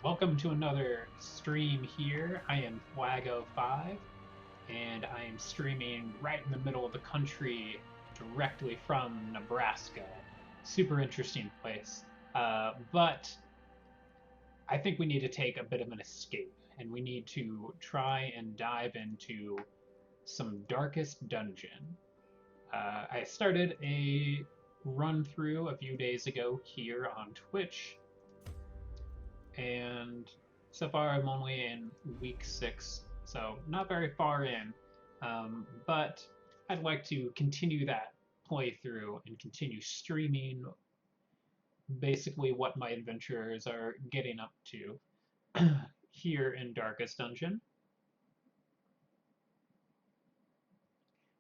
Welcome to another stream here. I am Flago5, and I am streaming right in the middle of the country, directly from Nebraska. Super interesting place. But I think we need to take a bit of an escape, and we need to try and dive into some Darkest Dungeon. I started a run through a few days ago here on Twitch, and so far I'm only in week 6, so not very far in. But I'd like to continue that playthrough and continue streaming basically what my adventurers are getting up to here in Darkest Dungeon.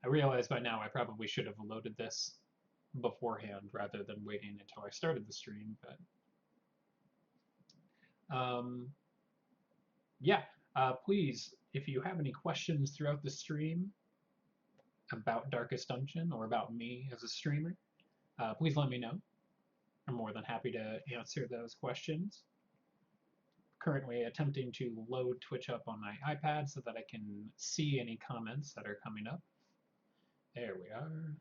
I realize by now I probably should have loaded this beforehand rather than waiting until I started the stream, but yeah, please, if you have any questions throughout the stream about Darkest Dungeon or about me as a streamer, please let me know. I'm more than happy to answer those questions. Currently attempting to load Twitch up on my iPad so that I can see any comments that are coming up. There we are.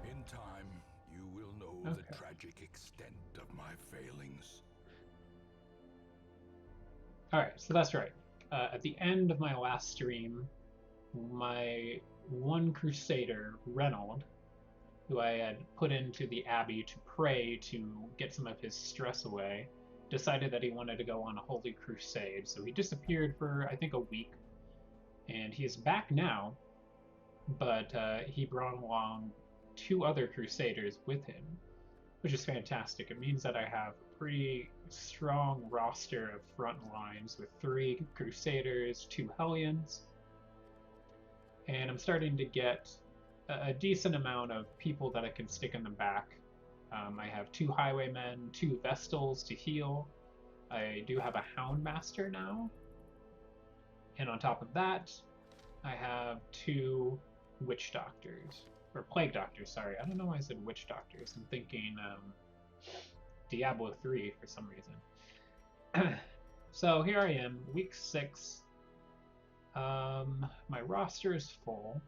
In time, you will know Okay. the tragic extent of my failings. Alright, so that's right. At the end of my last stream, my one crusader, Reynold, who I had put into the Abbey to pray to get some of his stress away, decided that he wanted to go on a holy crusade. So he disappeared for, I think, a week. And he is back now, but he brought along 2 other crusaders with him, which is fantastic. It means that I have a pretty strong roster of front lines with 3 crusaders, 2 hellions, and I'm starting to get a decent amount of people that I can stick in the back. I have 2 highwaymen, 2 vestals to heal. I do have a houndmaster now, and on top of that, I have 2 witch doctors, or plague doctors. Sorry, I don't know why I said witch doctors. I'm thinking Diablo 3 for some reason. So here I am, week 6. My roster is full.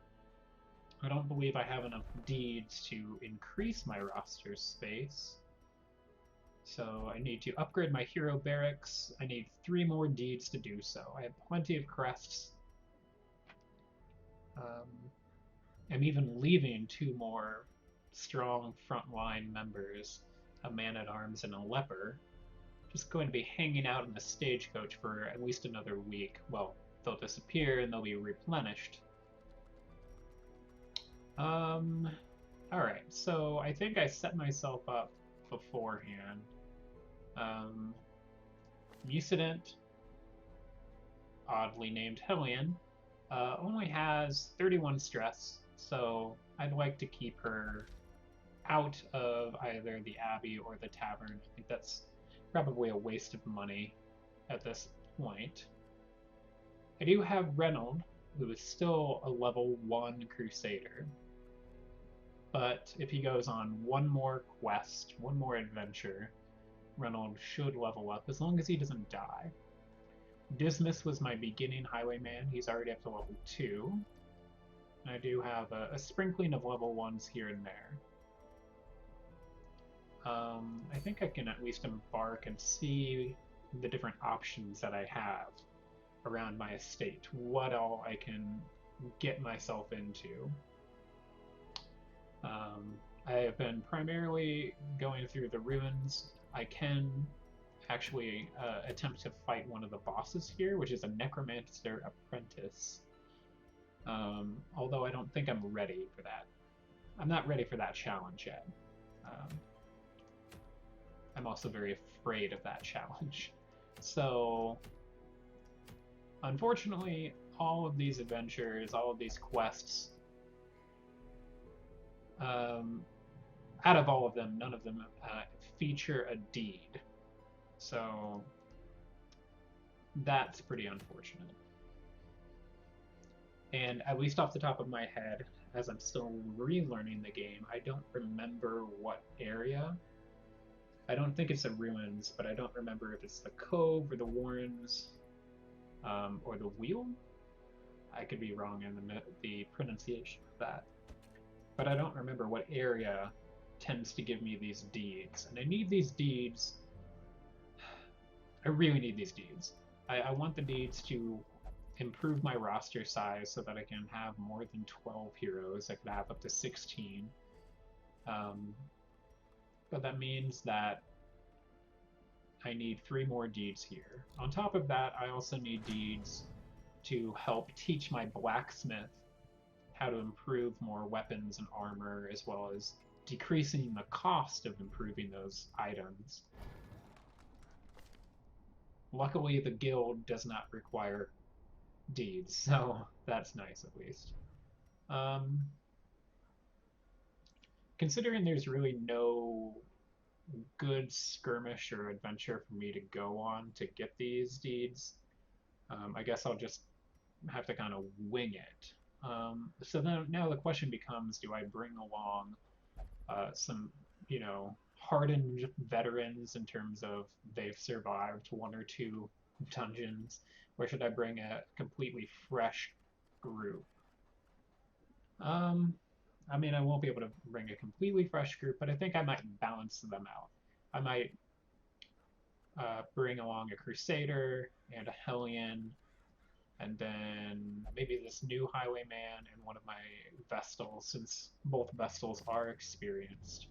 I don't believe I have enough deeds to increase my roster space. So I need to upgrade my hero barracks. I need 3 more deeds to do so. I have plenty of crests. I'm even leaving 2 more strong frontline members, a man-at-arms and a leper, just going to be hanging out in the stagecoach for at least another week. Well, they'll disappear and they'll be replenished. Alright, so I think I set myself up beforehand. Mucident, oddly named Hellion, only has 31 stress, so I'd like to keep her out of either the Abbey or the Tavern. I think that's probably a waste of money at this point. I do have Reynold, who is still a level 1 Crusader, but if he goes on one more quest, one more adventure, Reynold should level up as long as he doesn't die. Dismas was my beginning highwayman. He's already up to level 2. And I do have a sprinkling of level 1s here and there. I think I can at least embark and see the different options that I have around my estate, what all I can get myself into. I have been primarily going through the ruins. I can actually attempt to fight one of the bosses here, which is a Necromancer Apprentice. Although I don't think I'm ready for that. I'm not ready for that challenge yet. I'm also very afraid of that challenge. So, unfortunately, all of these adventures, all of these quests, out of all of them, none of them feature a deed. So that's pretty unfortunate. And at least off the top of my head, as I'm still relearning the game, I don't remember what area. I don't think it's the ruins, but I don't remember if it's the Cove or the Warrens, or the Wheel. I could be wrong in the pronunciation of that. But I don't remember what area tends to give me these deeds. And I need these deeds. I really need these deeds. I want the deeds to improve my roster size so that I can have more than 12 heroes. I could have up to 16. But that means that I need 3 more deeds here. On top of that, I also need deeds to help teach my blacksmith how to improve more weapons and armor, as well as decreasing the cost of improving those items. Luckily, the guild does not require deeds, so that's nice at least. Considering there's really no good skirmish or adventure for me to go on to get these deeds, I guess I'll just have to kind of wing it. So then now the question becomes, do I bring along some, hardened veterans in terms of they've survived 1 or 2 dungeons, or should I bring a completely fresh group? I mean, I won't be able to bring a completely fresh group, but I think I might balance them out. I might bring along a Crusader and a Hellion, and then maybe this new Highwayman and one of my Vestals, since both Vestals are experienced.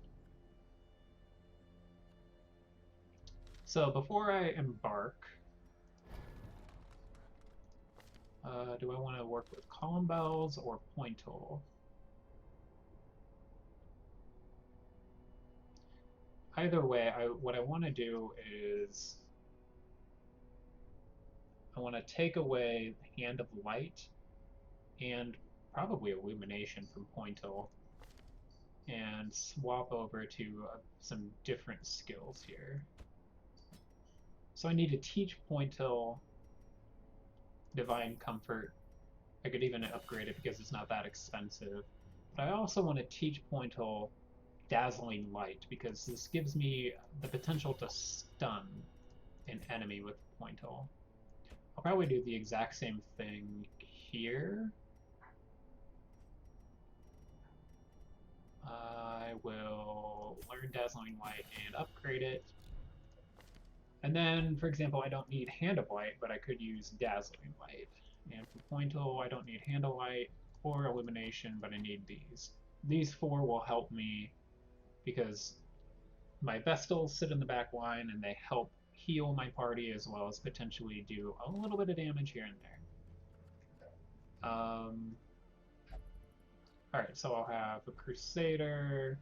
So before I embark, do I want to work with Columbells or Pointle? Either way, what I want to do is I want to take away Hand of Light and probably Illumination from Pointle and swap over to some different skills here. So I need to teach Pointle Divine Comfort. I could even upgrade it because it's not that expensive. But I also want to teach Pointle Dazzling Light because this gives me the potential to stun an enemy with Pointle. I'll probably do the exact same thing here. I will learn Dazzling Light and upgrade it. And then, for example, I don't need Hand of Light, but I could use Dazzling Light. And for Pointle, I don't need Hand of Light or Illumination, but I need these. These 4 will help me because my Vestals sit in the back line and they help heal my party as well as potentially do a little bit of damage here and there. Alright, so I'll have a Crusader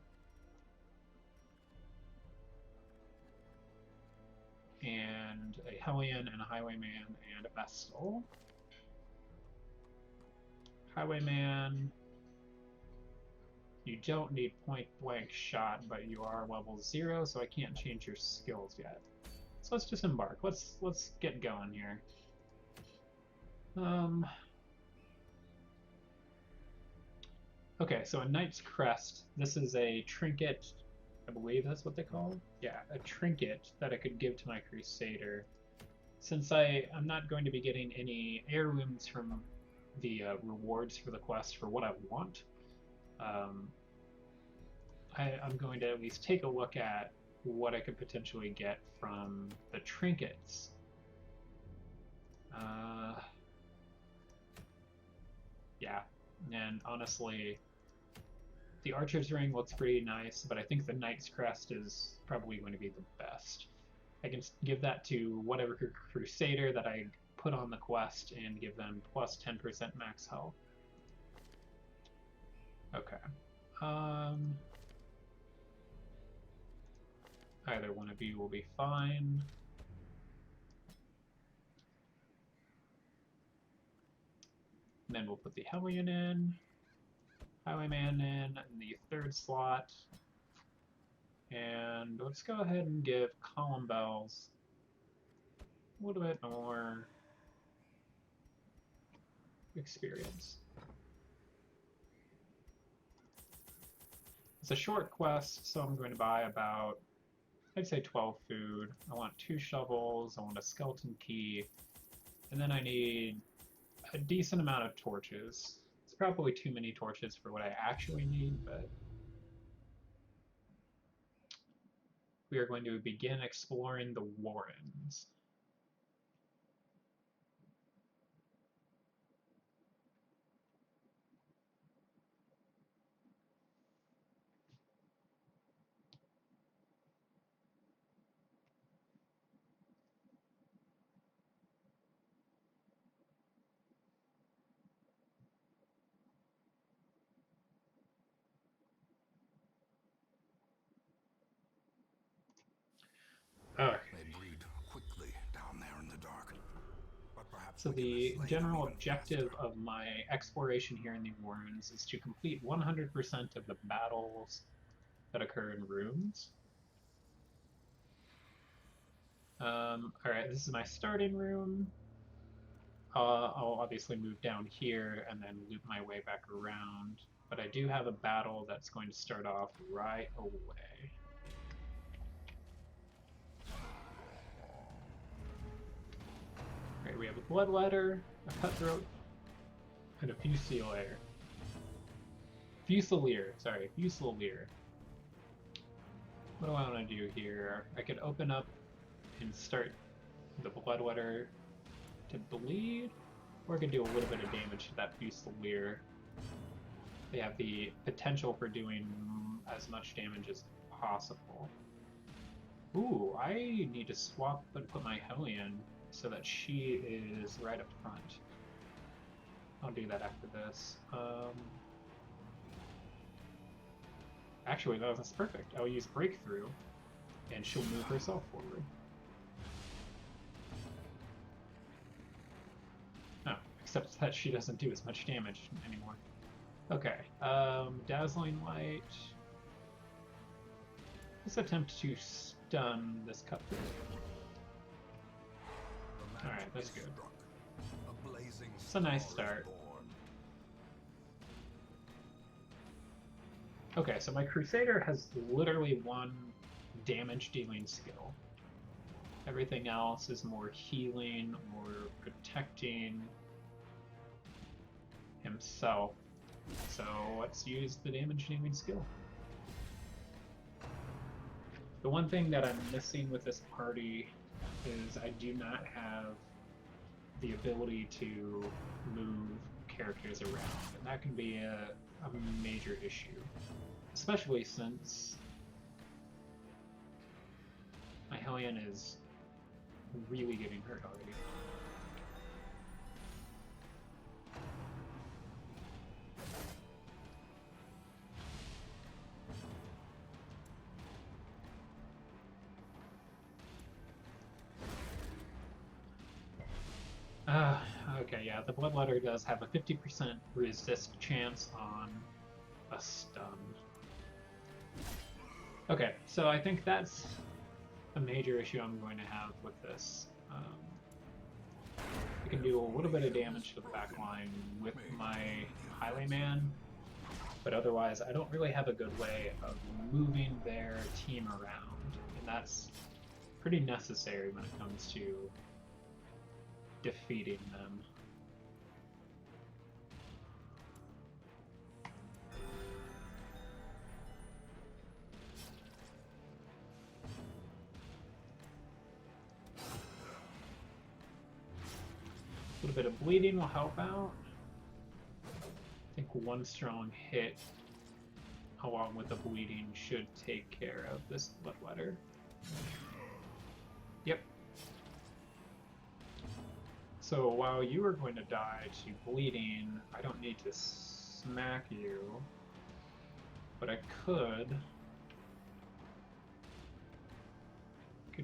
and a Hellion and a Highwayman and a Vestal. Highwayman, you don't need point blank shot, but you are level 0, so I can't change your skills yet. So let's just embark. Let's get going here. Okay, so a Knight's Crest. This is a trinket. I believe that's what they call it. Yeah, a trinket that I could give to my Crusader. Since I'm not going to be getting any heirlooms from the rewards for the quest for what I want, I'm going to at least take a look at what I could potentially get from the trinkets. Yeah, and honestly, the Archer's Ring looks pretty nice, but I think the Knight's Crest is probably going to be the best. I can give that to whatever Crusader that I put on the quest and give them plus 10% max health. Okay. Either one of you will be fine. And then we'll put the Hellion in, Highwayman in the 3rd slot, and let's go ahead and give Columbells a little bit more experience. It's a short quest, so I'm going to buy about, I'd say 12 food. I want 2 shovels, I want a skeleton key, and then I need a decent amount of torches. It's probably too many torches for what I actually need, but we are going to begin exploring the Warrens. Okay. They breed quickly down there in the dark. But perhaps So we can the slay them general even objective faster. of my exploration here in the Warrens is to complete 100% of the battles that occur in rooms. Alright, this is my starting room. I'll obviously move down here and then loop my way back around. But I do have a battle that's going to start off right away. Alright, we have a Bloodletter, a Cutthroat, and a Fusilier. Fusilier. What do I want to do here? I could open up and start the Bloodletter to bleed, or I could do a little bit of damage to that Fusilier. They have the potential for doing as much damage as possible. Ooh, I need to swap and put my Hellion so that she is right up front. I'll do that after this. Actually, no, that's perfect. I'll use Breakthrough, and she'll move herself forward. No, except that she doesn't do as much damage anymore. Okay, Dazzling Light. Let's attempt to stun this Cutthroat. Alright, that's good. It's a nice start. Okay, so my Crusader has literally one damage dealing skill. Everything else is more healing or protecting himself. So let's use the damage dealing skill. The one thing that I'm missing with this party is I do not have the ability to move characters around, and that can be a major issue. Especially since my Hellion is really getting hurt already. Okay, yeah, the Bloodletter does have a 50% resist chance on a stun. Okay, so I think that's a major issue I'm going to have with this. I can do a little bit of damage to the back line with my Highwayman, but otherwise I don't really have a good way of moving their team around, and that's pretty necessary when it comes to defeating them. A little bit of bleeding will help out. I think one strong hit along with the bleeding should take care of this Bloodletter. Yep. So while you are going to die to bleeding, I don't need to smack you, but I could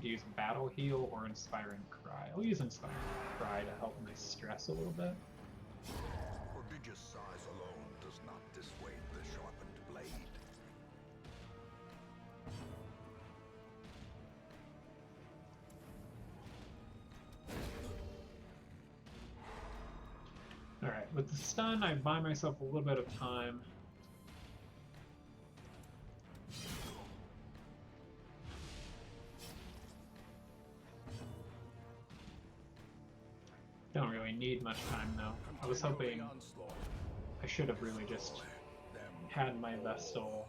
use Battle Heal or Inspiring Cry. I'll use Inspiring Cry to help my stress a little bit. Prodigious size alone does not dissuade the sharpened blade. With the stun, I buy myself a little bit of time. Don't really need much time though. I was hoping I should have really just had my Vestal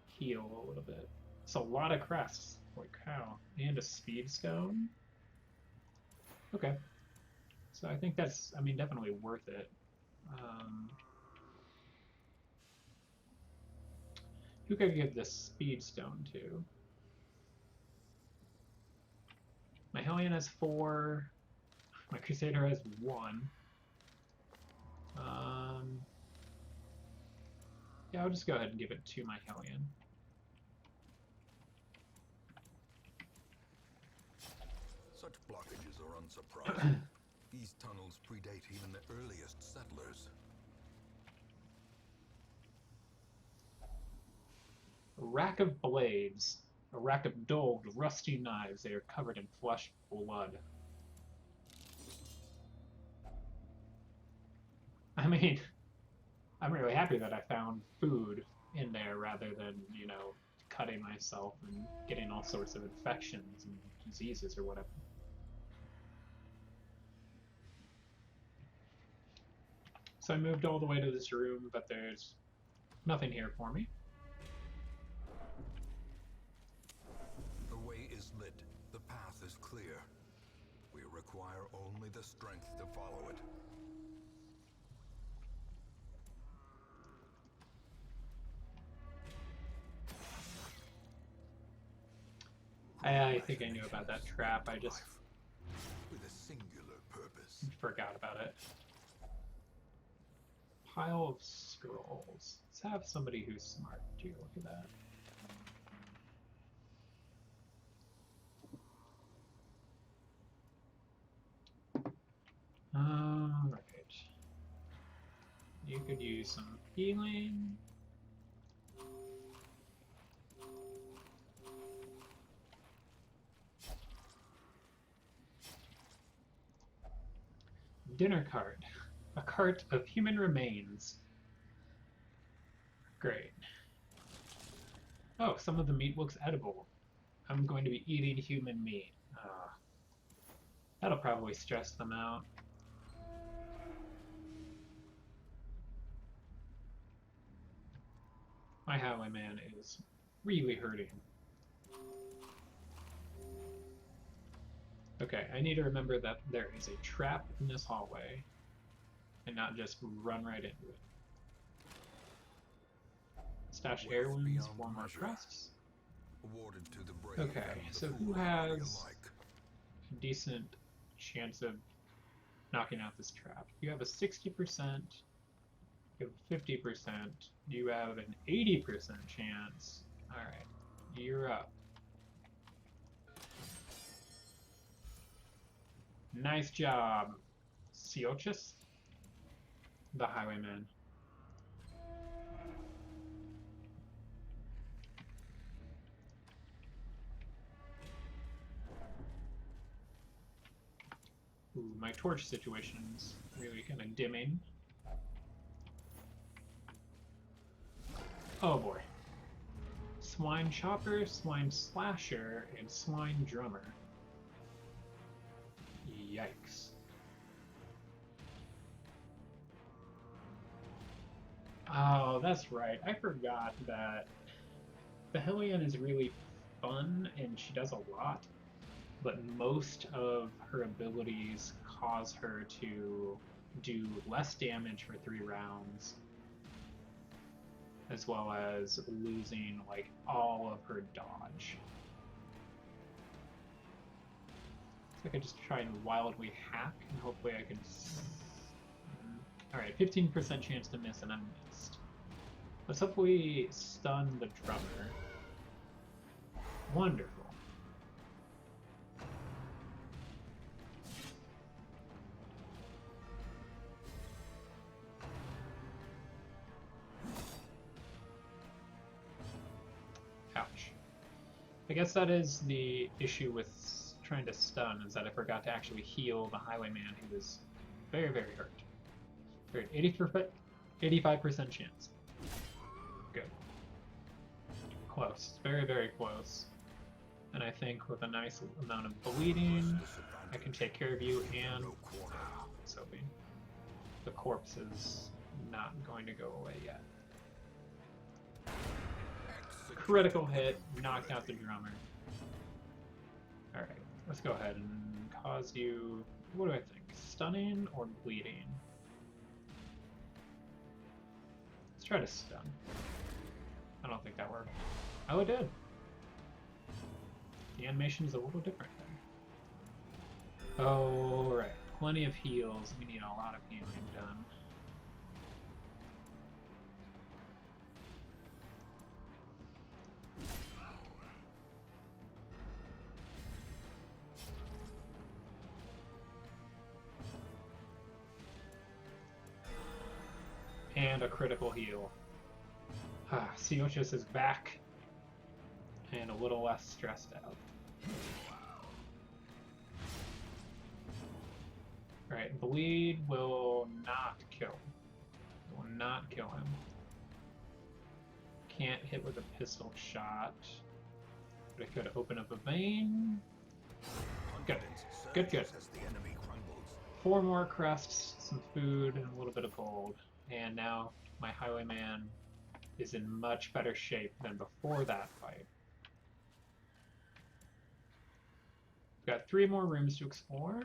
heal a little bit. It's a lot of crests. Holy cow. And a speed stone? Okay. So I think that's, I mean, definitely worth it. Who could I give this speed stone to? My Hellion has 4. My Crusader has 1. Yeah, I'll just go ahead and give it to my Hellion. Such blockages are unsurprising. These tunnels predate even the earliest settlers. A rack of blades. A rack of dulled, rusty knives. They are covered in flesh blood. I mean, I'm really happy that I found food in there rather than, you know, cutting myself and getting all sorts of infections and diseases or whatever. So I moved all the way to this room, but there's nothing here for me. The way is lit. The path is clear. We require only the strength to follow it. I think I knew about that trap. I just with a singular purpose. forgot about it. Pile of scrolls. Let's have somebody who's smart do look at that. Alright. You could use some healing. Dinner cart. A cart of human remains. Great. Oh, some of the meat looks edible. I'm going to be eating human meat. That'll probably stress them out. My Highwayman is really hurting. Okay, I need to remember that there is a trap in this hallway and not just run right into it. Stash heirlooms, 4 more crests. Awarded to the brave. Okay, so who has a decent chance of knocking out this trap? You have a 60%, you have a 50%, you have an 80% chance. Alright, you're up. Nice job, Siochus, the Highwayman. Ooh, my torch situation's really kind of dimming. Oh boy. Swine Chopper, Swine Slasher, and Swine Drummer. Yikes. Oh, that's right. I forgot that the Hellion is really fun and she does a lot, but most of her abilities cause her to do less damage for 3 rounds, as well as losing like all of her dodge. So I could just try and wildly hack, and hopefully I can. Alright, 15% chance to miss, and I missed. Let's hopefully stun the drummer. Wonderful. Ouch. I guess that is the issue with trying to stun, is that I forgot to actually heal the Highwayman, who was very, very hurt. Great, 85% chance. Good. Close, very, very close. And I think with a nice amount of bleeding, I can take care of you and Sophie. The corpse is not going to go away yet. Critical hit, knocked out the drummer. Alright, let's go ahead and cause you, what do I think? Stunning or bleeding? Let's try to stun. I don't think that worked. Oh, it did. The animation is a little different there. Oh, right. Plenty of heals. We need a lot of healing done. And a critical heal. Siochus is back and a little less stressed out. Alright, bleed will not kill. It will not kill him. Can't hit with a pistol shot. But I could open up a vein. Good. Good, good. 4 more crests, some food, and a little bit of gold. And now my Highwayman is in much better shape than before that fight. We've got 3 more rooms to explore.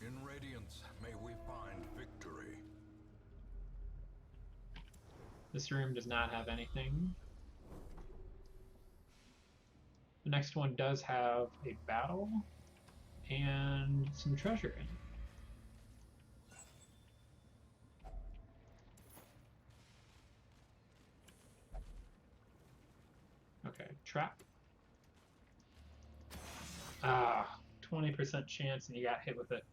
In Radiance, may we find victory. This room does not have anything. The next one does have a battle and some treasure in it. Okay, trap. 20% chance and you got hit with it.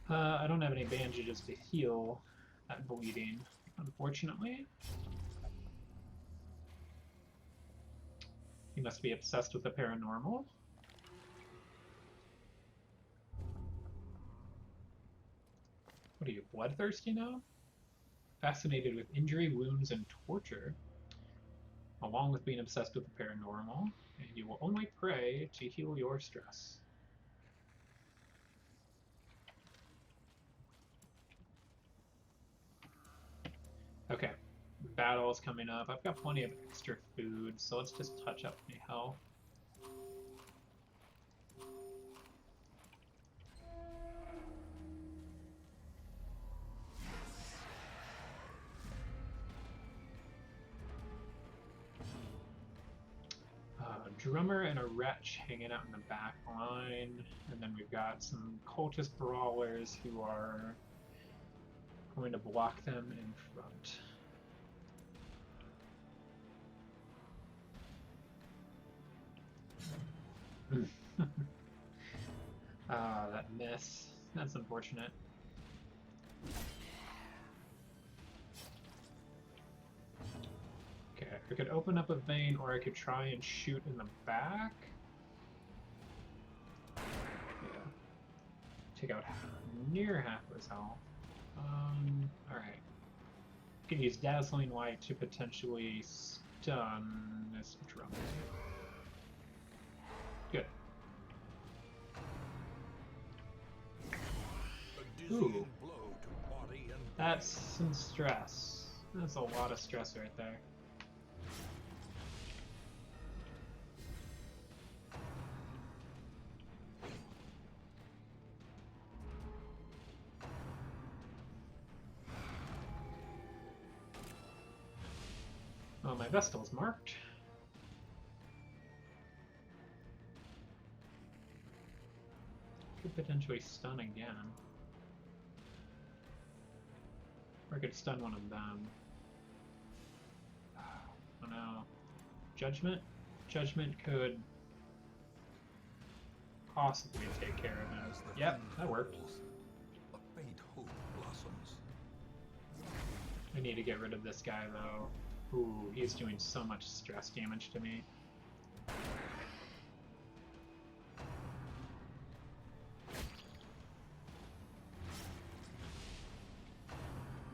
I don't have any bandages to heal that bleeding, unfortunately. You must be obsessed with the paranormal. What are you, bloodthirsty now? Fascinated with injury, wounds, and torture, along with being obsessed with the paranormal, and you will only pray to heal your stress. Okay, battle is coming up. I've got plenty of extra food, so let's just touch up my health. Drummer and a wretch hanging out in the back line, and then we've got some cultist brawlers who are going to block them in front. That miss. That's unfortunate. Okay, I could open up a vein, or I could try and shoot in the back. Yeah. Take out near half of his health. Alright. Could use Dazzling Light to potentially stun this drummer. Good. Ooh. That's some stress. That's a lot of stress right there. Oh, my Vestal's marked. Could potentially stun again. Or I could stun one of them. Oh no. Judgment? Judgment could possibly take care of him. Yep, that worked. A faint hope blossoms. I need to get rid of this guy though. Ooh, he's doing so much stress damage to me.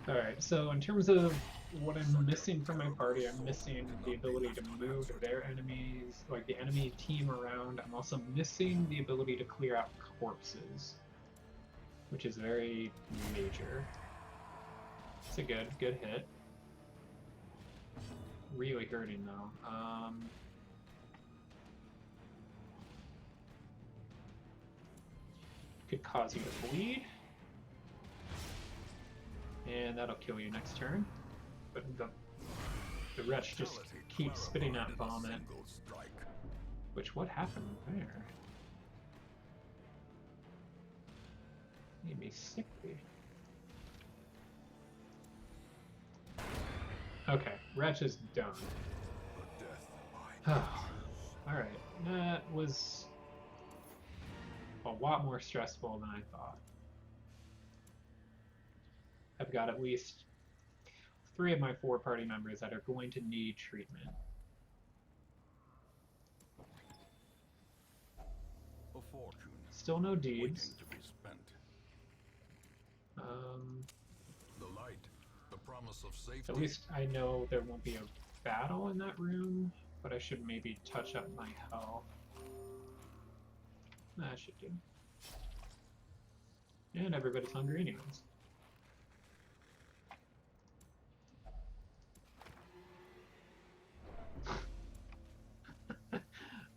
Alright, so in terms of what I'm missing from my party, I'm missing the ability to move their enemies, like the enemy team around. I'm also missing the ability to clear out corpses, which is very major. It's a good hit. Really hurting though. Could cause you to bleed. And that'll kill you next turn. But the wretch just keeps spitting out vomit. Which, what happened there? Made me sickly. Okay, wretch is done. Alright, that was a lot more stressful than I thought. I've got at least 3 of my 4 party members that are going to need treatment. A fortune. Still no deeds. To be spent. The light, the promise of safety. At least I know there won't be a battle in that room, but I should maybe touch up my health. That should do. And everybody's hungry anyways.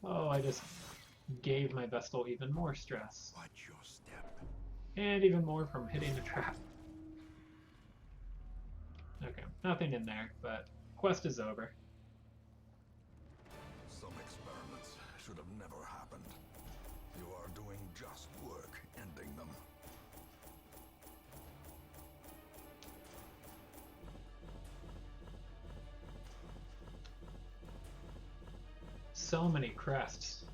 Oh, I just gave my Vestal even more stress. Watch your step. And even more from hitting the trap. Okay, nothing in there, but quest is over. Some experiments should have never happened. You are doing just work ending them. So many crests.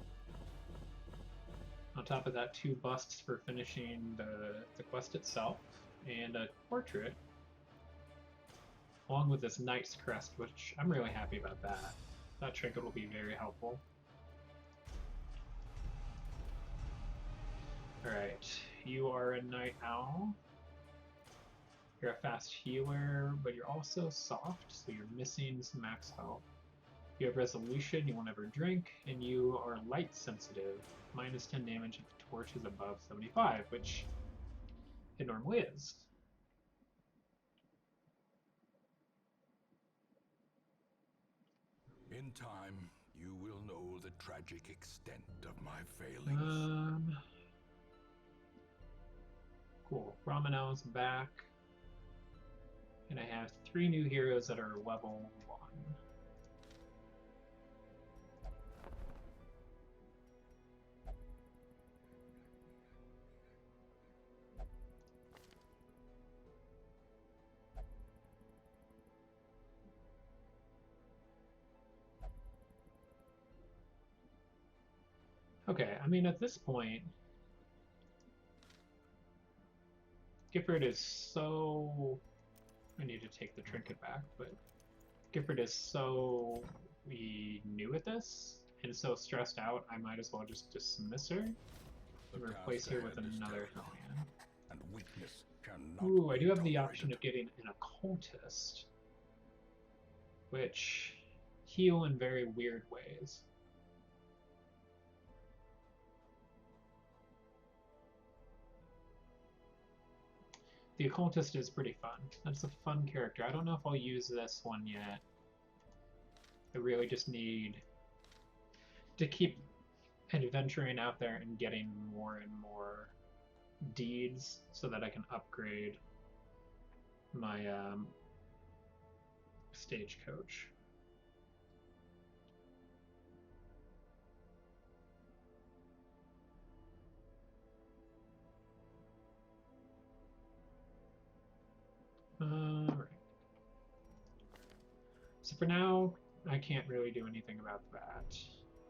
On top of that, 2 busts for finishing the quest itself, and a portrait, along with this Knight's Crest, which I'm really happy about that. That trinket will be very helpful. Alright, you are a Night Owl. You're a fast healer, but you're also soft, so you're missing some max health. You have resolution, you won't ever drink, and you are light sensitive, minus 10 damage if the torch is above 75, which it normally is. In time, you will know the tragic extent of my failings. Cool. Ramanel's back. And I have 3 new heroes that are level 1. Okay, I mean, at this point, Gifford is so... I need to take the trinket back, but Gifford is so new at this, and so stressed out, I might as well just dismiss her and replace her with another Hellion. And weakness cannot. Ooh, I do have the option of getting an Occultist, which heal in very weird ways. The Occultist is pretty fun. That's a fun character. I don't know if I'll use this one yet. I really just need to keep adventuring out there and getting more and more deeds so that I can upgrade my stagecoach. Alright. So for now, I can't really do anything about that.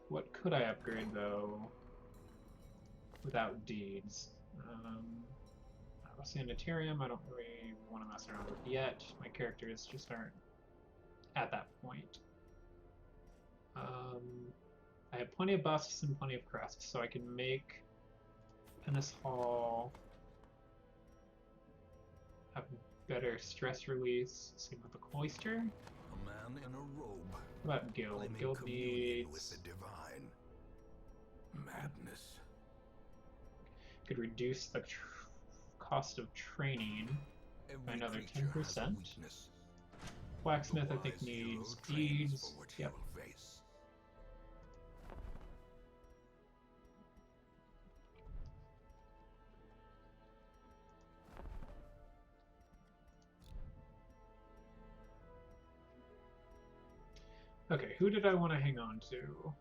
What could I upgrade, though, without deeds? Sanitarium, I don't really want to mess around with yet. My characters just aren't at that point. I have plenty of busts and plenty of crests, so I can make Pennis Hall have better stress release. Same with the cloister. A man in a robe. What about guild? Claiming Guild communion with needs... the divine. Madness. Could reduce the cost of training by another 10%. Blacksmith, I think, needs deeds. Yep. Okay, who did I want to hang on to?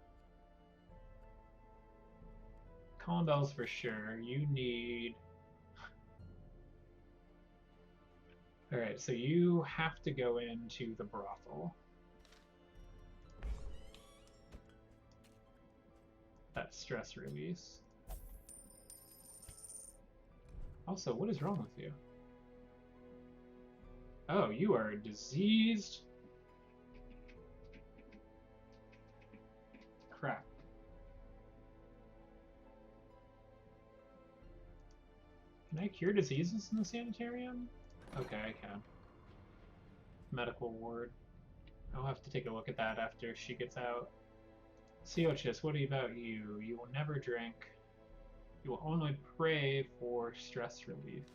Colin Bells for sure. You need... Alright, so you have to go into the brothel. That's stress release. Also, what is wrong with you? Oh, you are diseased? Crap. Can I cure diseases in the sanitarium? Okay, I can. Medical ward. I'll have to take a look at that after she gets out. Seochis, what about you? You will never drink. You will only pray for stress relief.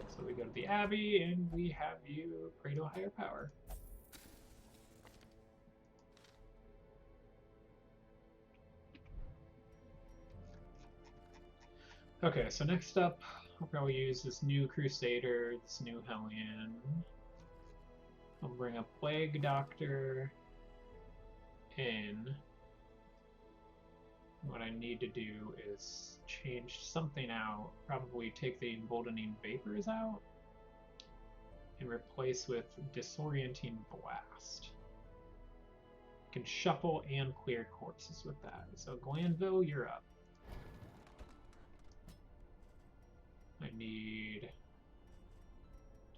So we go to the Abbey and we have you pray to a higher power. Okay, so next up, I'll probably use this new Crusader, this new Hellion. I'll bring a Plague Doctor in. What I need to do is change something out, probably take the Emboldening Vapors out, and replace with Disorienting Blast. Can shuffle and clear corpses with that. So Glanville, you're up. I need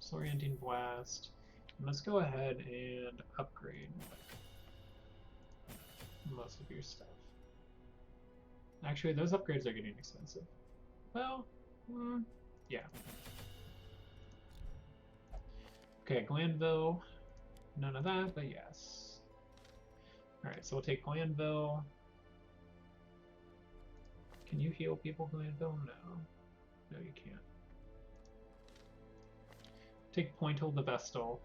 Disorienting Blast. And let's go ahead and upgrade most of your stuff. Actually, those upgrades are getting expensive. Well, yeah. Okay, Glanville. None of that, but yes. Alright, so we'll take Glanville. Can you heal people, Glanville? No. No, you can't. Take Pointhold the Vestal,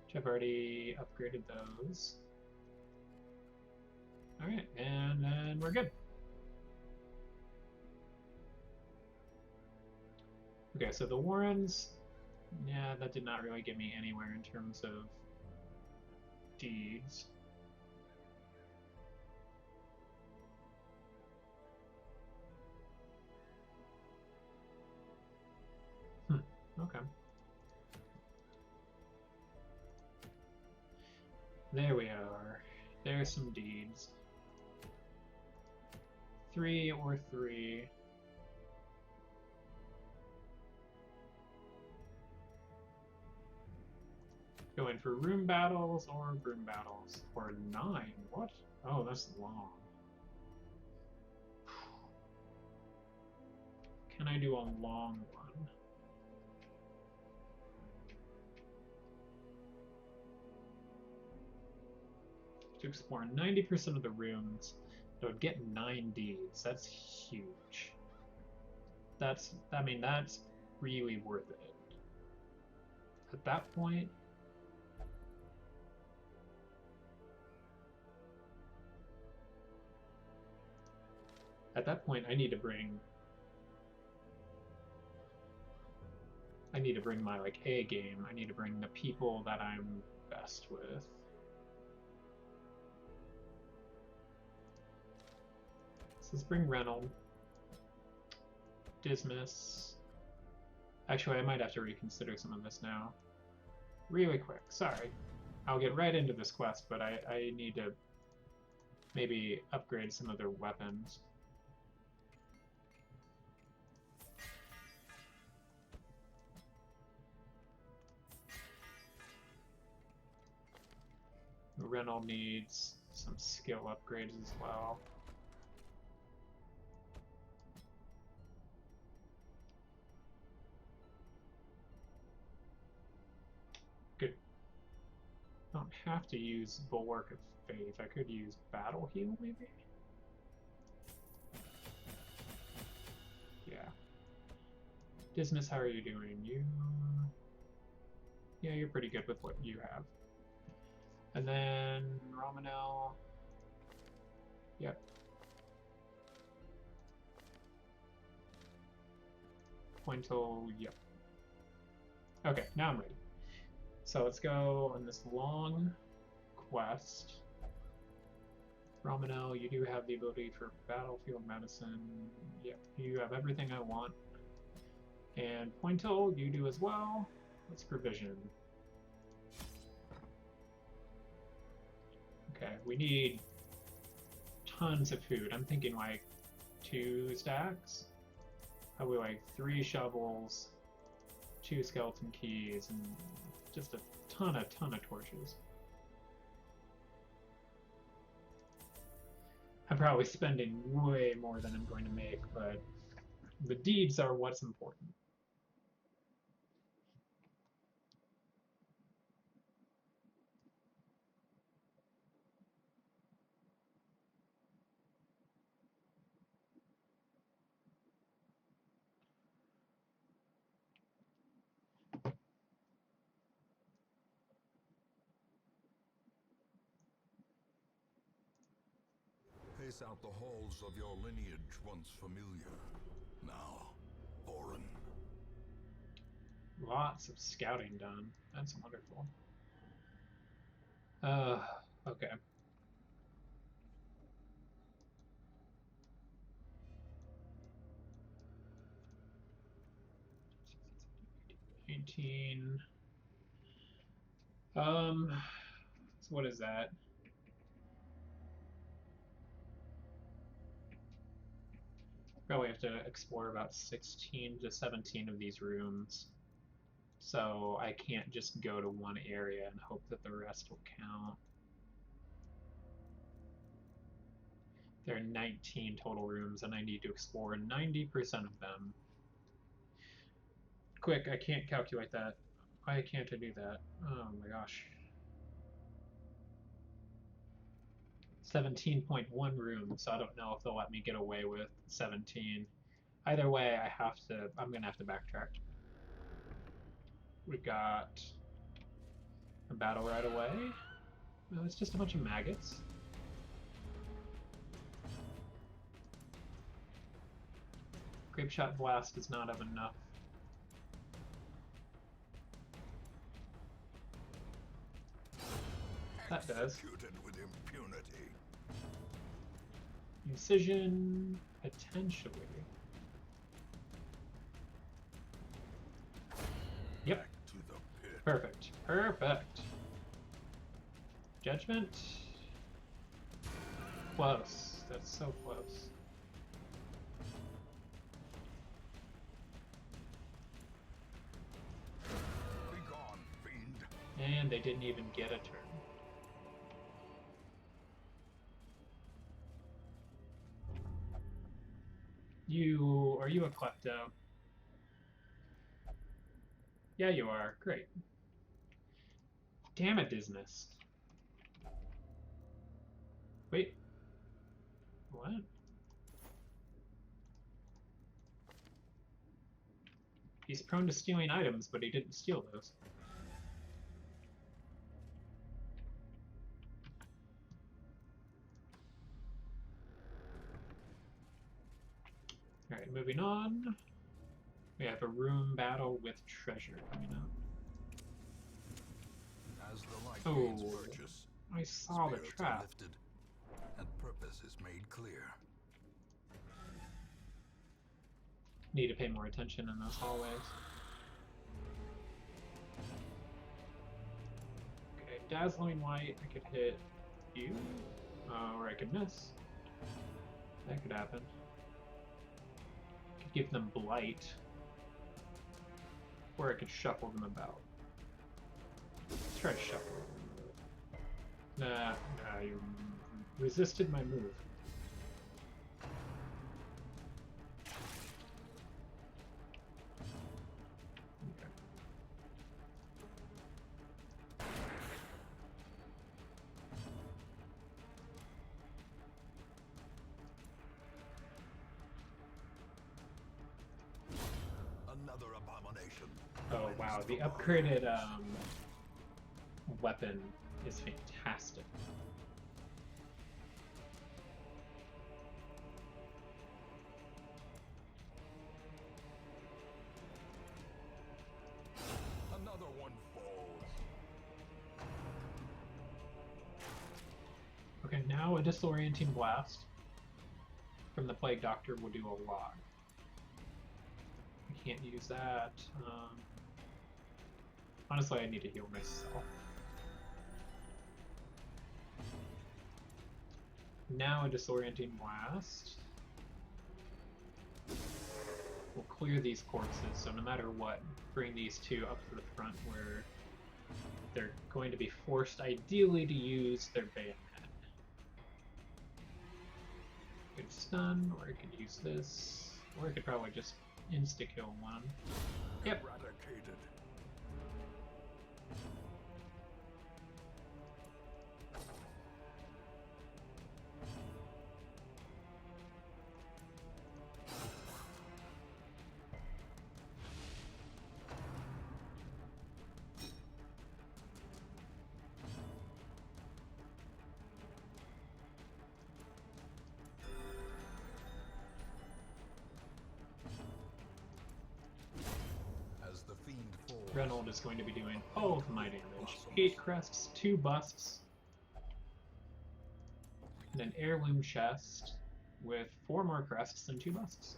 which I've already upgraded those. Alright, and then we're good. Okay, so the Warrens, yeah, that did not really get me anywhere in terms of deeds. Okay. There we are. There's some deeds. 3 or 3. Going for room battles or broom battles. Or 9. What? Oh, that's long. Can I do a long one? To explore 90% of the rooms, it would get 9 deeds. That's huge. That's really worth it. At that point, I need to bring my like A game. I need to bring the people that I'm best with. Let's bring Reynold. Dismas. Actually, I might have to reconsider some of this now. Really quick, sorry. I'll get right into this quest, but I need to maybe upgrade some of their weapons. Reynold needs some skill upgrades as well. Good. I don't have to use Bulwark of Faith. I could use Battle Heal, maybe? Yeah. Dismas, how are you doing? Yeah, you're pretty good with what you have. And then Romanel. Yep. Pointel, yep. Okay, now I'm ready. So let's go on this long quest. Romanel, you do have the ability for battlefield medicine. Yep, you have everything I want. And Pointel, you do as well. Let's provision. Okay, we need tons of food. I'm thinking like 2 stacks. Probably like 3 shovels, 2 skeleton keys, and just a ton of torches. I'm probably spending way more than I'm going to make, but the deeds are what's important. Pace out the halls of your lineage once familiar, now foreign. Lots of scouting done. That's wonderful. Okay. $19. So what is that? Probably have to explore about 16 to 17 of these rooms. So I can't just go to one area and hope that the rest will count. There are 19 total rooms and I need to explore 90% of them. Quick, I can't calculate that. Why can't I do that? Oh my gosh. 17.1 rooms, so I don't know if they'll let me get away with 17. Either way, I'm gonna have to backtrack. We've got a battle right away. No, it's just a bunch of maggots. Grapeshot Blast does not have enough. That does. With impunity. Incision, potentially. Yep. Back to the pit. Perfect. Perfect. Judgment. Close. That's so close. Be gone, fiend. And they didn't even get a turn. Are you a klepto? Yeah, you are. Great. Damn it, Dismas. Wait. What? He's prone to stealing items, but he didn't steal those. Alright, moving on. We have a room battle with treasure coming up. As the light Oh, gains purchase, I saw the spirits are trap. lifted, and purpose is made clear. Need to pay more attention in those hallways. Okay, Dazzling Light, I could hit you, or I could miss. That could happen. Could give them Blight, or I could shuffle them about. Let's try to shuffle. Nah, you resisted my move. Wow, the upgraded weapon is fantastic. Another one falls. Okay, now a disorienting blast from the Plague Doctor will do a lot. I can't use that. Honestly, I need to heal myself. Now a disorienting blast will clear these corpses, so no matter what, bring these two up to the front where they're going to be forced ideally to use their bayonet. Good stun, or I could use this, or I could probably just insta-kill one. Yep. Eradicated. Reynold is going to be doing all of my damage. 8 crests, 2 busts, and an heirloom chest with 4 more crests and 2 busts.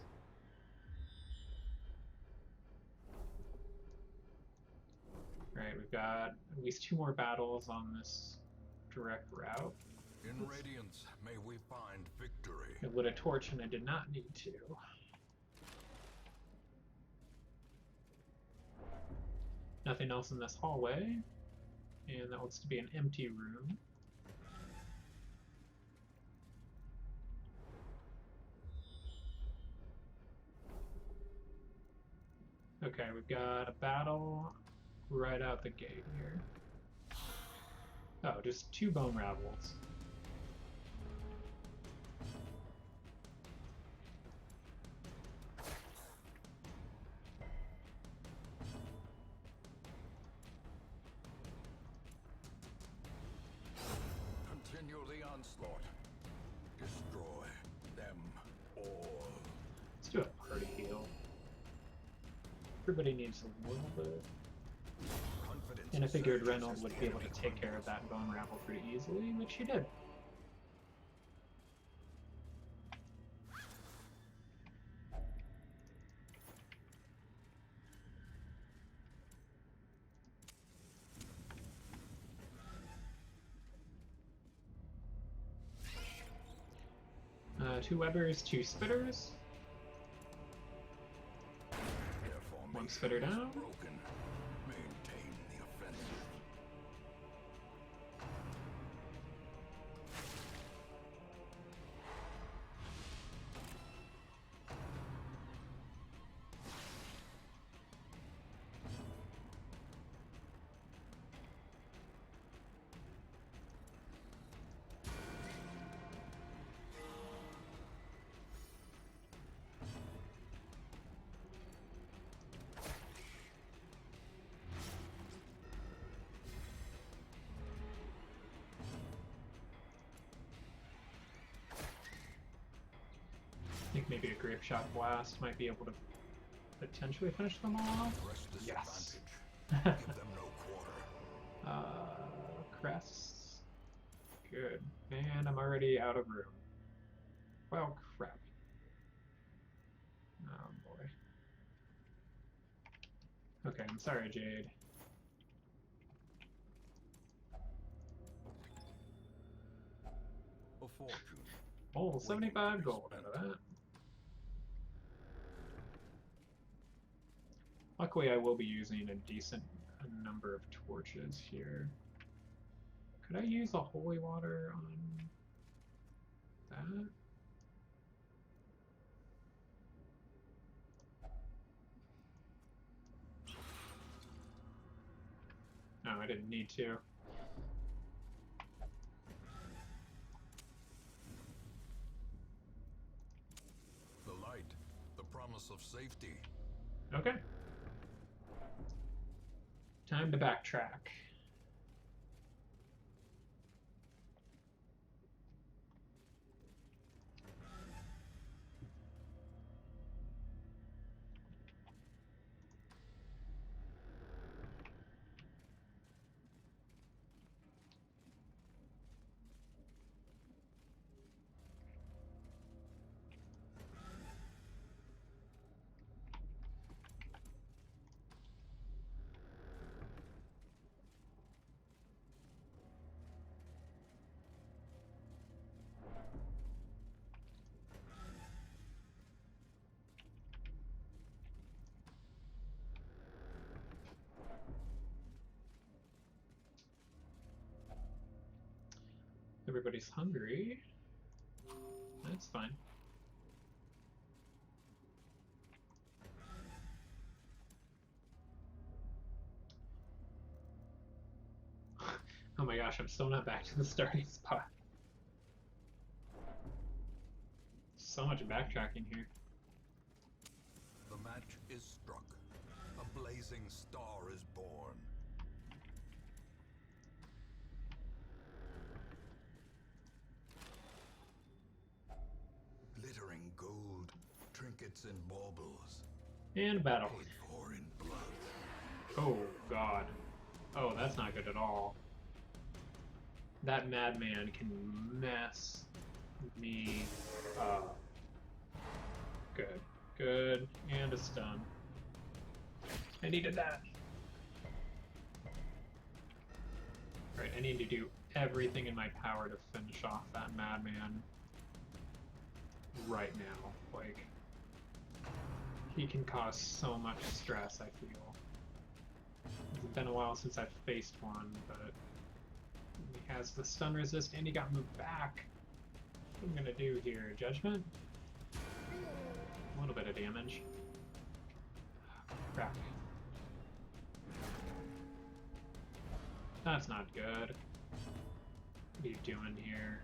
Alright, we've got at least 2 more battles on this direct route. In Radiance, may we find victory. I lit a torch and I did not need to. Nothing else in this hallway, and that looks to be an empty room. Okay, we've got a battle right out the gate here. Oh, just 2 bone ravels. Continue the onslaught. Destroy them all. Let's do a party heal. Everybody needs a little bit. And I figured Reynold would be able to take care of that bone ravel pretty easily, which he did. Two Webbers, 2 Spitters. 1 Spitter down. Broken. Maintain the offensive. I think maybe a Grape Shot Blast might be able to potentially finish them all off. Yes. Give them no quarter. Crests. Good. And I'm already out of room. Well, crap. Oh boy. Okay, I'm sorry, Jade. A fortune. Oh, 75 gold out of that. Luckily, I will be using a decent number of torches here. Could I use a holy water on that? No, I didn't need to. The light, the promise of safety. Okay. Time to backtrack. Everybody's hungry. That's fine. Oh my gosh, I'm still not back to the starting spot. So much backtracking here. The match is struck. A blazing star is born. Glittering gold, trinkets and baubles. And battle. Paid for in blood. Oh god. Oh, that's not good at all. That madman can mess me up. Good. Good. And a stun. I needed that. Right, I need to do everything in my power to finish off that madman right now. Like, he can cause so much stress, I feel. It's been a while since I've faced one, but he has the stun resist and he got moved back. What am I gonna do here? Judgment? A little bit of damage. Crap. That's not good. What are you doing here?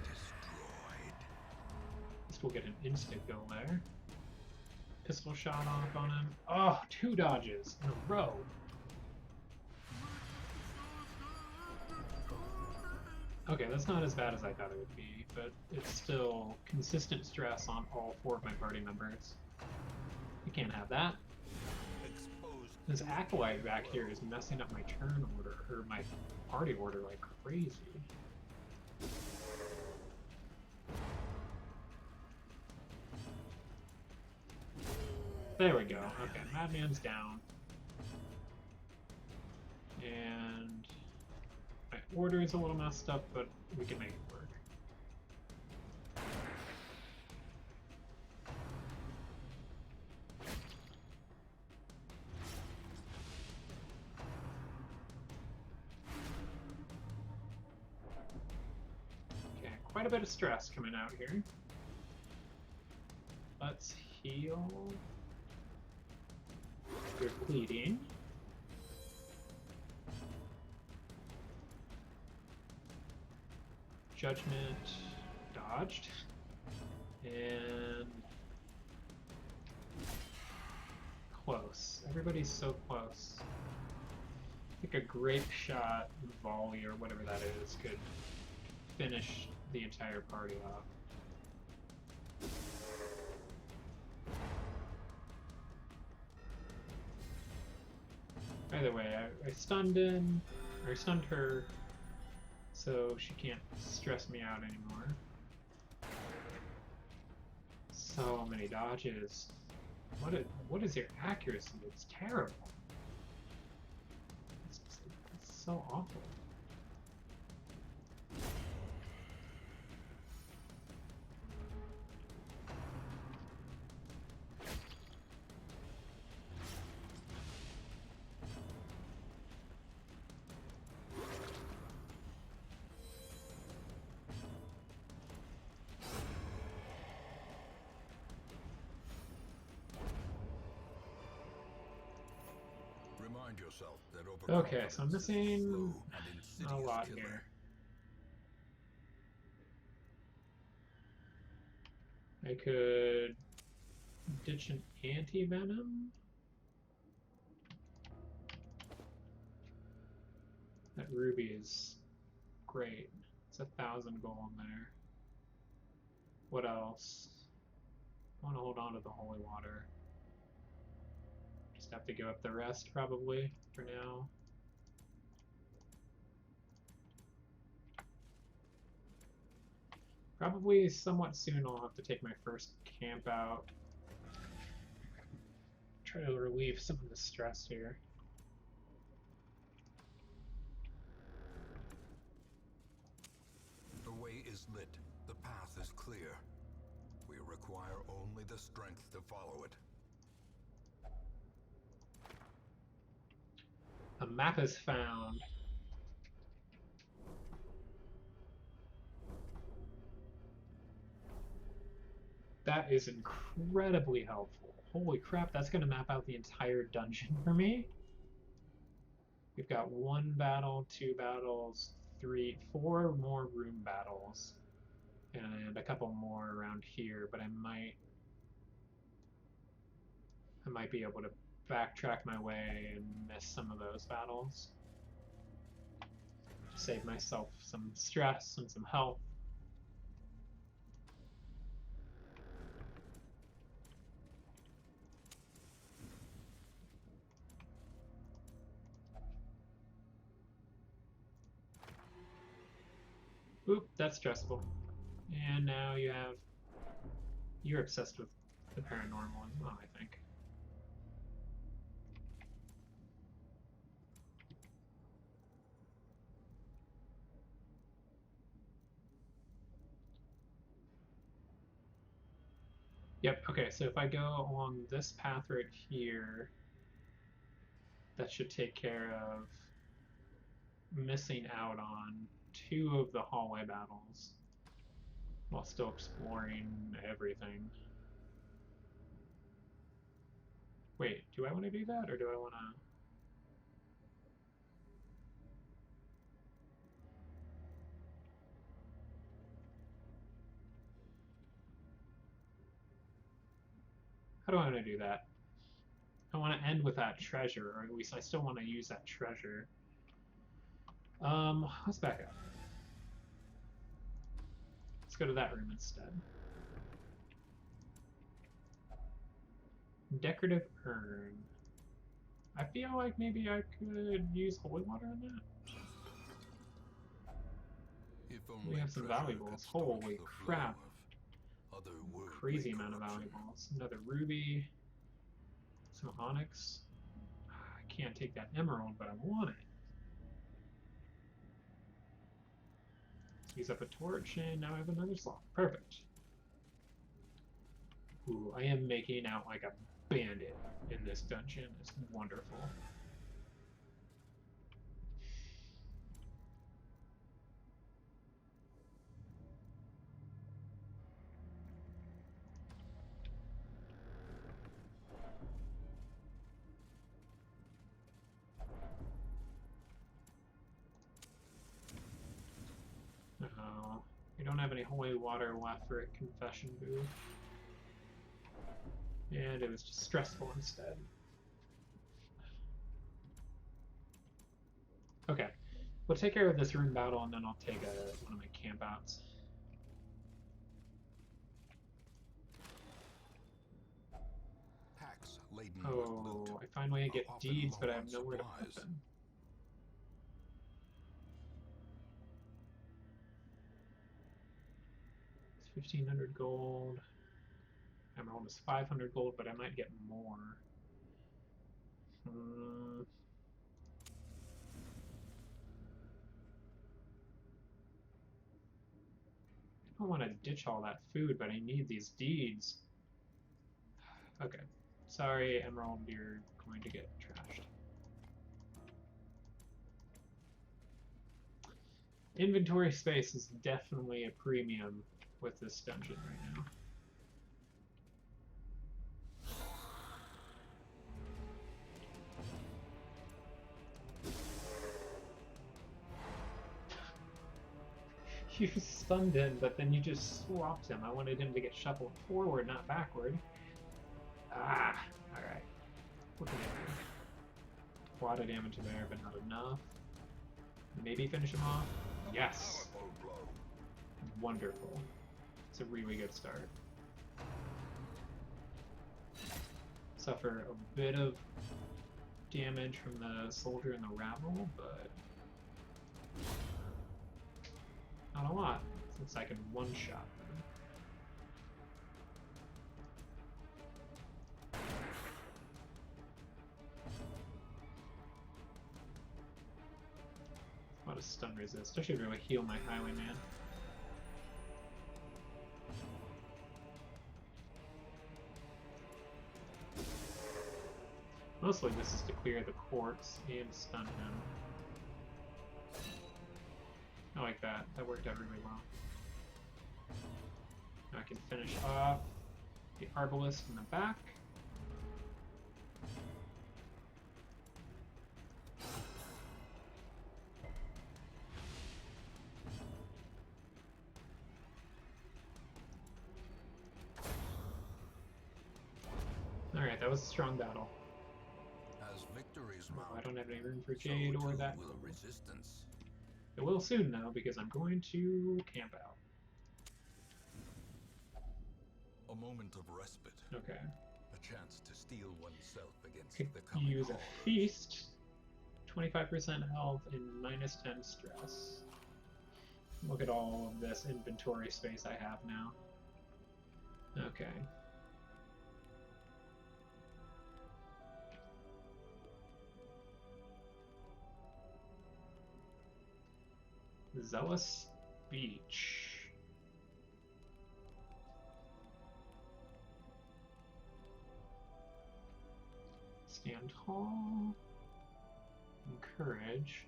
Destroyed. This will get an instant kill there. Pistol shot off on him. Oh, 2 dodges in a row. Okay, that's not as bad as I thought it would be, but it's still consistent stress on all 4 of my party members. You can't have that. Exposed. This acolyte back here is messing up my turn order, or my party order like crazy. There we go. Okay, Madman's down. And my order is a little messed up, but we can make it work. Okay, quite a bit of stress coming out here. Let's heal. You're bleeding. Judgment dodged. And close. Everybody's so close. I think a grape shot, volley, or whatever that is, could finish the entire party off. Either way, I stunned him, or stunned her, so she can't stress me out anymore. So many dodges. What is your accuracy? It's terrible. It's so awful. Remind yourself that Okay, so I'm missing slow and a insidious lot killer. here. I could ditch an anti-venom? That ruby is great. It's 1,000 gold there. What else? I want to hold on to the holy water. Just have to give up the rest probably for now. Probably somewhat soon I'll have to take my first camp out. Try to relieve some of the stress here. The way is lit. The path is clear. We require only the strength to follow it. A map is found. That is incredibly helpful. Holy crap, that's going to map out the entire dungeon for me. We've got 1 battle, 2 battles, 3, 4 more room battles, and a couple more around here, but I might be able to backtrack my way and miss some of those battles. Save myself some stress and some health. Oop, that's stressful. And now you're obsessed with the paranormal as well, I think. Yep, okay, so if I go along this path right here, that should take care of missing out on 2 of the hallway battles while still exploring everything. Wait, do I want to do that, or do I want to... How do I want to do that? I want to end with that treasure, or at least I still want to use that treasure. Let's back up. Let's go to that room instead. Decorative urn. I feel like maybe I could use holy water in that. We have some valuables. Holy crap. Crazy amount of valuables. Another ruby. Some onyx. I can't take that emerald, but I want it. Use up a torch, and now I have another slot. Perfect. Ooh, I am making out like a bandit in this dungeon. It's wonderful. We don't have any holy water left for a confession booth. And it was just stressful instead. Okay, we'll take care of this room battle and then I'll take one of my campouts. Oh, I finally get deeds, but I have nowhere to put them. It's 1,500 gold. Emerald is 500 gold, but I might get more. I don't want to ditch all that food, but I need these deeds. Okay. Sorry, Emerald, you're going to get trashed. Inventory space is definitely a premium with this dungeon right now. You stunned him, but then you just swapped him. I wanted him to get shuffled forward, not backward. Ah, alright. What can I do? A lot of damage there, but not enough. Maybe finish him off? Yes! Wonderful. It's a really good start. Suffer a bit of damage from the soldier and the rabble, but not a lot, since I can one-shot them. A lot of stun resist. I should really heal my Highwayman. Mostly this is to clear the courts and stun him. I like that. That worked out really well. Now I can finish off the Arbalest in the back. Alright, that was a strong battle. As victories Oh, mount, I don't have any room for so Jade or too that. will resistance. It will soon, though, because I'm going to camp out. A moment of respite. Okay. A chance to steel oneself against Could the coming use a horrors. feast. 25% health and minus 10 stress. Look at all of this inventory space I have now. Okay. Zealous Beach. Stand tall. Encourage.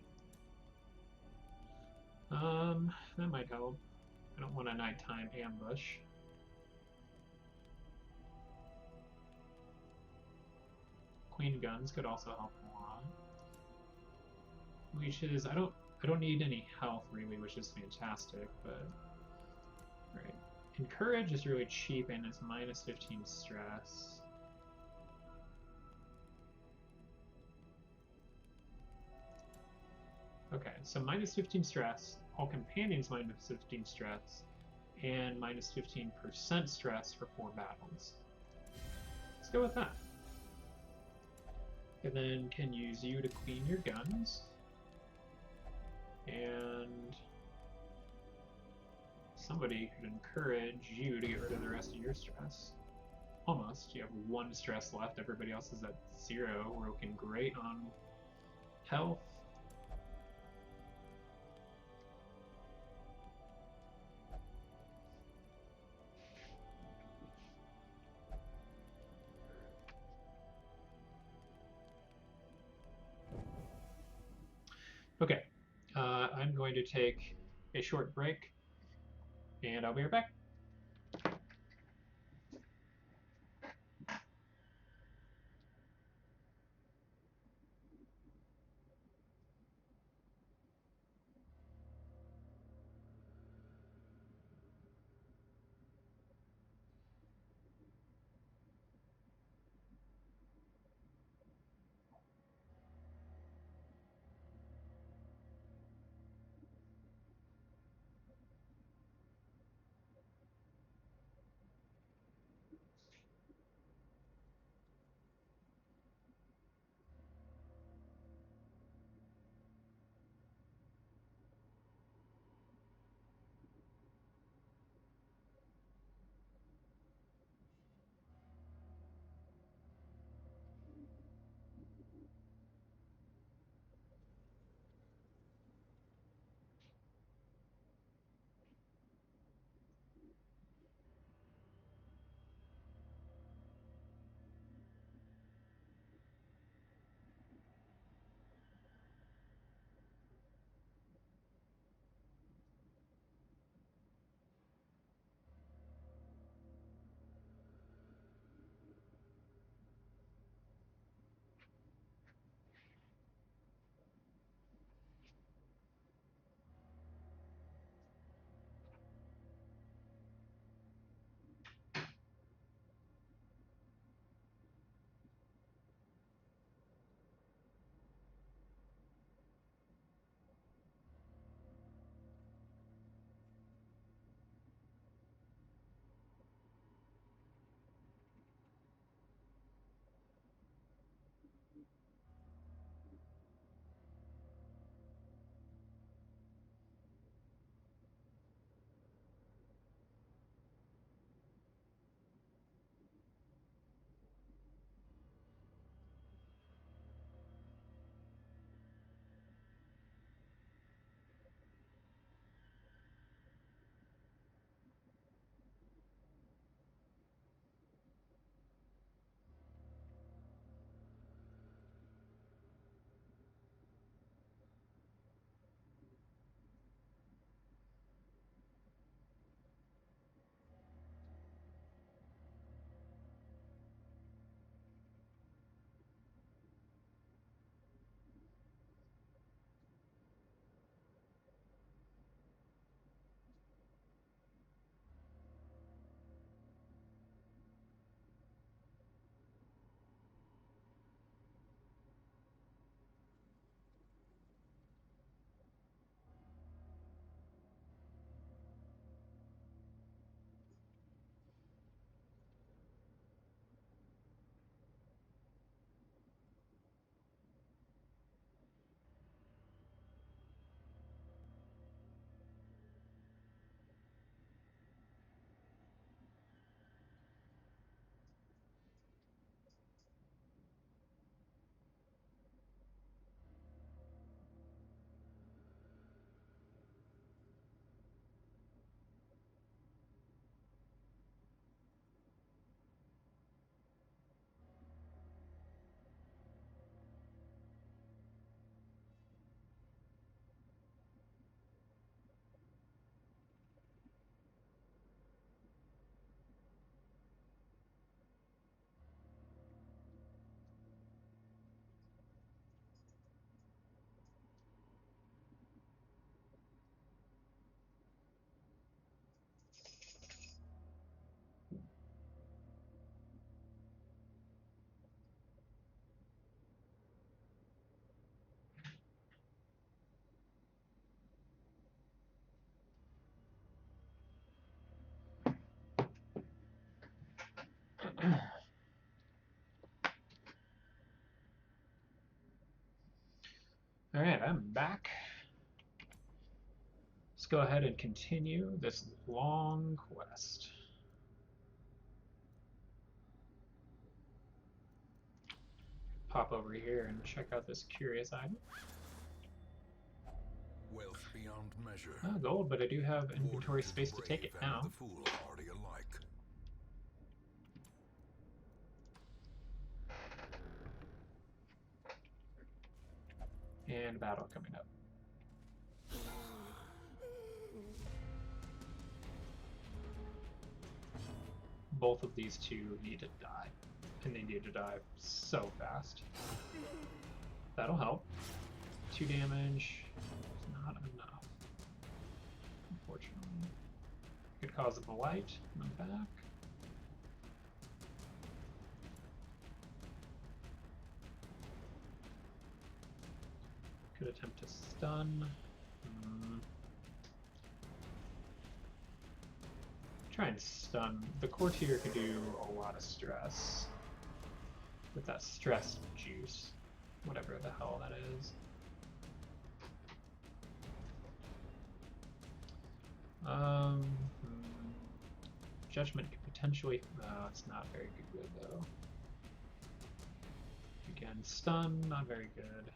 That might help. I don't want a nighttime ambush. Queen guns could also help a lot. Leeches, I don't need any health really, which is fantastic, but right. Encourage is really cheap and it's minus 15 stress. Okay, so minus 15 stress, all companions minus 15 stress, and minus 15% stress for 4 battles. Let's go with that. And then can use you to clean your guns. And somebody could encourage you to get rid of the rest of your stress. Almost. You have 1 stress left, everybody else is at 0. We're looking great on health. Okay, I'm going to take a short break, and I'll be right back. Alright, I'm back. Let's go ahead and continue this long quest. Pop over here and check out this curious item. Wealth beyond measure. Oh, gold, but I do have inventory space to take it now. The foolhardy alike. And battle coming up. Both of these two need to die. And they need to die so fast. That'll help. 2 damage is not enough. Unfortunately. Could cause a blight on the back. Could attempt to stun. Try and stun. The courtier could do a lot of stress with that stress juice, whatever the hell that is. Judgment could potentially. It's not very good though. Again, stun, not very good.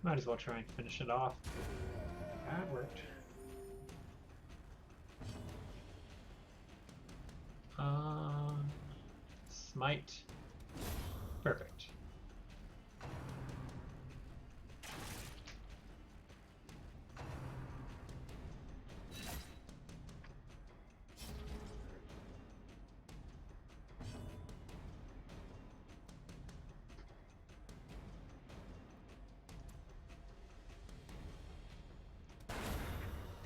Might as well try and finish it off. That worked. Smite. Perfect.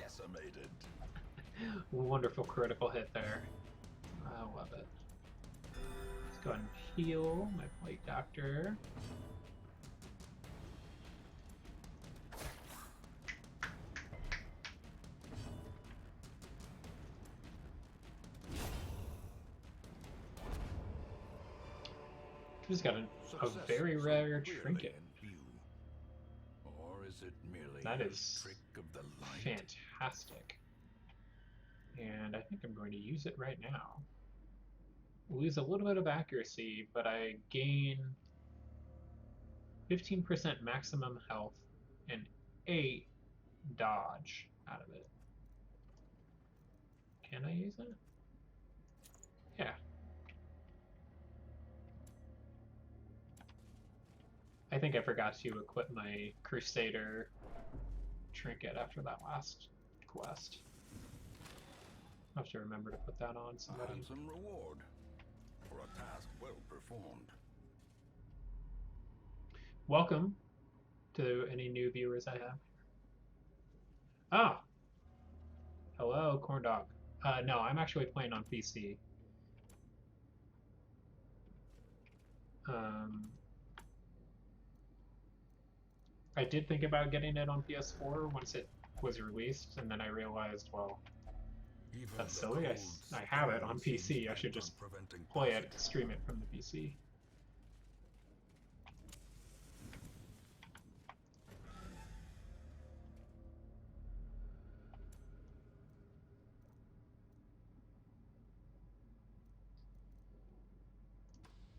Decimated. Wonderful critical hit there. I love it. Let's go ahead and heal my Plague Doctor. Just got a very rare trinket. Or is it merely That a is trick of the light? fantastic. And I think I'm going to use it right now. Lose a little bit of accuracy, but I gain 15% maximum health and 8 dodge out of it. Can I use it? Yeah. I think I forgot to equip my Crusader trinket after that last quest. I'll have to remember to put that on somebody. A handsome reward for a task well performed. Welcome to any new viewers I have. Ah! Hello, Corn Dog. No, I'm actually playing on PC. I did think about getting it on PS4 once it was released, and then I realized, well, that's silly. I have it on PC. I should just play it, stream it from the PC.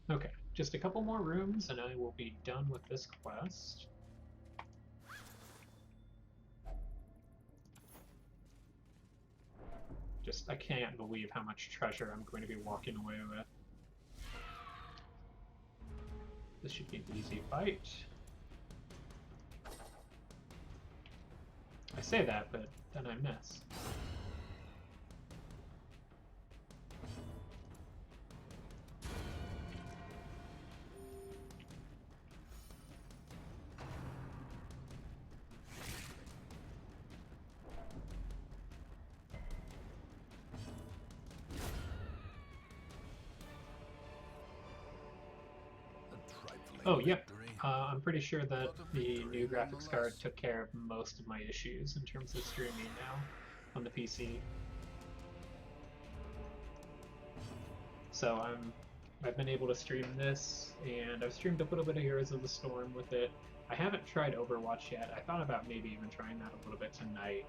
Okay, just a couple more rooms and I will be done with this quest. Just, I can't believe how much treasure I'm going to be walking away with. This should be an easy fight. I say that, but then I miss. Oh, yep. I'm pretty sure that the new graphics card took care of most of my issues in terms of streaming now on the PC. So I've been able to stream this, and I've streamed a little bit of Heroes of the Storm with it. I haven't tried Overwatch yet. I thought about maybe even trying that a little bit tonight,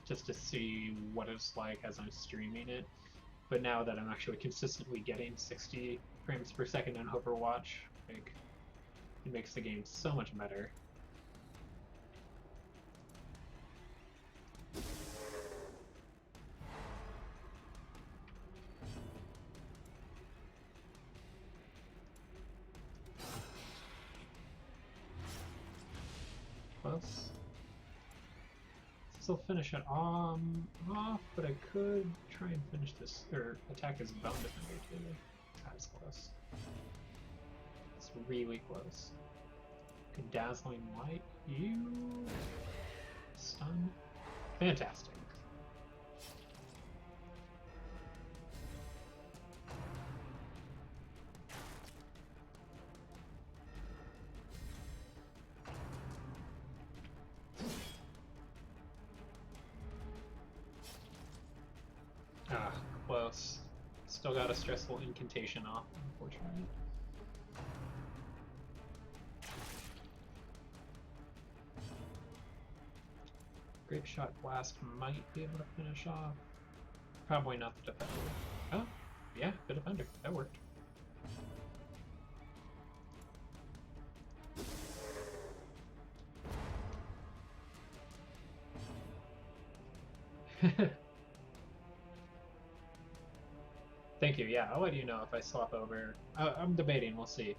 just to see what it's like as I'm streaming it. But now that I'm actually consistently getting 60 frames per second in Overwatch, like, it makes the game so much better. Close. Still finish it off, but I could try and finish this, or attack his bone defender too. That's close. It's really close. Good dazzling light. You stun. Fantastic. Ah, close. Still got a stressful incantation off, unfortunately. Grape Shot Blast might be able to finish off. Probably not the defender. Oh, yeah, the defender. That worked. Thank you. Yeah, I'll let you know if I swap over. I'm debating. We'll see.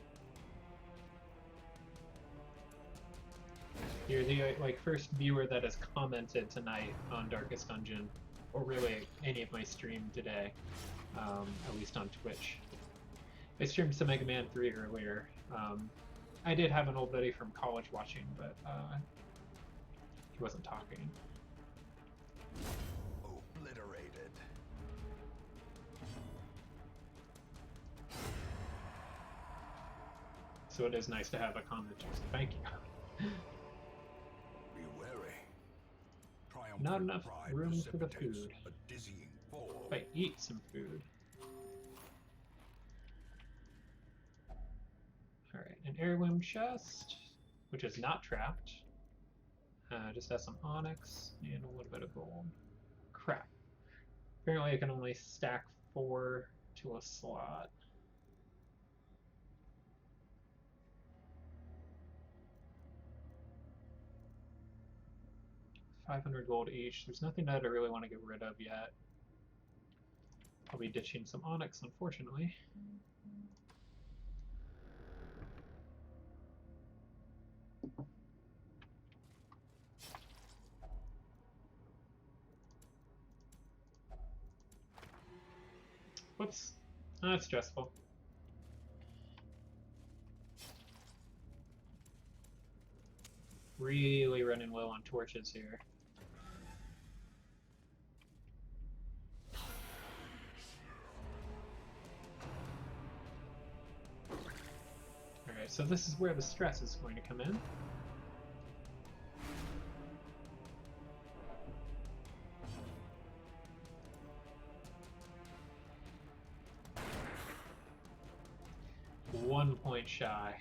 You're the first viewer that has commented tonight on Darkest Dungeon, or really any of my stream today, at least on Twitch. I streamed some Mega Man 3 earlier. I did have an old buddy from college watching, but he wasn't talking. Obliterated. So it is nice to have a comment. Thank you. Be wary. Not enough Pride room for the precipitates food. a dizzying fall. If I eat some food. Alright, an heirloom chest, which is not trapped. Just has some onyx and a little bit of gold. Crap. Apparently I can only stack 4 to a slot. $500 gold each. There's nothing that I really want to get rid of yet. I'll be ditching some onyx, unfortunately. Whoops. That's stressful. Really running low on torches here. Alright, so this is where the stress is going to come in. One point shy.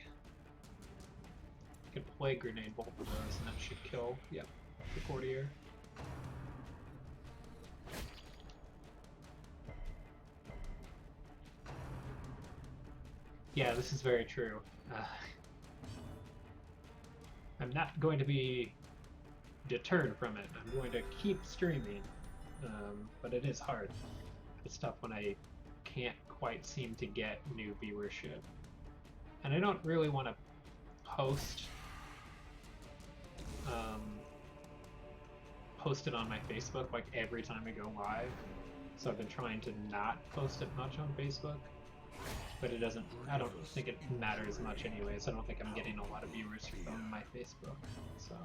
I could Plague Grenade both of those and that should kill, yep, the courtier. Yeah, this is very true. I'm not going to be deterred from it. I'm going to keep streaming, but it is hard. It's tough when I can't quite seem to get new viewership. And I don't really want to post it on my Facebook like every time I go live. So I've been trying to not post it much on Facebook. But it doesn't, I don't think it matters much anyways. I don't think I'm getting a lot of viewers from my Facebook, so.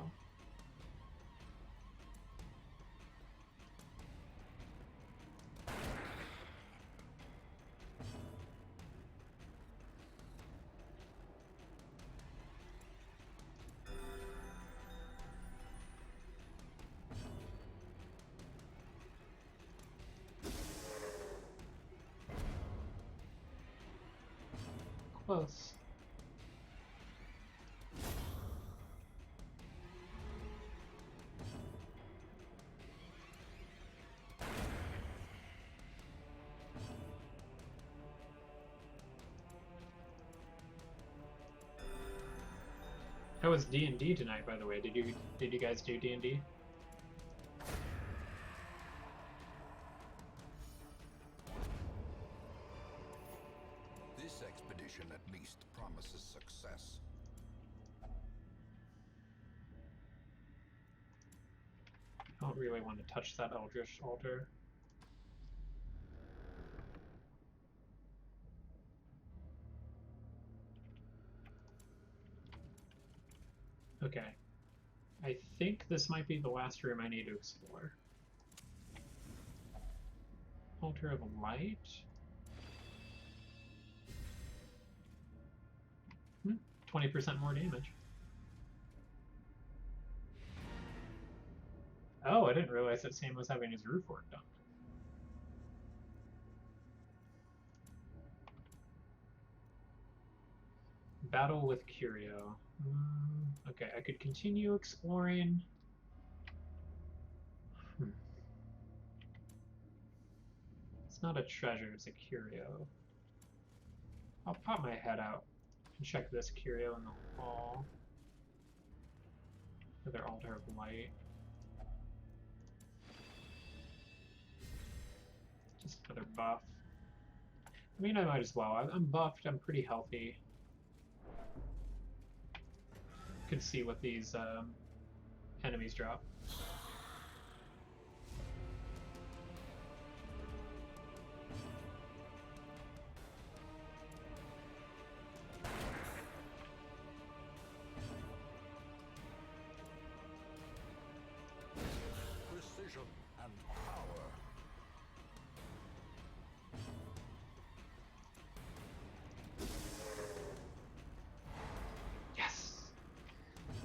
close. How was D&D tonight, by the way? Did you guys do D&D? This expedition at least promises success. I don't really want to touch that Eldritch Altar. Okay. I think this might be the last room I need to explore. Altar of Light? 20% more damage. Oh, I didn't realize that Sam was having his roof work done. Battle with Curio. Okay, I could continue exploring. It's not a treasure, it's a curio. I'll pop my head out and check this curio in the hall. Another Altar of Light. Just another buff. I mean, I might as well. I'm buffed, I'm pretty healthy. Could see what these enemies drop. Precision and power. Yes!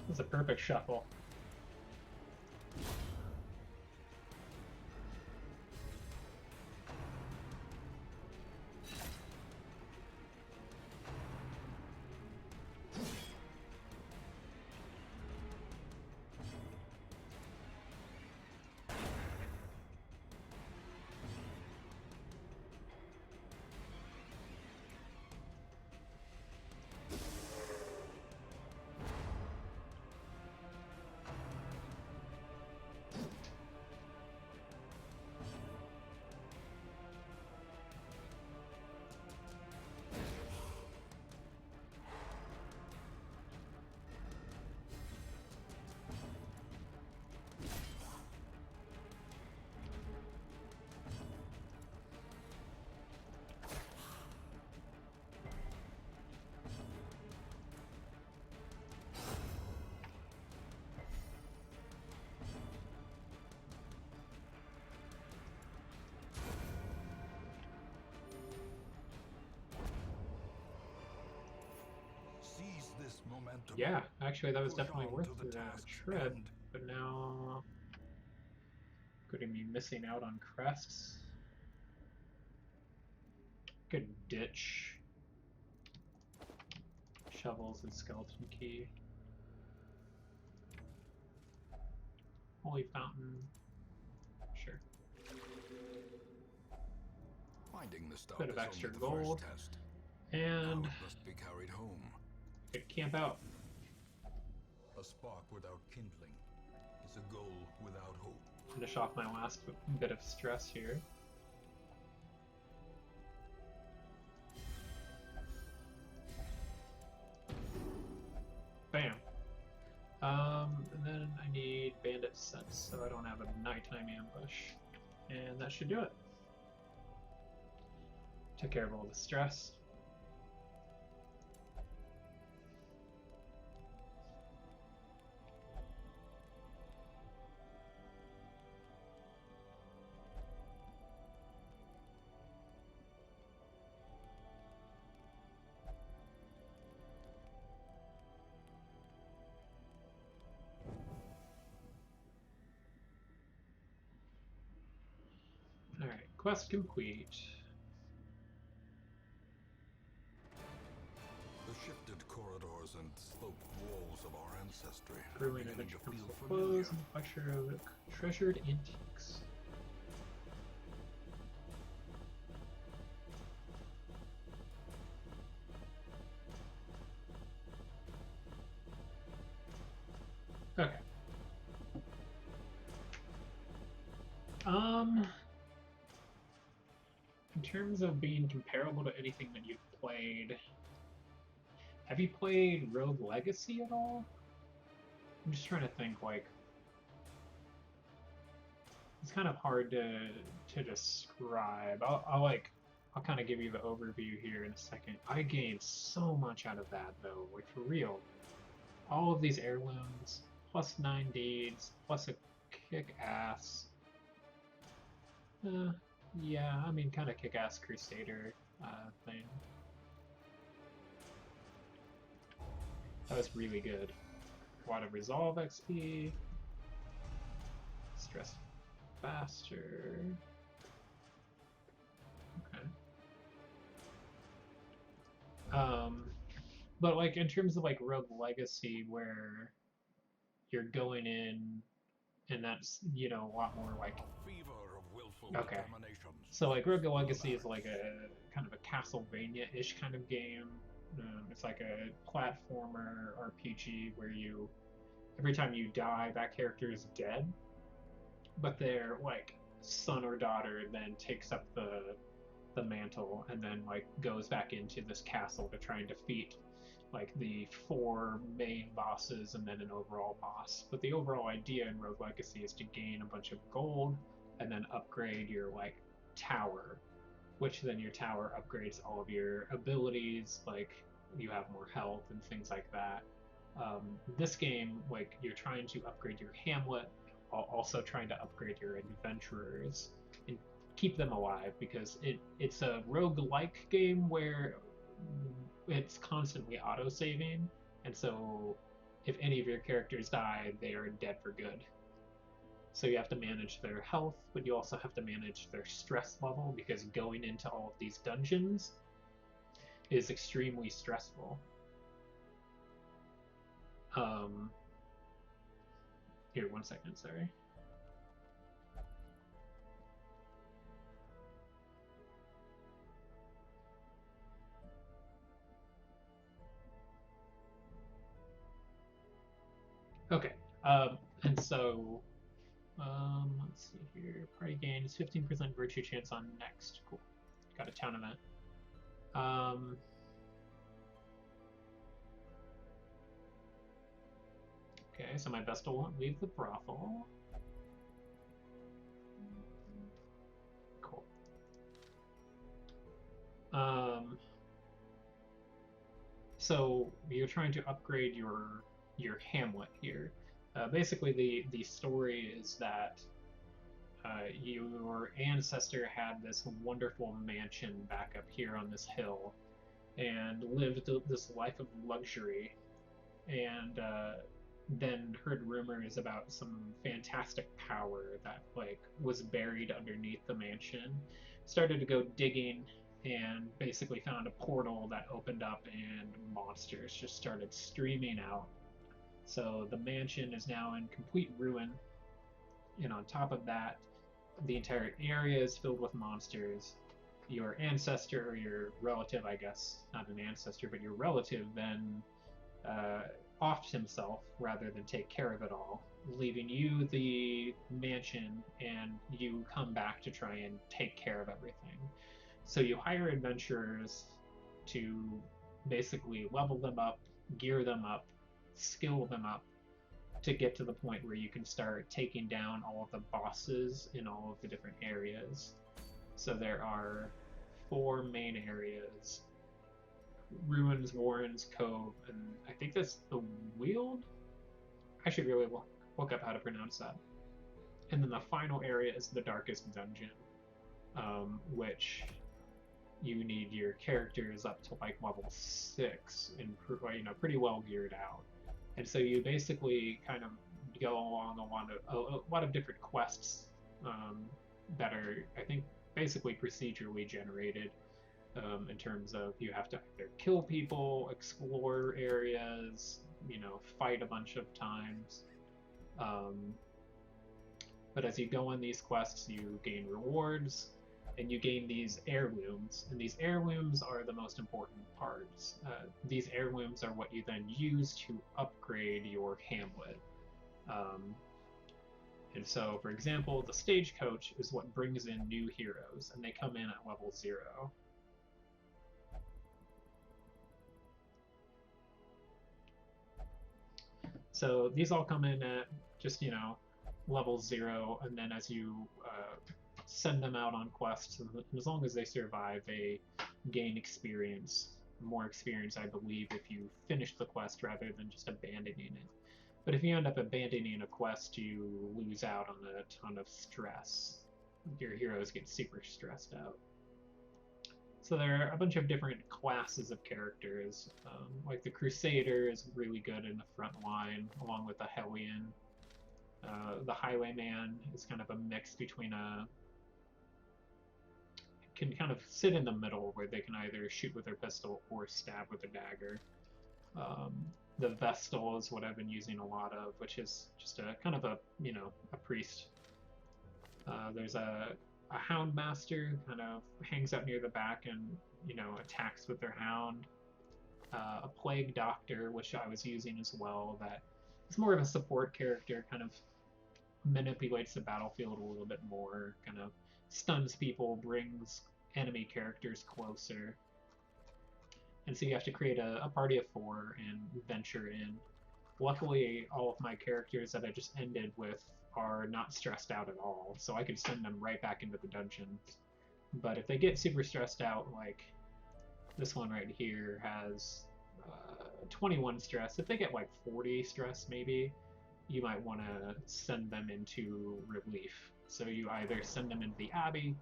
That's a perfect shuffle. Seize this momentum. Yeah, actually that was Push definitely on worth to the the task's trip, end. but now could be missing out on crests. Could ditch shovels and skeleton key. Holy fountain. Sure. Finding the stuff Bit of is extra only the gold. first test. And Now it must be carried home. could camp out. A spark without kindling is a goal without hope. Finish off my last bit of stress here. Bam. And then I need bandit sense, so I don't have a nighttime ambush. And that should do it. Took care of all the stress. Alright, quest complete. and sloped walls of our ancestry are Grueling beginning adventure to comes feel to a familiar. close and the lecture of treasured antiques. Okay. In terms of being comparable to anything that you've played, have you played Rogue Legacy at all? I'm just trying to think, like, it's kind of hard to describe. I'll kind of give you the overview here in a second. I gained so much out of that though, like for real. All of these heirlooms, plus 9 deeds, plus a kick-ass. Yeah, I mean, kind of kick-ass Crusader thing. That was really good. A lot of Resolve XP. Stress faster. Okay. But like in terms of like Rogue Legacy, where you're going in, and that's a lot more like Fever of willful okay. determination. So like Rogue Legacy is like a kind of a Castlevania-ish kind of game. It's like a platformer RPG where every time you die, that character is dead, but their like son or daughter then takes up the mantle and then like goes back into this castle to try and defeat like the 4 main bosses and then an overall boss. But the overall idea in Rogue Legacy is to gain a bunch of gold and then upgrade your like tower, which then your tower upgrades all of your abilities, like you have more health and things like that. This game, like you're trying to upgrade your hamlet while also trying to upgrade your adventurers and keep them alive because it's a rogue-like game where it's constantly auto-saving, and so if any of your characters die, they are dead for good. So you have to manage their health, but you also have to manage their stress level because going into all of these dungeons is extremely stressful. Here, 1 second, sorry. Okay, and so, let's see here. Party gains 15% virtue chance on next. Cool. Got a town event. Okay, so my Vestal won't leave the brothel. Cool. So you're trying to upgrade your hamlet here. Basically, the story is that your ancestor had this wonderful mansion back up here on this hill, and lived this life of luxury, and then heard rumors about some fantastic power that like was buried underneath the mansion. Started to go digging and basically found a portal that opened up and monsters just started streaming out. So the mansion is now in complete ruin, and on top of that, the entire area is filled with monsters. Your ancestor, or your relative, I guess, not an ancestor, but your relative, then offed himself rather than take care of it all, leaving you the mansion, and you come back to try and take care of everything. So you hire adventurers to basically level them up, gear them up, skill them up, to get to the point where you can start taking down all of the bosses in all of the different areas. So there are 4 main areas: Ruins, Warrens, Cove, and I think that's the Weald? I should really look up how to pronounce that. And then the final area is the Darkest Dungeon, which you need your characters up to like level 6 and pretty well geared out. And so you basically kind of go along a lot of different quests that are, I think, basically procedurally generated. in terms of you have to either kill people, explore areas, you know, fight a bunch of times. But as you go on these quests, you gain rewards, and you gain these heirlooms, and these heirlooms are the most important parts. These heirlooms are what you then use to upgrade your hamlet. And so, for example, the stagecoach is what brings in new heroes, and they come in at level 0. So these all come in at just, you know, level 0, and then as you send them out on quests, as long as they survive, they gain experience. More experience, I believe, if you finish the quest rather than just abandoning it. But if you end up abandoning a quest, you lose out on a ton of stress. Your heroes get super stressed out. So there are a bunch of different classes of characters. Like the Crusader is really good in the front line, along with the Hellion. The Highwayman is kind of a mix between can kind of sit in the middle where they can either shoot with their pistol or stab with a dagger. The Vestal is what I've been using a lot of, which is just a kind of a, you know, a priest. There's a Houndmaster, kind of hangs out near the back and, you know, attacks with their hound. A Plague Doctor, which I was using as well, that is more of a support character, kind of manipulates the battlefield a little bit more, kind of stuns people, brings enemy characters closer. And so you have to create a party of 4 and venture in. Luckily, all of my characters that I just ended with are not stressed out at all, so I could send them right back into the dungeons. But if they get super stressed out, like this one right here has 21 stress, if they get like 40 stress maybe, you might want to send them into relief. So you either send them into the Abbey,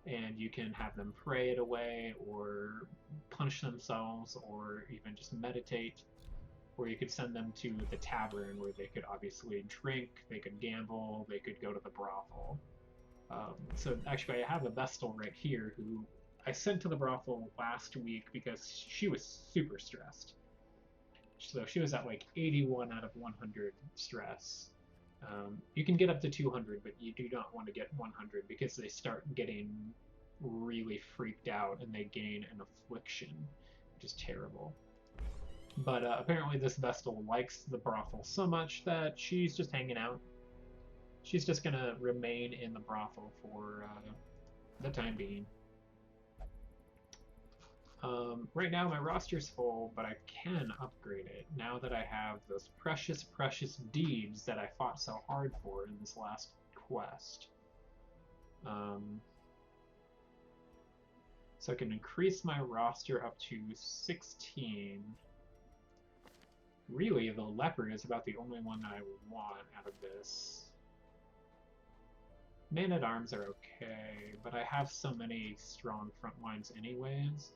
and you can have them pray it away, or punish themselves, or even just meditate. Or you could send them to the tavern, where they could obviously drink, they could gamble, they could go to the brothel. So actually I have a Vestal right here who I sent to the brothel last week because she was super stressed. So she was at like 81 out of 100 stress. You can get up to 200, but you do not want to get 100 because they start getting really freaked out and they gain an affliction, which is terrible. But apparently this Vestal likes the brothel so much that she's just hanging out. She's just going to remain in the brothel for the time being. Right now my roster's full, but I can upgrade it now that I have those precious, precious deeds that I fought so hard for in this last quest. So I can increase my roster up to 16. Really, the Leopard is about the only one I want out of this. Man-at-Arms are okay, but I have so many strong front lines anyways.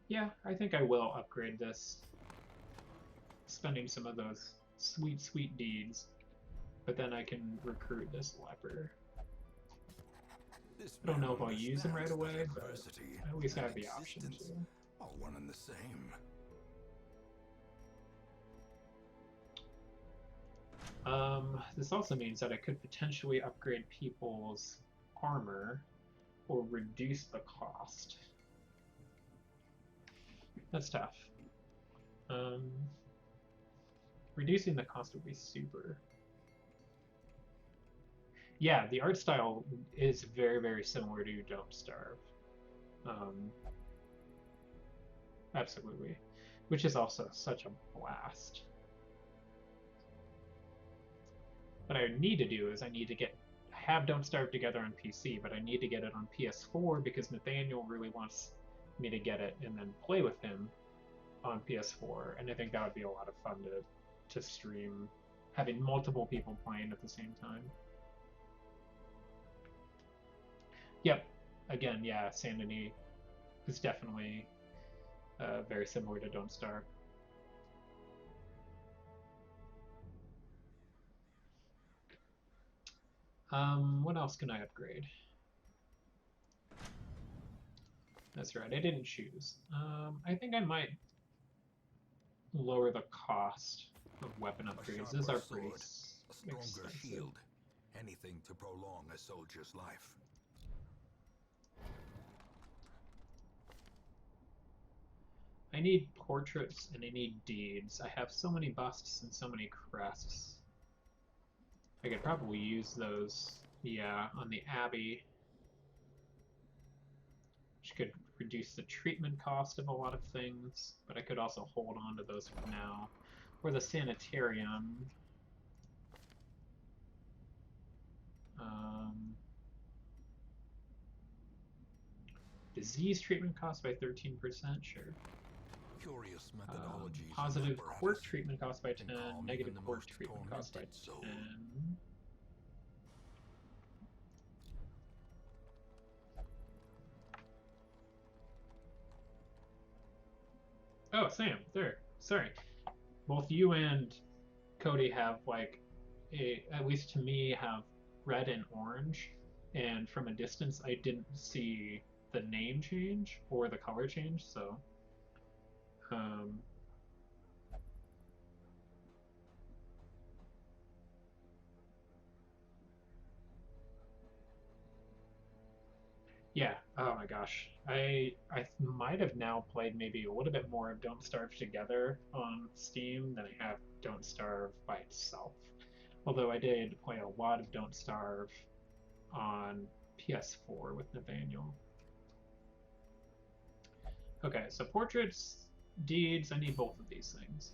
Yeah, I think I will upgrade this. Spending some of those sweet, sweet deeds. But then I can recruit this leper. I don't know if I'll use him right away, but I at least have the option to. All one and the same. This also means that I could potentially upgrade people's armor or reduce the cost. That's tough. Reducing the cost would be super. Yeah, the art style is very, very similar to Don't Starve. Absolutely. Which is also such a blast. What I need to do is I need to have Don't Starve together on PC, but I need to get it on PS4 because Nathaniel really wants me to get it and then play with him on PS4, and I think that would be a lot of fun to stream, having multiple people playing at the same time. Yep, again, yeah, Saint Denis is definitely very similar to Don't Starve. What else can I upgrade? That's right, I didn't choose. I think I might lower the cost of weapon upgrades. These are pretty a stronger expensive. shield. Anything to prolong a soldier's life. I need portraits and I need deeds. I have so many busts and so many crests. I could probably use those, yeah, on the Abbey. Which could reduce the treatment cost of a lot of things, but I could also hold on to those for now. Or the Sanitarium. Disease treatment cost by 13%, sure. Curious methodologies. Positive quirk treatment cost by 10, negative quirk treatment cost by 10. Oh, Sam, there. Sorry. Both you and Cody have, like, at least to me, have red and orange. And from a distance, I didn't see the name change or the color change, so. Yeah, oh my gosh. I might have now played maybe a little bit more of Don't Starve together on Steam than I have Don't Starve by itself. Although I did play a lot of Don't Starve on PS4 with Nathaniel. Okay, so portraits, deeds, I need both of these things.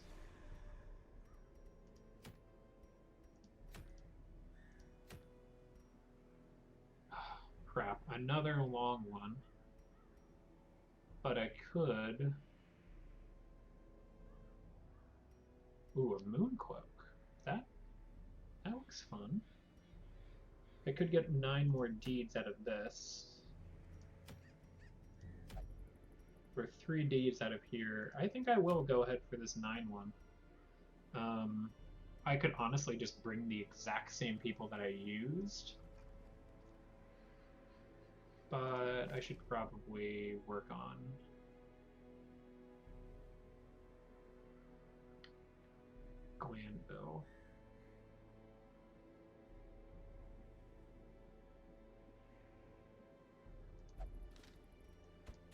Crap, another long one. But I could... Ooh, a moon cloak. That looks fun. I could get 9 more deeds out of this. Or 3 deeds out of here. I think I will go ahead for this 9 one. I could honestly just bring the exact same people that I used. But I should probably work on Glanville.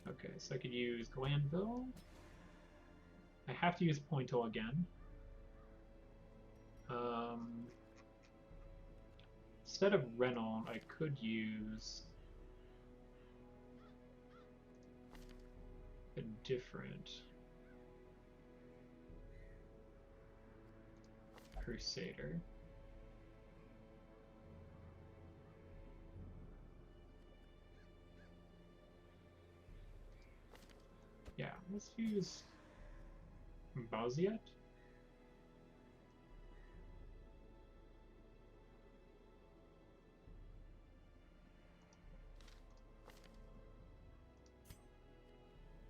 Okay, so I could use Glanville. I have to use Pointo again. Instead of Reynolds, I could use a different Crusader. Yeah, let's use Bauziet.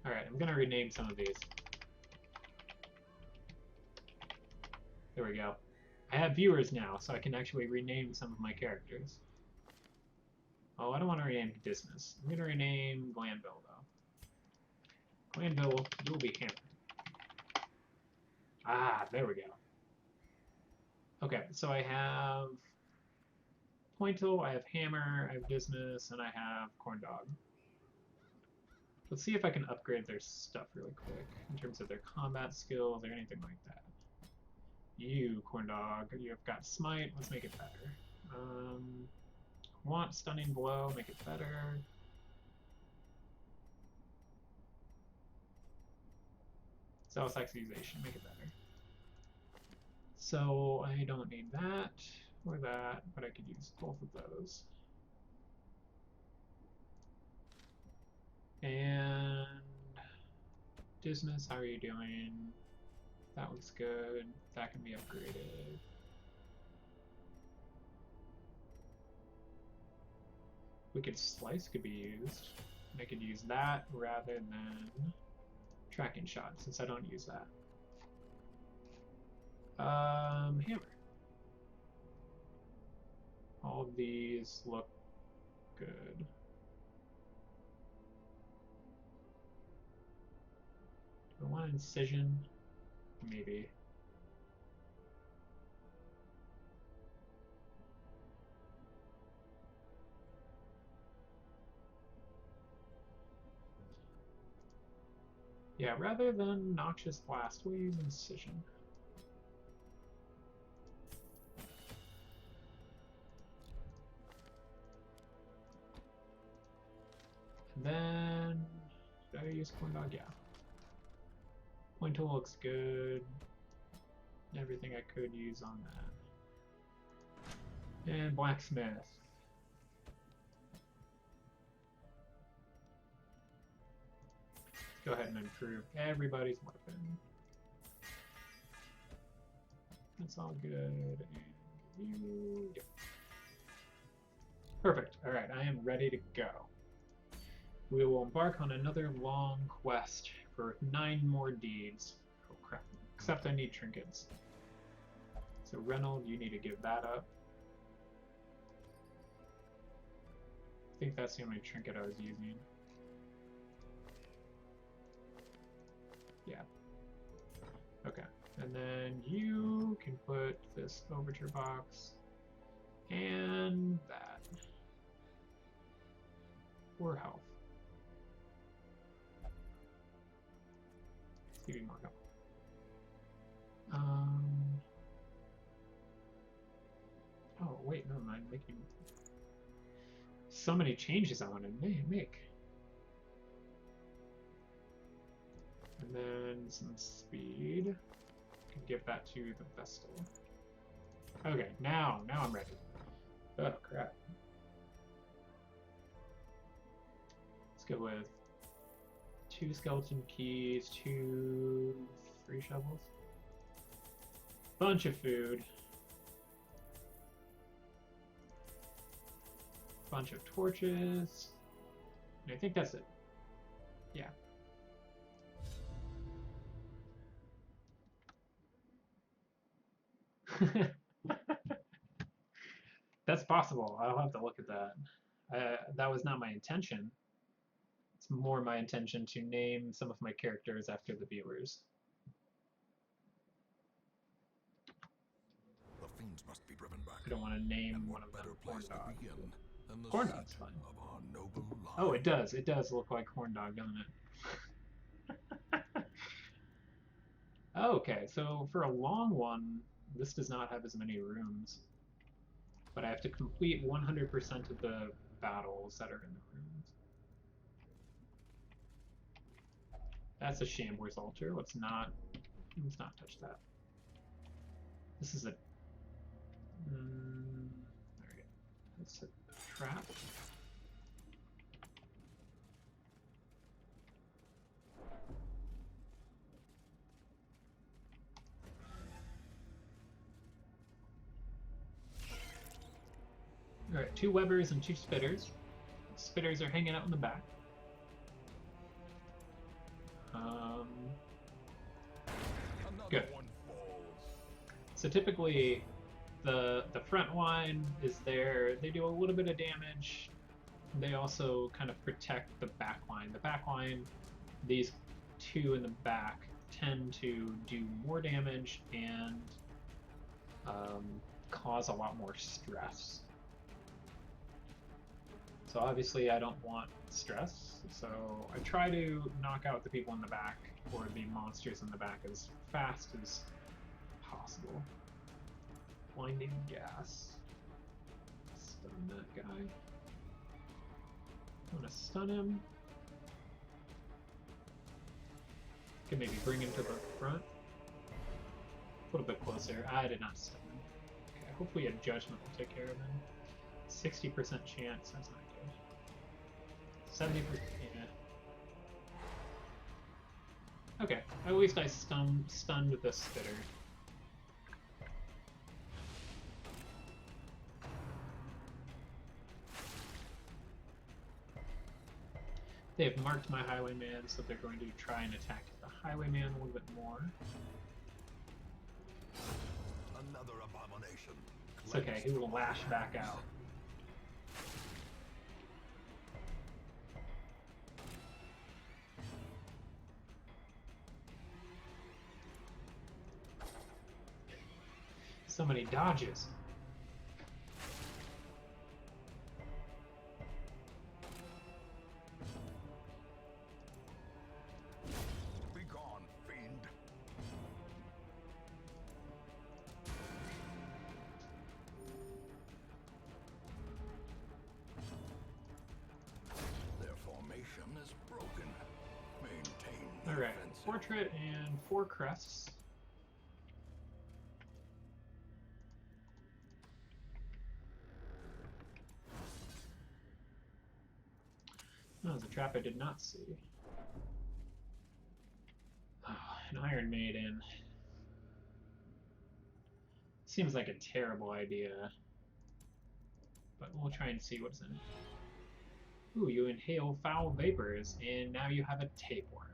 Alright, I'm gonna rename some of these. There we go. I have viewers now, so I can actually rename some of my characters. Oh, I don't want to rename Dismas. I'm gonna rename Glanville, though. Glanville, you'll be Hammer. Ah, there we go. Okay, so I have Pointo, I have Hammer, I have Dismas, and I have Corndog. Let's see if I can upgrade their stuff really quick in terms of their combat skills or anything like that. You, Corndog, you've got Smite, let's make it better. Want Stunning Blow, make it better. Zealous Accusation, make it better. So I don't need that or that, but I could use both of those. And Dismas, how are you doing? That looks good. That can be upgraded. Wicked Slice could be used. I could use that rather than Tracking Shot, since I don't use that. Hammer. All of these look good. Do I want incision? Maybe. Yeah, rather than Noxious Blast, we'll use Incision. And then, did I use Corn Dog? Yeah. Point tool looks good. Everything I could use on that. And Blacksmith. Go ahead and improve everybody's weapon. That's all good. And you, yep. Perfect. Alright, I am ready to go. We will embark on another long quest for 9 more deeds. Oh crap. Except I need trinkets. So Reynold, you need to give that up. I think that's the only trinket I was using. Yeah. Okay. And then you can put this overture box and that. For health. Let's give you more health. Oh, wait, no, I'm making so many changes I want to make. And then some speed. I can give that to the Vestal. Okay, now I'm ready. Oh, crap. Let's go with 2 skeleton keys, 2 free shovels. Bunch of food. Bunch of torches. And I think that's it. Yeah. That's possible. I'll have to look at that. That was not my intention. It's more my intention to name some of my characters after the viewers. The fiends must be driven back. I don't want to name And one of them Corn Dog. The Corn Dog's fine. Of our noble line. Oh, it does. It does look like Corn Dog, doesn't it? Okay, so for a long one, this does not have as many rooms. But I have to complete 100% of the battles that are in the rooms. That's a Shambor's altar. Let's not touch that. This is a there we go. It's a trap. Alright, 2 Webbers and 2 Spitters. Spitters are hanging out in the back. Good. So typically, the front line is there. They do a little bit of damage. They also kind of protect the back line. The back line, these 2 in the back, tend to do more damage and cause a lot more stress. So obviously I don't want stress, so I try to knock out the people in the back or the monsters in the back as fast as possible. Blinding gas. Stun that guy. I'm gonna stun him. Can maybe bring him to the front. A little bit closer. I did not stun him. Okay, hopefully a judgment will take care of him. 60% chance, that's not good. 70%, yeah. Okay, at least I stunned the Spitter. They have marked my Highwayman, so they're going to try and attack the Highwayman a little bit more. Another abomination. It's okay, he will lash back out. So many dodges. Be gone, fiend. Their formation is broken. Maintain the Alright, offensive. portrait and 4 crests. Oh, there's a trap I did not see. Oh, an Iron Maiden. Seems like a terrible idea. But we'll try and see what's in it. Ooh, you inhale foul vapors, and now you have a tapeworm.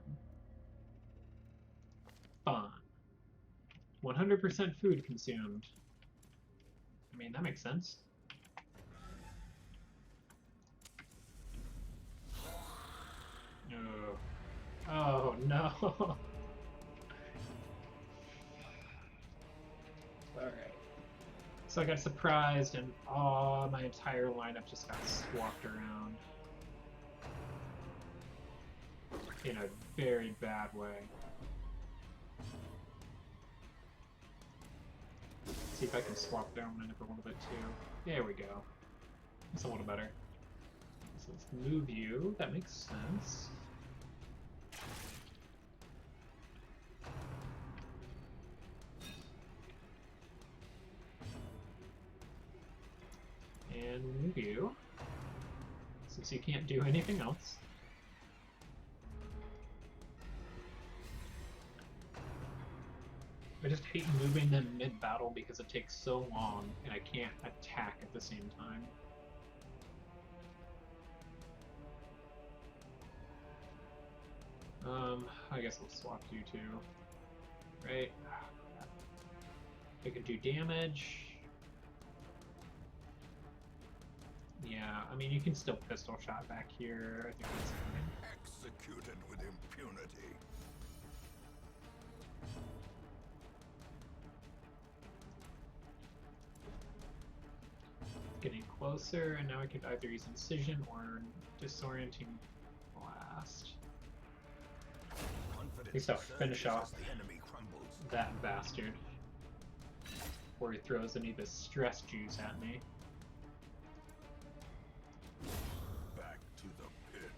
Fun. 100% food consumed. I mean, that makes sense. Oh, oh no. Alright. So I got surprised and oh, my entire lineup just got swapped around. In a very bad way. See if I can swap down my number a little bit too. There we go. That's a little better. So let's move you. That makes sense. And move you. Since you can't do anything else. I just hate moving them mid-battle because it takes so long and I can't attack at the same time. I guess I'll swap you two. Right? I could do damage. Yeah, I mean, you can still pistol shot back here. I think that's fine. Executed with impunity. Getting closer, and now I could either use Incision or Disorienting Blast. At least I'll finish off that bastard before he throws any of his stress juice at me. Back to the pit.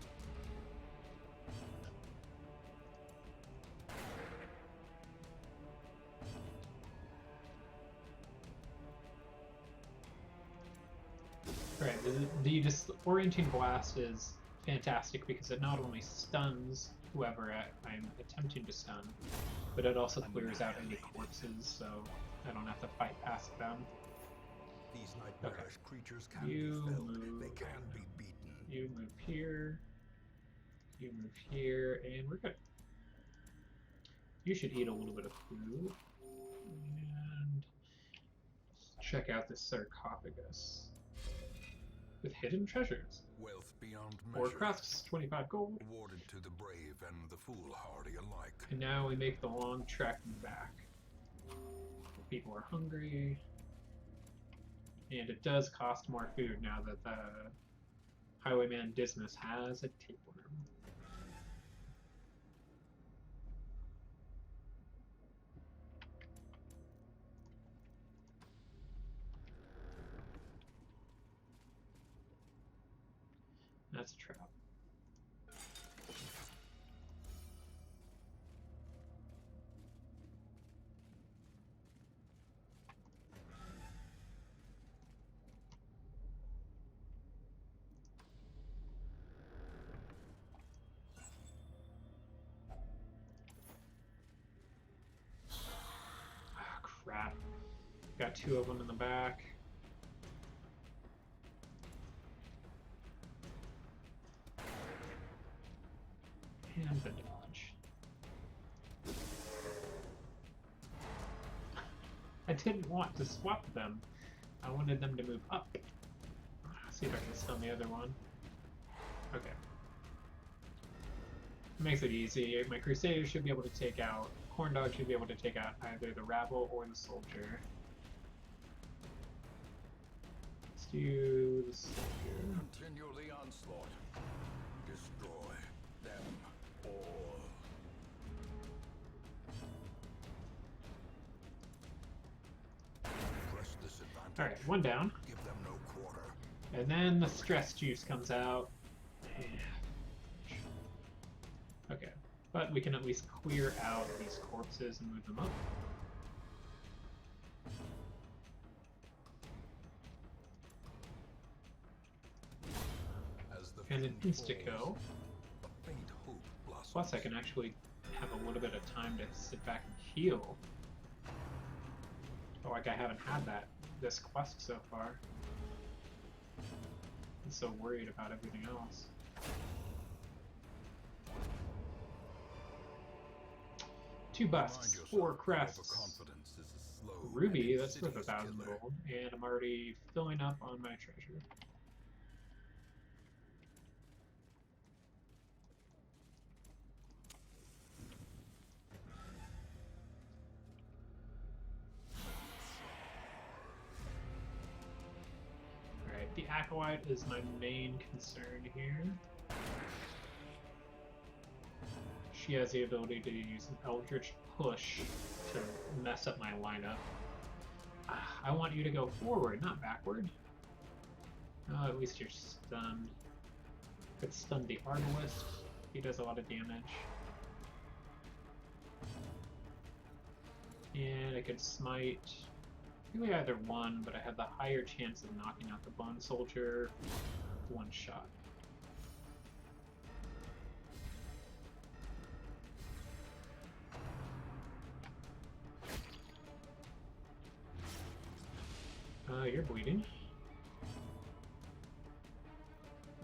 Right, the Disorienting Blast is fantastic because it not only stuns whoever I'm attempting to stun, but it also clears out any corpses, so I don't have to fight past them. These nightmarish creatures can You be felled. move. They can be beaten. You move here. You move here, and we're good. You should eat a little bit of food. And check out this sarcophagus with hidden treasures. Wealth beyond Four measure. crests, 25 gold. Awarded to the brave and the foolhardy alike. And now we make the long trek back. People are hungry. And it does cost more food now that the Highwayman Dismas has a tapeworm. That's a trap. Ah, crap. Got two of them in the back. And the dodge. I didn't want to swap them. I I wanted them to move up. See if I can stun the other one. Okay. Makes it easy. My Crusader should be able to take out... Corn Dog should be able to take out either the Rabble or the Soldier. Let's do the Soldier. Continue the onslaught. Destroy them all. Press this advantage. Alright, one down. Give them no quarter. And then the Stress Juice comes out. Okay, but we can at least clear out these corpses and move them up. As the And an flame Insta-Kill. falls, a faint hope blossoms. Plus I can actually have a little bit of time to sit back and heal. Oh, like I haven't had that this quest so far. I'm so worried about everything else. Two busts, Remind 4 yourself that crests, overconfidence is a slow ruby, and that's worth insidious 1,000 killer. gold, and I'm already filling up on my treasure. Alright, the Acolyte is my main concern here. She has the ability to use an Eldritch Push to mess up my lineup. I want you to go forward, not backward. Oh, at least you're stunned. Could stun the Arbalist. He does a lot of damage. And I could smite really either one, but I have the higher chance of knocking out the Bone Soldier with one shot. You're bleeding.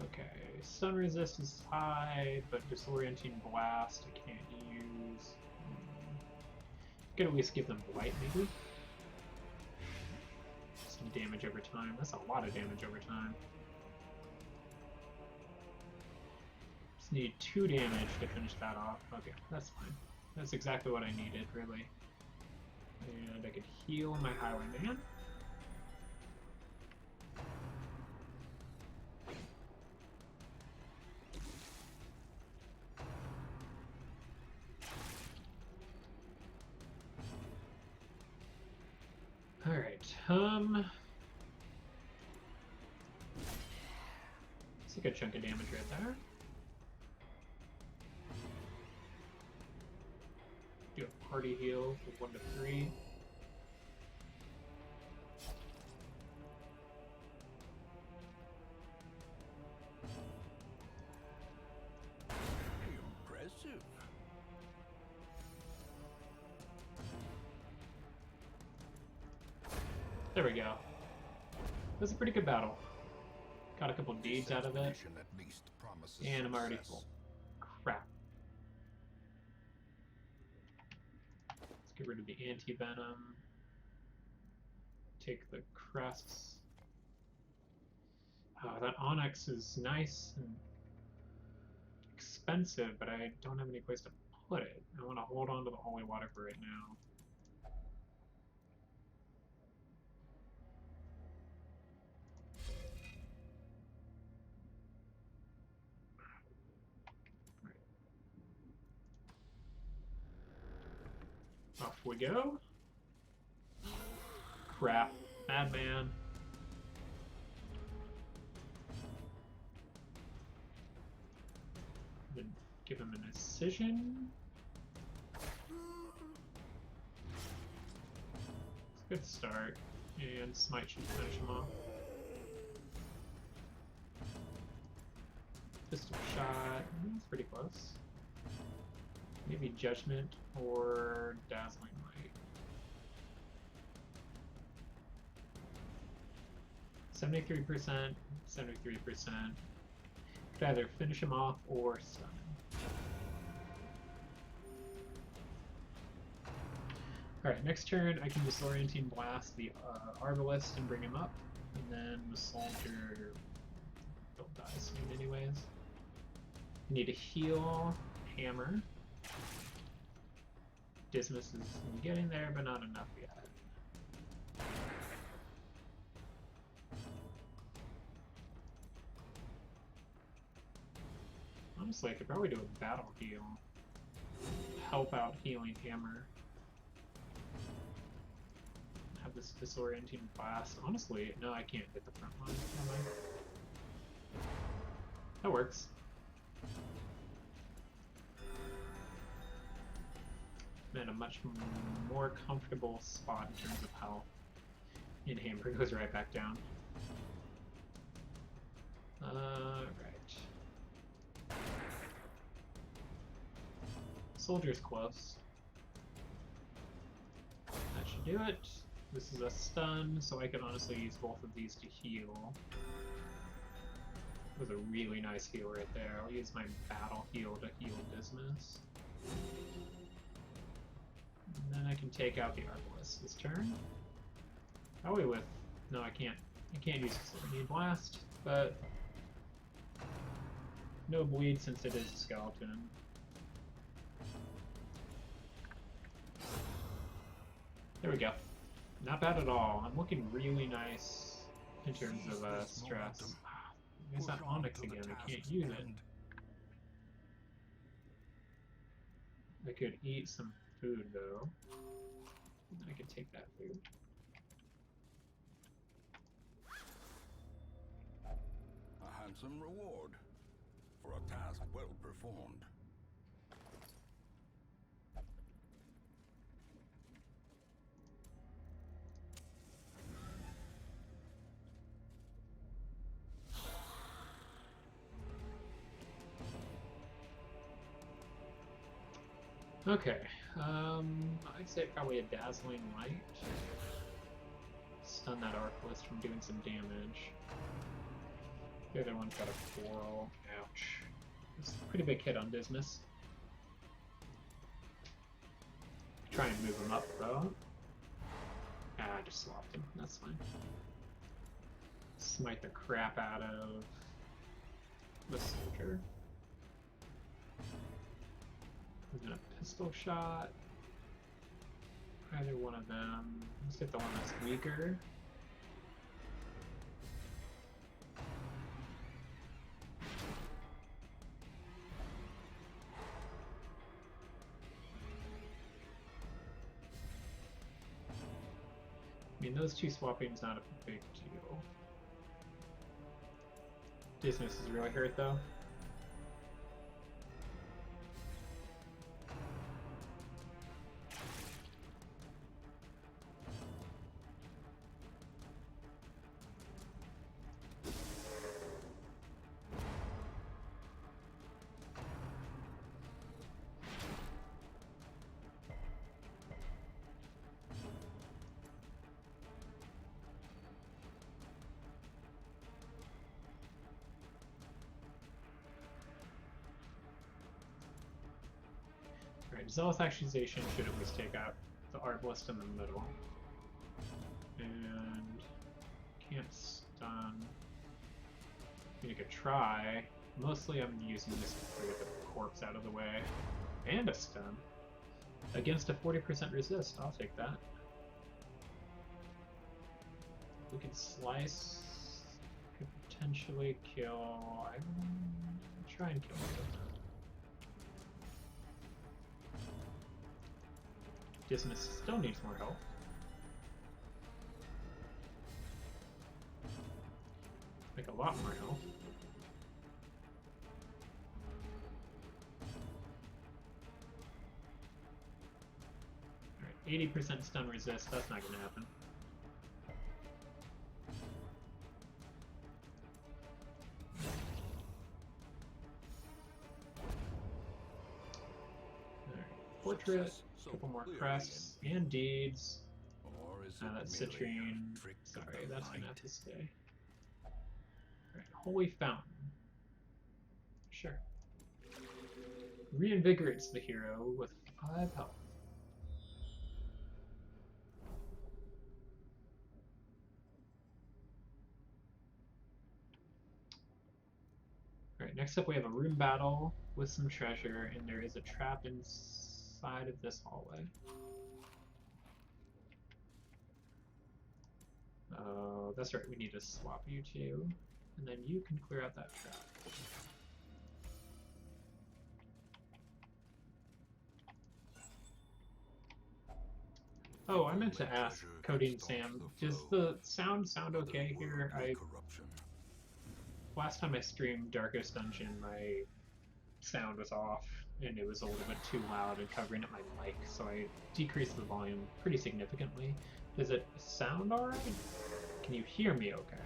Okay, stun resist is high, but disorienting blast I can't use. Could at least give them blight, maybe. Some damage over time. That's a lot of damage over time. Just need 2 damage to finish that off. Okay, that's fine. That's exactly what I needed, really. And I could heal my Highwayman. Alright, it's a good chunk of damage right there. Do a party heal with 1 to 3. Impressive. There we go. It was a pretty good battle. Got a couple deeds out of it, Mission at least promises and I'm already success. full. Crap. Let's get rid of the anti-venom. Take the crests. That onyx is nice and expensive, but I don't have any place to put it. I want to hold on to the holy water for right now. Off we go. Crap. Madman. Then give him an incision. It's a good start. And smite should finish him off. Pistol shot. That's pretty close. Maybe Judgment or Dazzling Light. 73%, 73%. Could either finish him off or stun him. Alright, next turn I can Disorienting Blast the Arbalest and bring him up, and then the Soldier don't die soon anyways. I need to heal Hammer. Dismas is getting there, but not enough yet. Honestly, I could probably do a battle heal. Help out healing Hammer. Have this Disorienting Blast. Honestly, no, I can't hit the front line. Never mind. That works. I'm in a much more comfortable spot in terms of health. And Hammer goes right back down. Right. Soldier's close. That should do it. This is a stun, so I can honestly use both of these to heal. That was a really nice heal right there. I'll use my battle heal to heal Dismas. And then I can take out the Arbalest this turn. Probably with... no, I can't use Disorienting Blast, but... no bleed since it is a skeleton. There we go. Not bad at all. I'm looking really nice in terms of stress. There's that Onyx again. I can't use it. I could eat some food though. I could take that food. A handsome reward for a task well performed. Okay, I'd say probably a Dazzling Light. Stun that Arbalest from doing some damage. The other one's got a Quarrel. Ouch. It's a pretty big hit on Dismas. Try and move him up though. Ah, I just swapped him. That's fine. Smite the crap out of the Soldier. And then a pistol shot. Either one of them. Let's get the one that's weaker. I mean, those two swapping's not a big deal. Dismas is really hurt though. Right, Zealous Accusation should at least take out the Arbalest in the middle. And can't stun. I could try. Mostly I'm using this to get the corpse out of the way. And a stun. Against a 40% resist, I'll take that. We could slice. Could potentially kill. I will try and kill him. Dismas still needs more help. Like a lot more help. Alright, 80% stun resist, that's not gonna happen. Alright, Portrait. A couple more crests and deeds. That's Citrine. Sorry, that's gonna have to stay. Alright, Holy Fountain. Sure. Reinvigorates the hero with 5 health. next up we have a room battle with some treasure, and there is a trap inside of this hallway. Oh, that's right, we need to swap you two, and then you can clear out that trap. Oh, I meant to ask Cody and Sam, does the sound okay here? Last time I streamed Darkest Dungeon, my sound was off, and it was a little bit too loud and covering up my mic, so I decreased the volume pretty significantly. Does it sound alright? Can you hear me okay?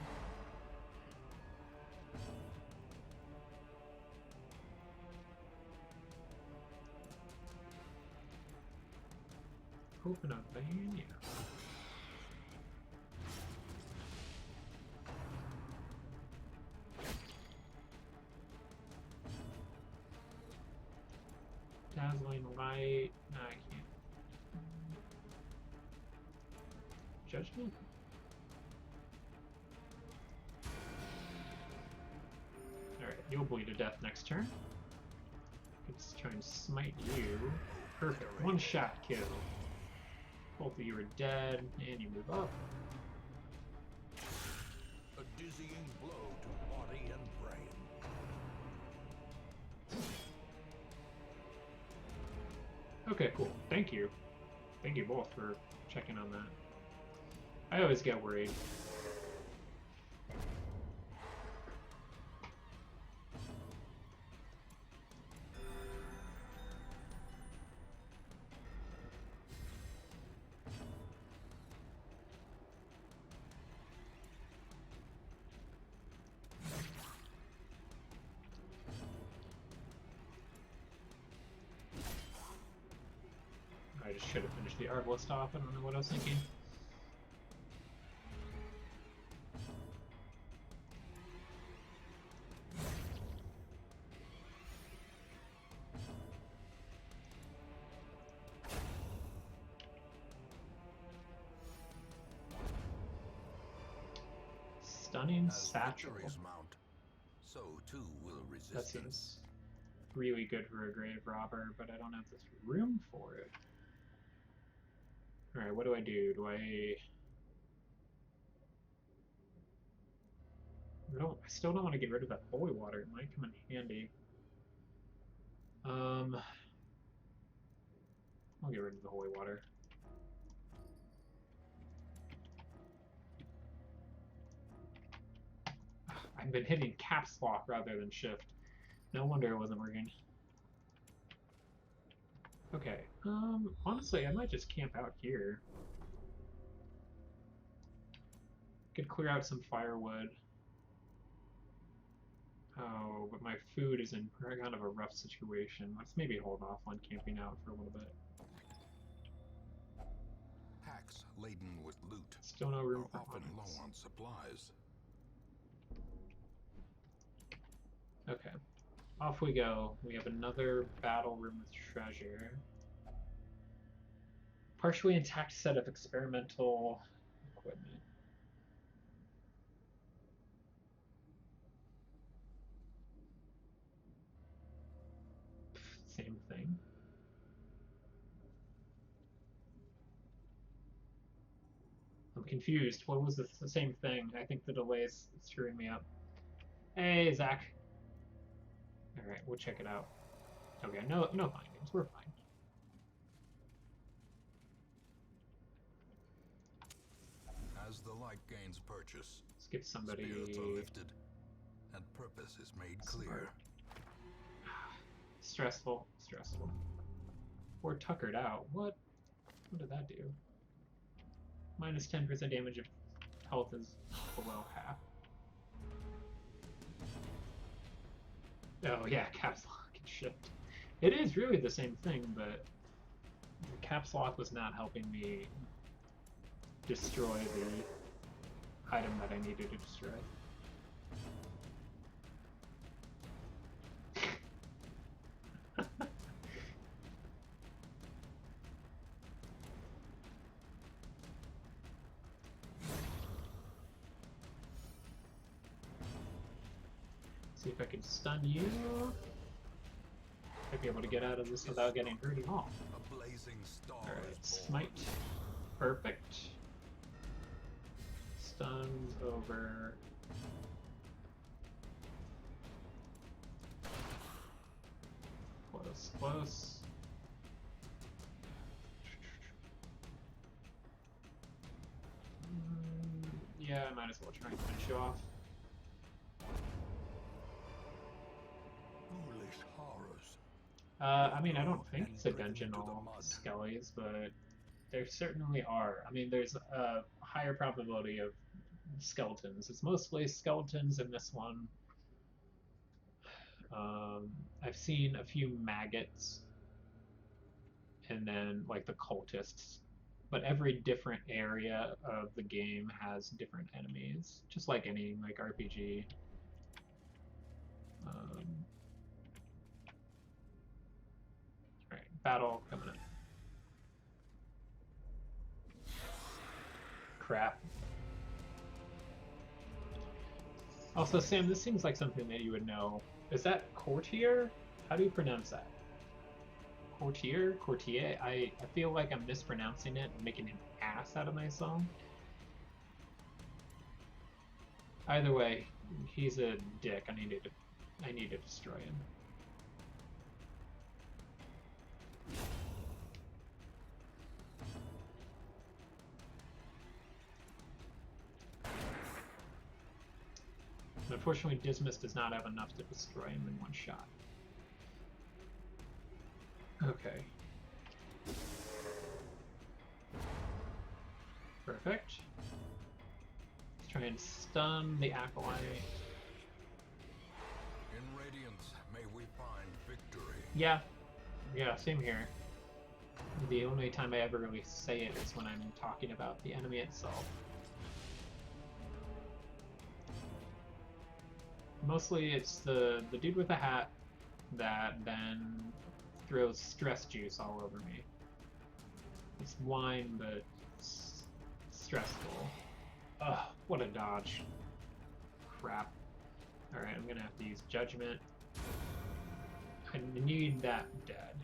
Open up vein, yeah. Dazzling light. No, I can't. Judgment? Alright, you'll bleed to death next turn. Let's try and smite you. Perfect. One shot kill. Both of you are dead, and you move up. A dizzying blow to body and brain. Okay, cool. Thank you. Thank you both for checking on that. I always get worried. I just should have finished the Arbalest off. I don't know what I was thinking. Stunning Satchel. Mount, so too will resistance. That seems really good for a grave robber, but I don't have this room for it. Alright, what do? I still don't want to get rid of that holy water. It might come in handy. I'll get rid of the holy water. I've been hitting caps lock rather than shift. No wonder it wasn't working. Okay, honestly, I might just camp out here. Could clear out some firewood. Oh, but my food is in kind of a rough situation. Let's maybe hold off on camping out for a little bit. Packs laden with loot Still no room are for often hunts. low on supplies. Okay, off we go. We have another battle room with treasure. Partially intact set of experimental equipment. Same thing. I'm confused. What was the same thing? I think the delay is screwing me up. Hey, Zach. Alright, we'll check it out. Okay, no findings. We're fine. As the light gains purchase, Let's get somebody. spirits are lifted, and purpose is made clear. Stressful. Or tuckered out. What? What did that do? Minus 10% damage if health is below half. Oh yeah, caps lock and shift. It is really the same thing, but caps lock was not helping me destroy the item that I needed to destroy. See if I can stun you. Might be able to get out of this without getting hurt at all. A blazing star Alright, is born. smite. Perfect. Stuns over. Close, close. Yeah, I might as well try and finish you off. Foolish horrors. I mean, I don't think it's a dungeon all skellies, but there certainly are. I mean, there's a higher probability of skeletons. It's mostly skeletons in this one. I've seen a few maggots, and then like the cultists. But every different area of the game has different enemies, just like any like RPG. Alright, battle coming up. Crap. Also, Sam, this seems like something that you would know. Is that courtier? How do you pronounce that? Courtier? Courtier? I feel like I'm mispronouncing it and making an ass out of myself. Either way, he's a dick. I need to destroy him. Unfortunately, Dismas does not have enough to destroy him in one shot. Okay. Perfect. Let's try and stun the Acolyte. In Radiance, may we find victory. Yeah. Yeah, same here. The only time I ever really say it is when I'm talking about the enemy itself. Mostly it's the dude with the hat that then throws stress juice all over me. It's wine, but it's stressful. Ugh, what a dodge. Crap. Alright, I'm gonna have to use Judgment. I need that dead.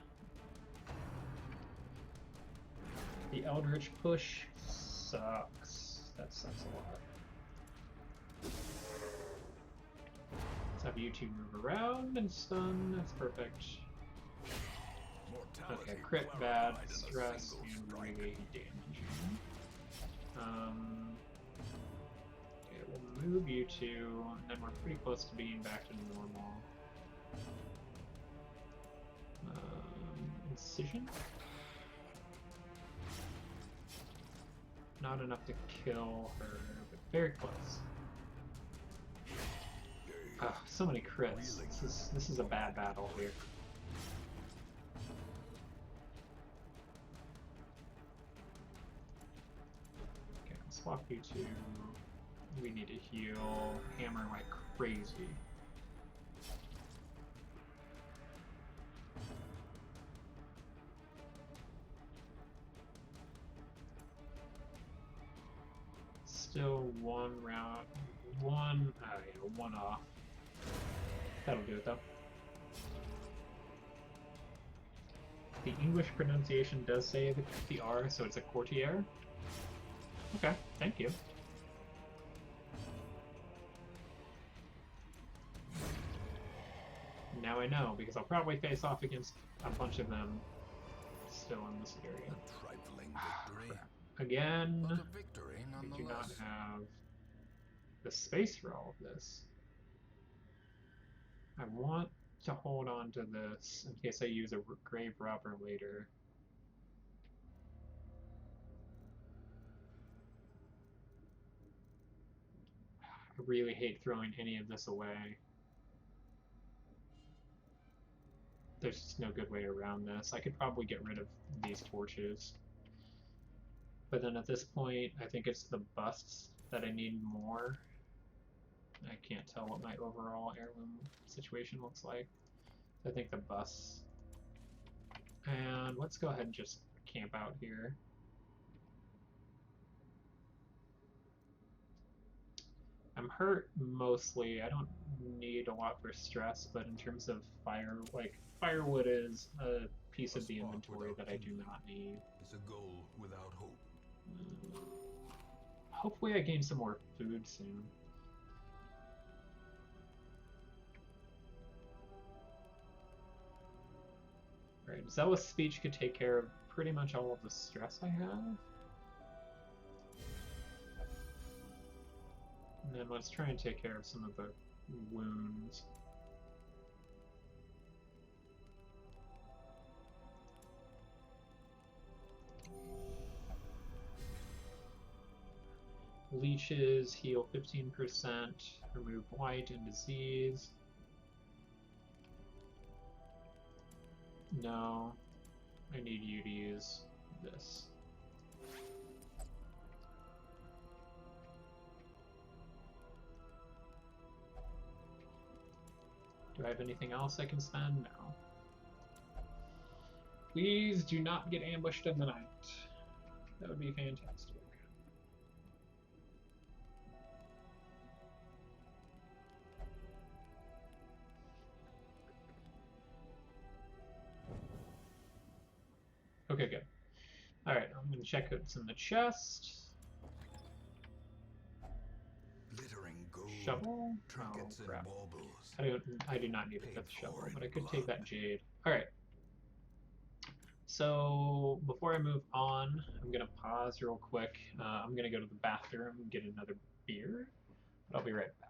The Eldritch Push sucks. That sucks a lot. Let's have you two move around and stun. That's perfect. Mortality Okay, crit bad, clarified in a stress, single and strike. really damaging. Okay, we'll move you two, and then we're pretty close to being back to normal. Incision? Not enough to kill her, but very close. Ah, so many crits. This is a bad battle here. Okay, I'll swap you two. We need to heal Hammer like crazy. Still one round, one off. That'll do it though. The English pronunciation does say the R, so it's a courtier. Okay, thank you. Now I know, because I'll probably face off against a bunch of them still in this area. A trifling victory, Crap. Again, but a victory we do not nonetheless. have the space for all of this. I want to hold on to this in case I use a grave robber later. I really hate throwing any of this away. There's just no good way around this. I could probably get rid of these torches. But then at this point, I think it's the busts that I need more. I can't tell what my overall heirloom situation looks like. I think the busts. And let's go ahead and just camp out here. I'm hurt mostly. I don't need a lot for stress, but in terms of fire, like firewood is a piece of the inventory that I do not need. It's a goal without hope. Hopefully I gain some more food soon. Alright, Zealous Speech could take care of pretty much all of the stress I have. And then let's try and take care of some of the wounds. Leeches heal 15%, remove blight and disease. No, I need you to use this. Do I have anything else I can spend? No. Please do not get ambushed in the night. That would be fantastic. Okay, good. Alright, I'm gonna check what's in the chest. Glittering gold, Shovel? trinkets Oh, crap. and baubles. I do not need a fifth shovel, for but in I could take blood. that jade. Alright. So, before I move on, I'm gonna pause real quick. I'm gonna go to the bathroom and get another beer, but I'll be right back.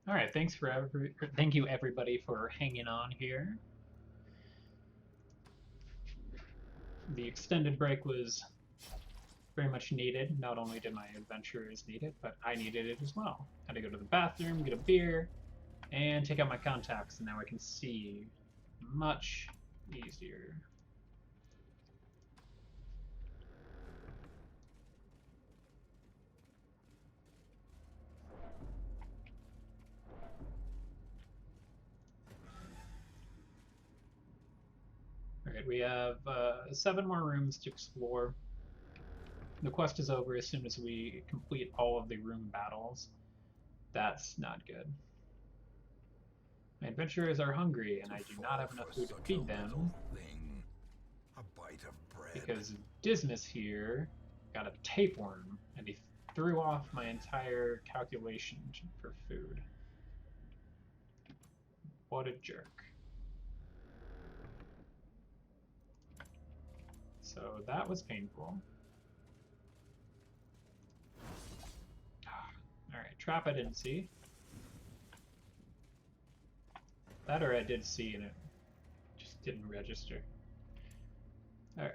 All right, thank you everybody for hanging on here. The extended break was very much needed. Not only did my adventurers need it, but I needed it as well. Had to go to the bathroom, get a beer, and take out my contacts, and now I can see much easier. Alright, we have 7 more rooms to explore. The quest is over as soon as we complete all of the room battles. That's not good. My adventurers are hungry, and I do not have enough food to feed them. A bite of bread. Because Dismas here got a tapeworm, and he threw off my entire calculation for food. What a jerk. So that was painful. Alright, trap I didn't see. That or I did see and it just didn't register. Alright.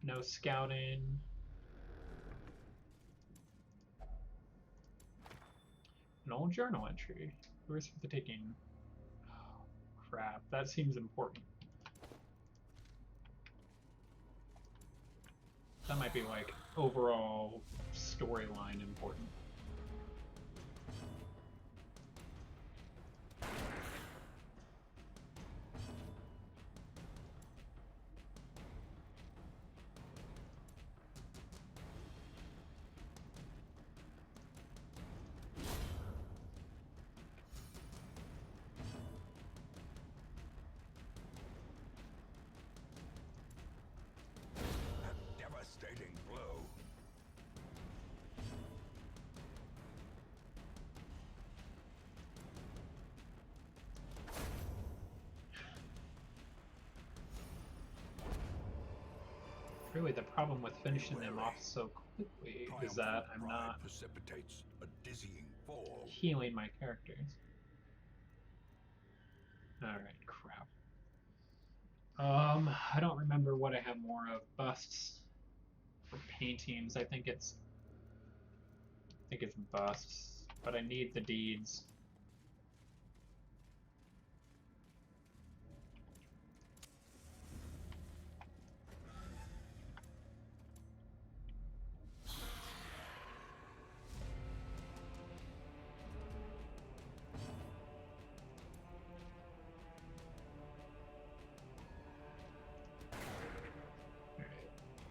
No scouting. An old journal entry. Where's the taking? Oh, crap. That seems important. That might be like overall storyline important. Really, the problem with finishing them off so quickly is that I'm not precipitates a dizzying fall. Healing my characters. Alright, crap. I don't remember what I have more of. Busts for paintings. I think it's busts, but I need the deeds.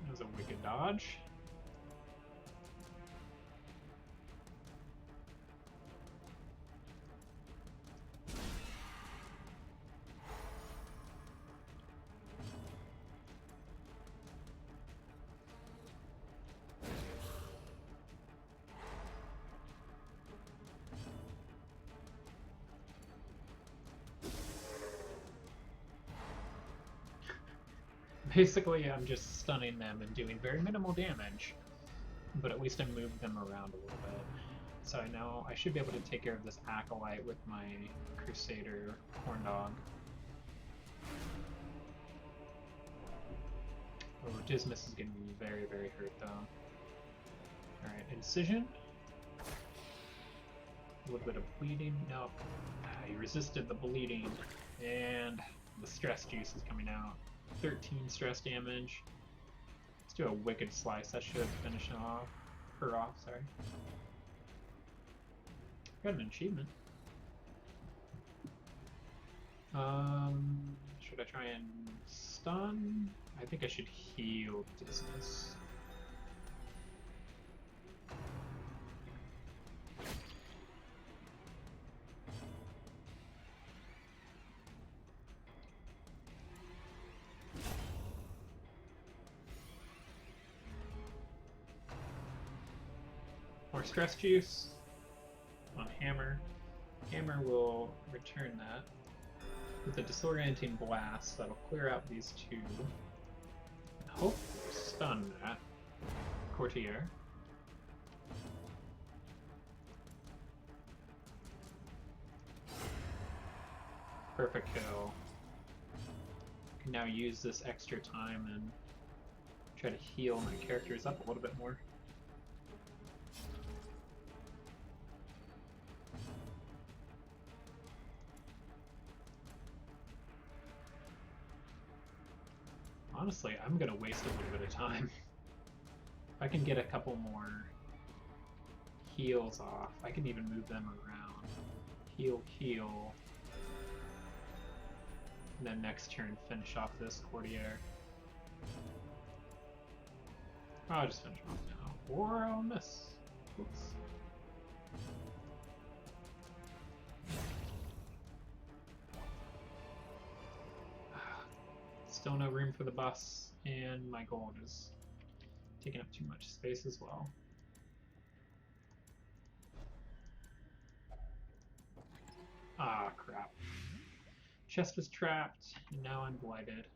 That was a wicked dodge. Basically, I'm just stunning them and doing very minimal damage, but at least I moved them around a little bit. So I know I should be able to take care of this Acolyte with my Crusader Horn Dog. Oh, Dismas is getting very, very hurt though. Alright, Incision. A little bit of bleeding. No. He resisted the bleeding, and the stress juice is coming out. 13 stress damage. Let's do a Wicked Slice. That should finish her off, sorry. Got an achievement. Should I try and stun? I think I should heal Dismas. More stress juice on Hammer. Hammer will return that with a Disorienting Blast that'll clear out these two. And hopefully stun that Courtier. Perfect kill. I can now use this extra time and try to heal my characters up a little bit more. Honestly, I'm gonna waste a little bit of time. If I can get a couple more heals off, I can even move them around. Heal, heal. And then next turn finish off this courtier. I'll just finish him off now. Or I'll miss. Oops. Still no room for the bus, and my gold is taking up too much space as well. Ah, crap. Chest was trapped, and now I'm blighted.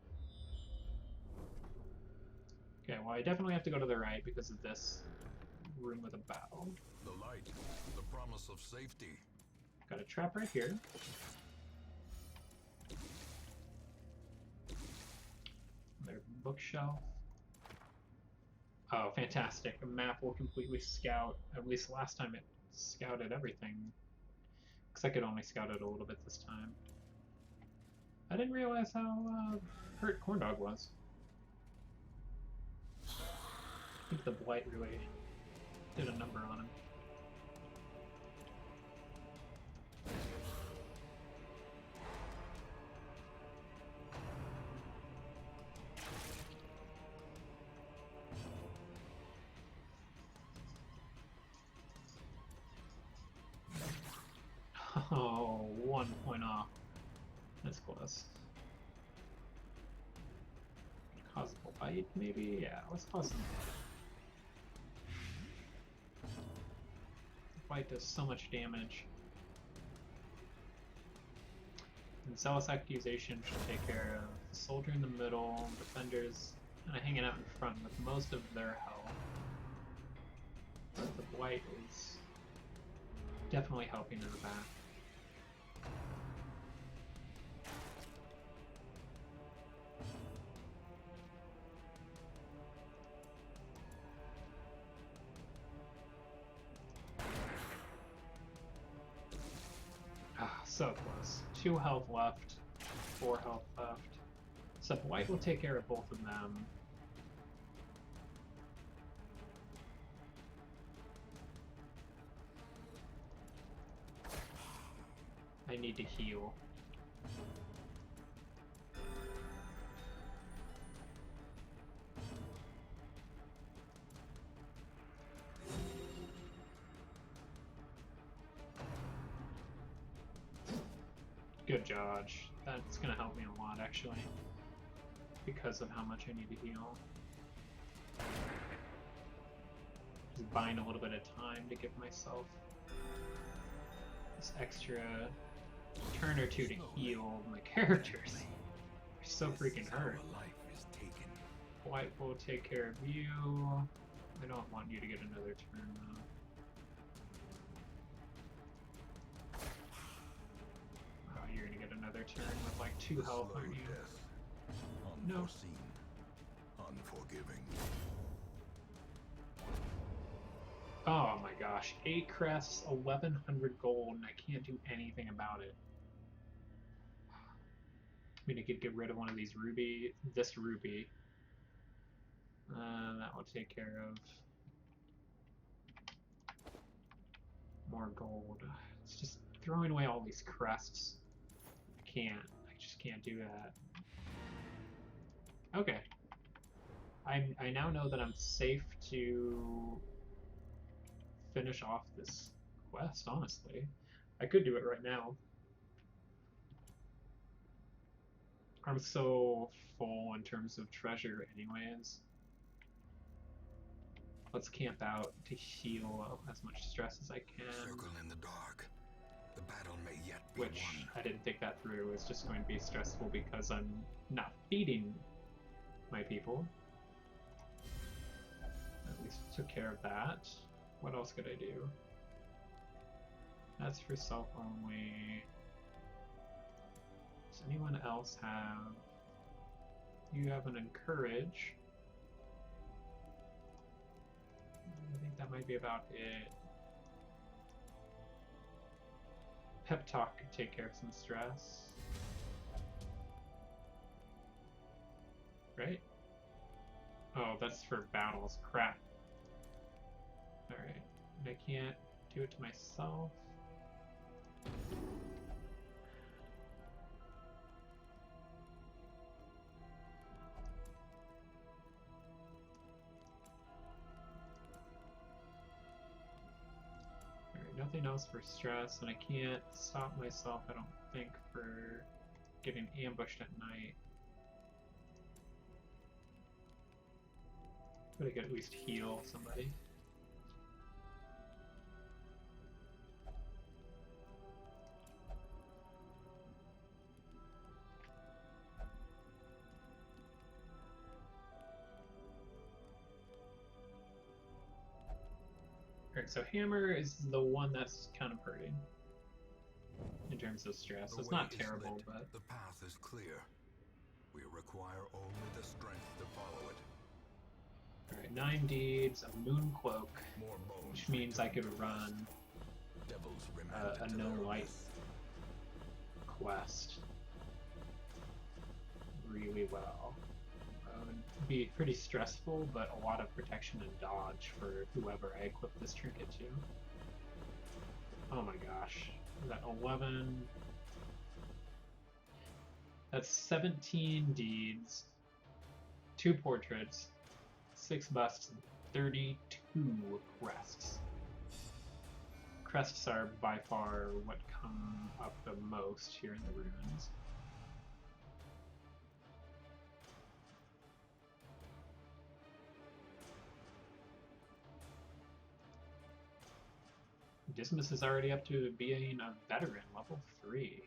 Okay, well I definitely have to go to the right because of this room with a battle. The light, the promise of safety. Got a trap right here. Their bookshelf. Oh, fantastic. The map will completely scout. At least last time it scouted everything. Looks like it only scouted a little bit this time. I didn't realize how hurt Corndog was. I think the blight really did a number on him. Oh, 1 point off. That's close. Cause a bite, maybe? Yeah, let's cause some bite. The bite does so much damage. And Zealous Accusation should take care of the soldier in the middle, defenders kind of hanging out in front with most of their health. But the blight is definitely helping in the back. Ah, so close. 2 health left, 4 health left. So Blight will take care of both of them. I need to heal. Good dodge. That's gonna help me a lot, actually, because of how much I need to heal. Just buying a little bit of time to give myself this extra turn or two to heal my characters. They're so freaking hurt. White will take care of you. I don't want you to get another turn though. You're gonna get another turn with like 2 health, aren't you? No. Unforgiving. Oh my gosh, 8 crests, 1100 gold, and I can't do anything about it. I mean, I could get rid of one of these ruby, this ruby. That will take care of more gold. It's just throwing away all these crests. I just can't do that. Okay. I now know that I'm safe to finish off this quest, honestly. I could do it right now. I'm so full in terms of treasure anyways. Let's camp out to heal as much stress as I can. Circle in the dark. The battle may yet be Which won. I didn't think that through. It's just going to be stressful because I'm not feeding my people. At least took care of that. What else could I do? That's for self only. Does anyone else have... You have an encourage. I think that might be about it. Pep talk could take care of some stress. Right? Oh, that's for battles. Crap. Alright. I can't do it to myself. Nothing else for stress, and I can't stop myself, I don't think, for getting ambushed at night. But I could at least heal somebody. Alright, so hammer is the one that's kind of hurting in terms of stress. It's not terrible, but the path is clear. We require only the strength to follow it. Alright, 9 deeds, a moon cloak, which means I could run a no light quest really well. Would be pretty stressful, but a lot of protection and dodge for whoever I equip this trinket to. Oh my gosh. Is that 11? That's 17 deeds, 2 portraits, 6 busts, and 32 crests. Crests are by far what come up the most here in the ruins. Dismas is already up to being a veteran, level 3.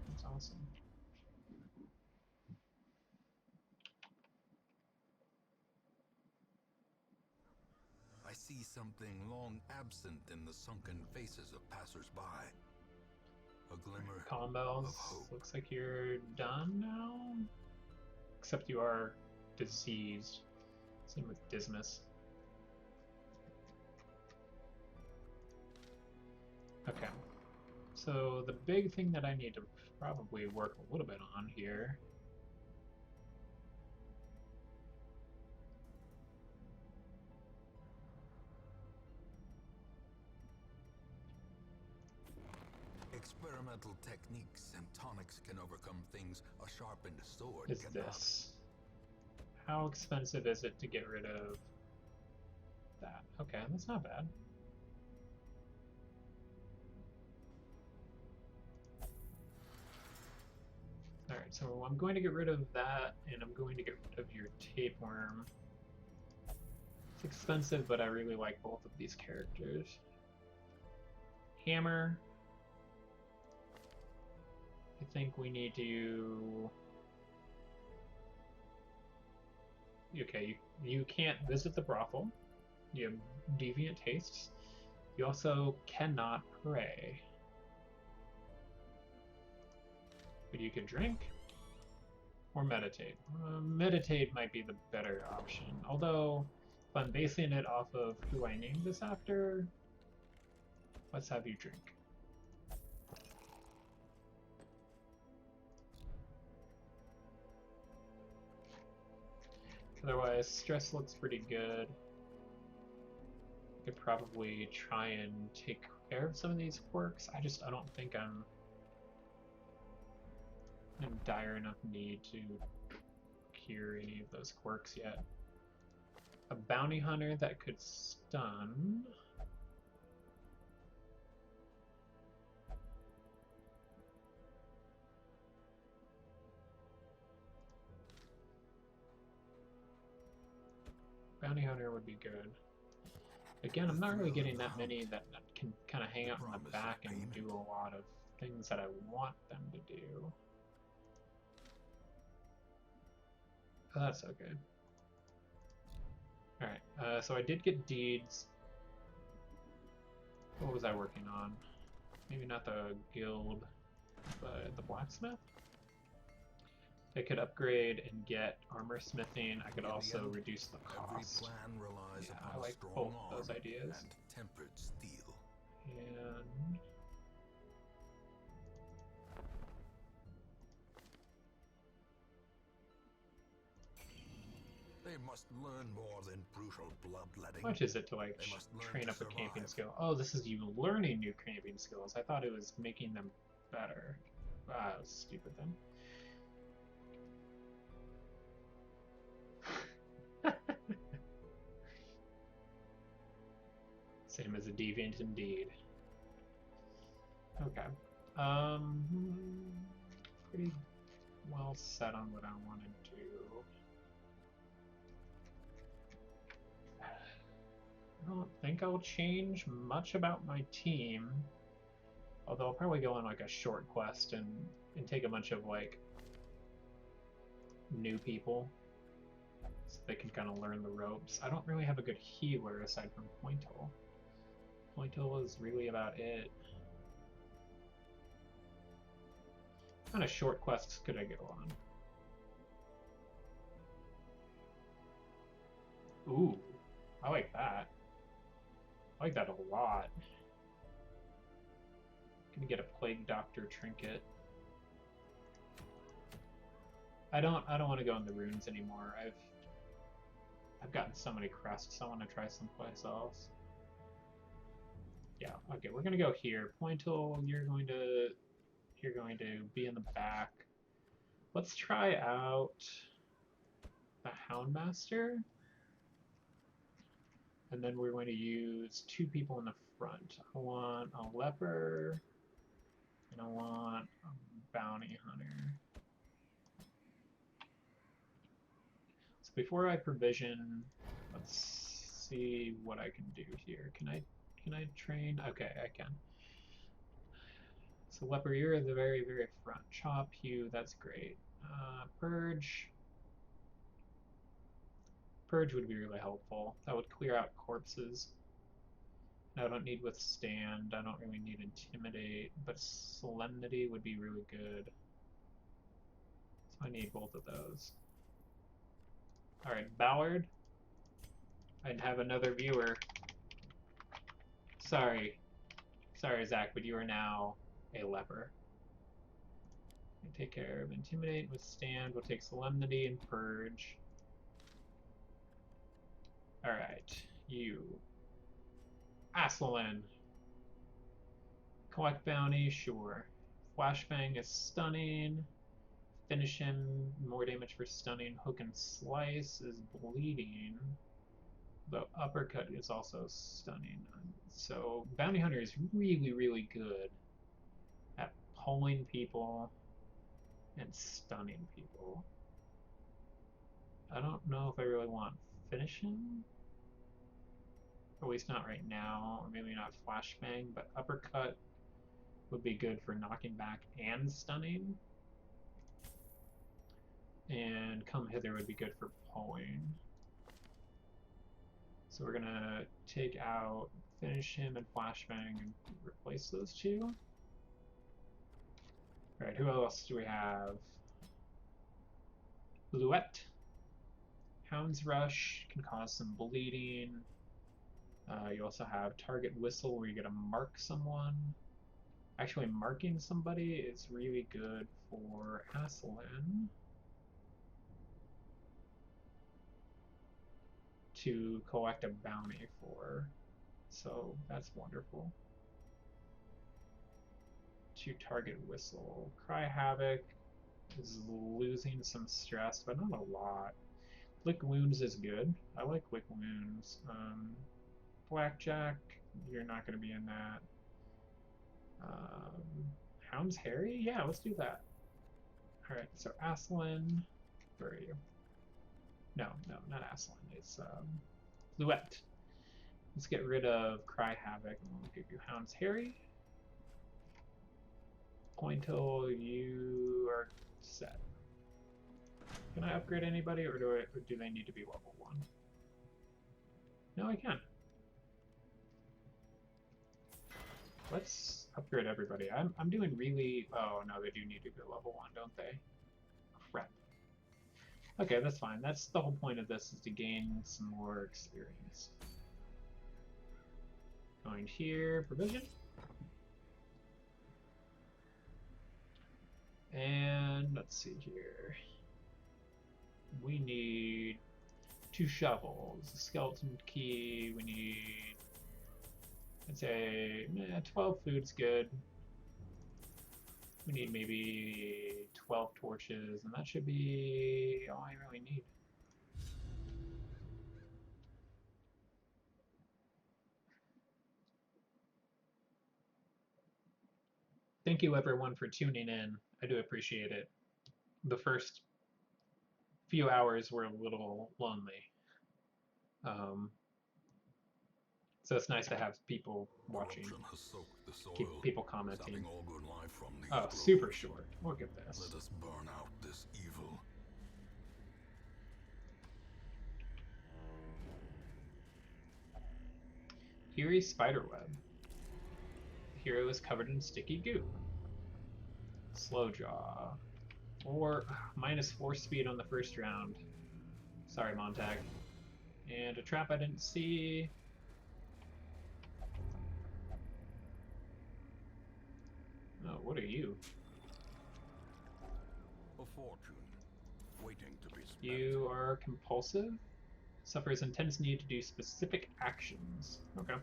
That's awesome. I see something long absent in the sunken faces of passers-by. A glimmer Combos, of hope. Looks like you're done now? Except you are diseased. Same with Dismas. Okay, so the big thing that I need to probably work a little bit on here experimental techniques and tonics can overcome things a sharpened sword is cannot. this. How expensive is it to get rid of that? Okay, that's not bad. Alright, so I'm going to get rid of that, and I'm going to get rid of your tapeworm. It's expensive, but I really like both of these characters. Hammer. I think we need to... Okay, you can't visit the brothel. You have deviant tastes. You also cannot pray. But you can drink or meditate. Meditate might be the better option. Although, if I'm basing it off of who I named this after, let's have you drink. Otherwise, stress looks pretty good. Could probably try and take care of some of these quirks. I don't think I'm in dire enough need to cure any of those quirks yet. A bounty hunter that could stun. Bounty hunter would be good. Again, I'm not really getting that many that can kind of hang out in the back and do a lot of things that I want them to do. But that's okay. Alright, so I did get deeds. What was I working on? Maybe not the guild. the blacksmith. I could upgrade and get armor smithing. I could also reduce the Every cost. plan relies Yeah, upon I a like strong both arm those ideas. and tempered steel. And They must learn more than brutal bloodletting. how much is it to like They must learn train to up a camping survive. skill? Oh, this is you learning new camping skills. I thought it was making them better. Ah, that was stupid then. Same as a deviant indeed. Okay. Pretty well set on what I want to do. I don't think I'll change much about my team. Although I'll probably go on like a short quest and take a bunch of like new people so they can kind of learn the ropes. I don't really have a good healer aside from Pointle. Pointle is really about it. What kind of short quests could I go on? Ooh, I like that. I like that a lot. Gonna get a Plague Doctor trinket. I don't want to go in the runes anymore. I've gotten so many crests. I want to try someplace else. Yeah, okay, we're gonna go here. Pointle, you're going to be in the back. Let's try out the Houndmaster. And then we're going to use 2 people in the front. I want a leper, and I want a bounty hunter. So before I provision, let's see what I can do here. Can I train? Okay, I can. So leper, you're at the very, very front. Chop, Hugh, that's great. Purge. Purge would be really helpful. That would clear out corpses. I don't need Withstand. I don't really need Intimidate, but Solemnity would be really good. So I need both of those. Alright, Ballard. I'd have another viewer. Sorry, Zach, but you are now a leper. Take care of Intimidate, Withstand. We'll take Solemnity and Purge. Alright, you. Aslan. Collect bounty, sure. Flashbang is stunning. Finish him, more damage for stunning. Hook and Slice is bleeding. The uppercut is also stunning. So Bounty Hunter is really, really good at pulling people and stunning people. I don't know if I really want Finish him. Or at least not right now, or maybe not Flashbang, but Uppercut would be good for knocking back and stunning. And Come Hither would be good for pulling. So we're gonna take out Finish him and Flashbang and replace those 2. Alright, who else do we have? Bluette. Hound's Rush can cause some bleeding. You also have Target Whistle where you get to mark someone. Actually, marking somebody is really good for Aslan. To collect a bounty for. So that's wonderful. To Target Whistle. Cry Havoc is losing some stress, but not a lot. Lick Wounds is good. I like Lick Wounds. Blackjack, you're not going to be in that. Hound's Harry? Yeah, let's do that. Alright, so Aslan, where are you? No, not Aslan. It's Bluette. Let's get rid of Cry Havoc and we'll give you Hound's Harry. Pointle, you are set. Can I upgrade anybody or do they need to be level 1? No, I can. Let's upgrade everybody. I'm doing really... Oh, no, they do need to go level 1, don't they? Crap. Okay, that's fine. That's the whole point of this, is to gain some more experience. Going here, provision. And let's see here. We need 2 shovels, a skeleton key, we need... I'd say 12 food's good. We need maybe 12 torches, and that should be all I really need. Thank you everyone for tuning in. I do appreciate it. The first few hours were a little lonely. So it's nice to have people watching, people commenting. Oh, super short. Look at this. Let us burn out this evil. Eerie spiderweb. The hero is covered in sticky goo. Slow jaw. Or -4 speed on the first round. Sorry, Montag. And a trap I didn't see. Oh, what are you? A fortune, waiting to be spent. You are compulsive. Suffers intense need to do specific actions. Okay.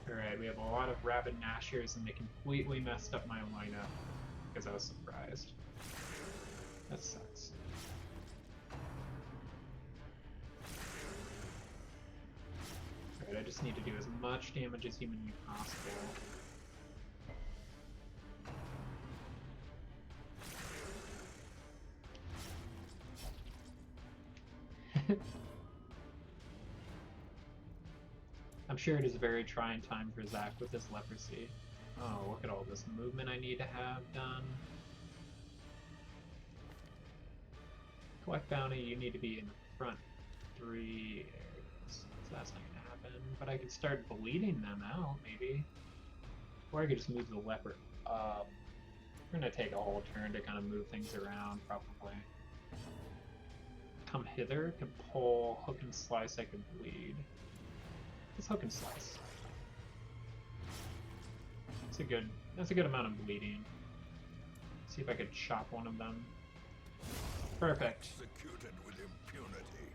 Alright, we have a lot of rabid gnashers, and they completely messed up my lineup because I was surprised. That sucks. Alright, I just need to do as much damage as humanly possible. I'm sure it is a very trying time for Zach with this leprosy. Oh, look at all this movement I need to have done. Collect bounty, you need to be in the front 3 areas, so that's not gonna happen. But I could start bleeding them out, maybe. Or I could just move the leper up. We're gonna take a whole turn to kind of move things around, probably. Come hither, can pull, hook and slice, I could bleed. Let's hook and slice. That's a good amount of bleeding. See if I could chop one of them. Perfect. Executed with impunity.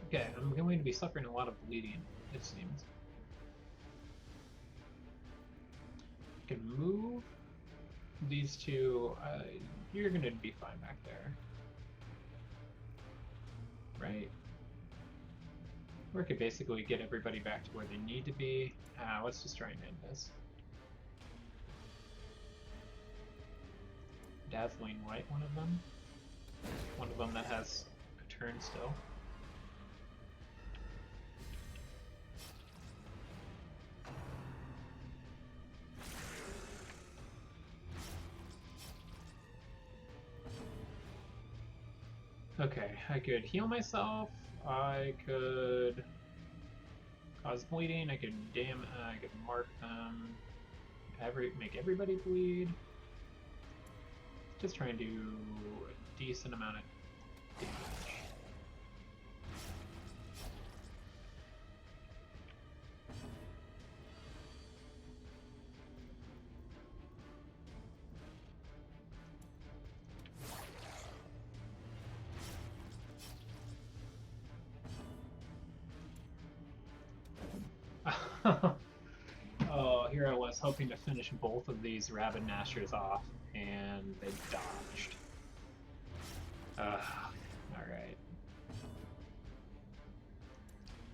Okay, I'm going to be suffering a lot of bleeding, it seems. I can move these two. You're gonna be fine back there. Right? Or I could basically get everybody back to where they need to be. Let's just try and end this. Dazzling Light, one of them. One of them that has a turn still. Okay, I could heal myself. I could cause bleeding. I could mark them. Make everybody bleed. Just try and do a decent amount of damage. Oh, here I was hoping to finish both of these rabid gnashers off, and they dodged. Alright.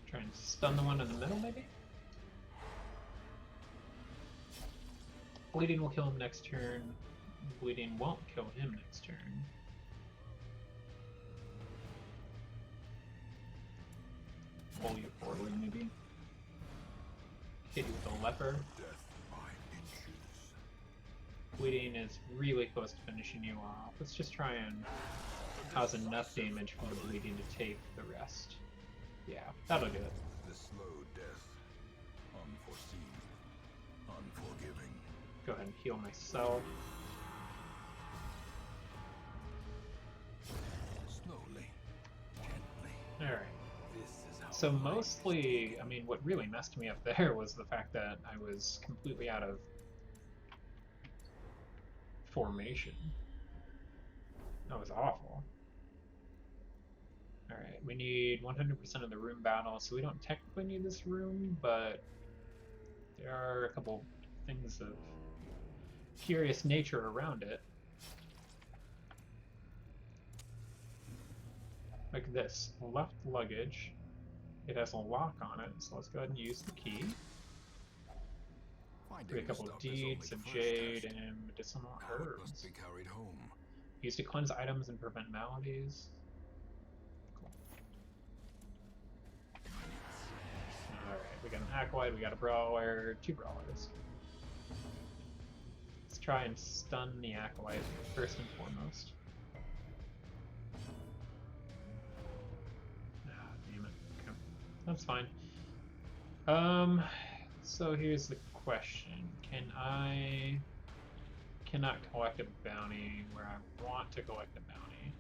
Try and stun the one in the middle, maybe? Bleeding will kill him next turn. Bleeding won't kill him next turn. Pull you forward, maybe? Hit you with a leper. Death by inches. Bleeding is really close to finishing you off. Let's just try and cause enough damage from the bleeding to take the rest. Yeah, that'll do it. The slow death, unforeseen, unforgiving. Go ahead and heal myself. Slowly, gently. Alright. This is how So the light mostly, I mean, what really messed me up there was the fact that I was completely out of formation. That was awful. Alright, we need 100% of the room battle, so we don't technically need this room, but there are a couple things of curious nature around it. Like this, left luggage. It has a lock on it, so let's go ahead and use the key. Finding We have a couple the of stuff is only deeds, the of first jade, test. and medicinal Now it herbs. must be carried home. Used to cleanse items and prevent maladies. Cool. Alright, we got an acolyte, we got a brawler, 2 brawlers. Let's try and stun the acolyte first and foremost. Ah, damn it. Okay. That's fine. So here's the question. Cannot collect a bounty where I want to collect a bounty.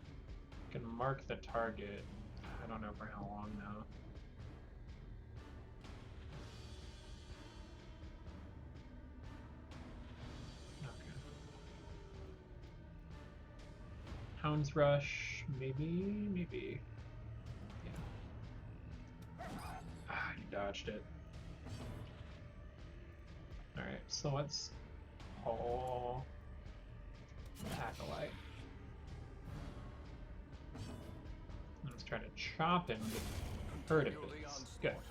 I can mark the target. I don't know for how long though. Okay. Hound's Rush, maybe. Yeah. Ah, you dodged it. Alright, so let's pull Acolyte. Let's try to chop him to hurt a bit. Continually Good. onslaught.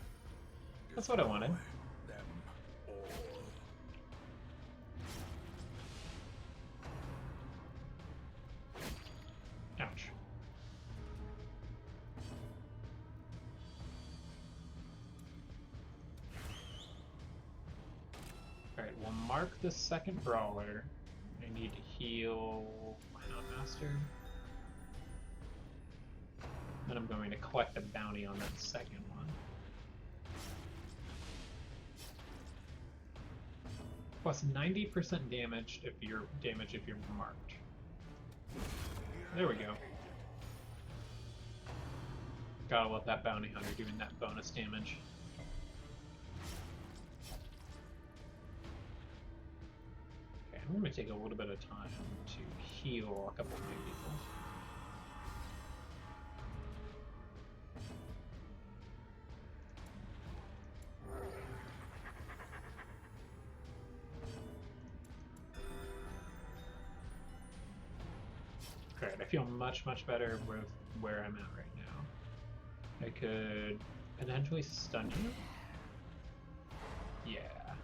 That's what I wanted. Destroy them all. Ouch. Alright, we'll mark the second brawler. I need to heal my non-master. Then I'm going to collect a bounty on that second one. Plus 90% damage if you're marked. There we go. Gotta love that bounty hunter doing that bonus damage. Okay, I'm gonna take a little bit of time to heal a couple of new people. Alright, I feel much better with where I'm at right now. I could potentially stun you. Yeah.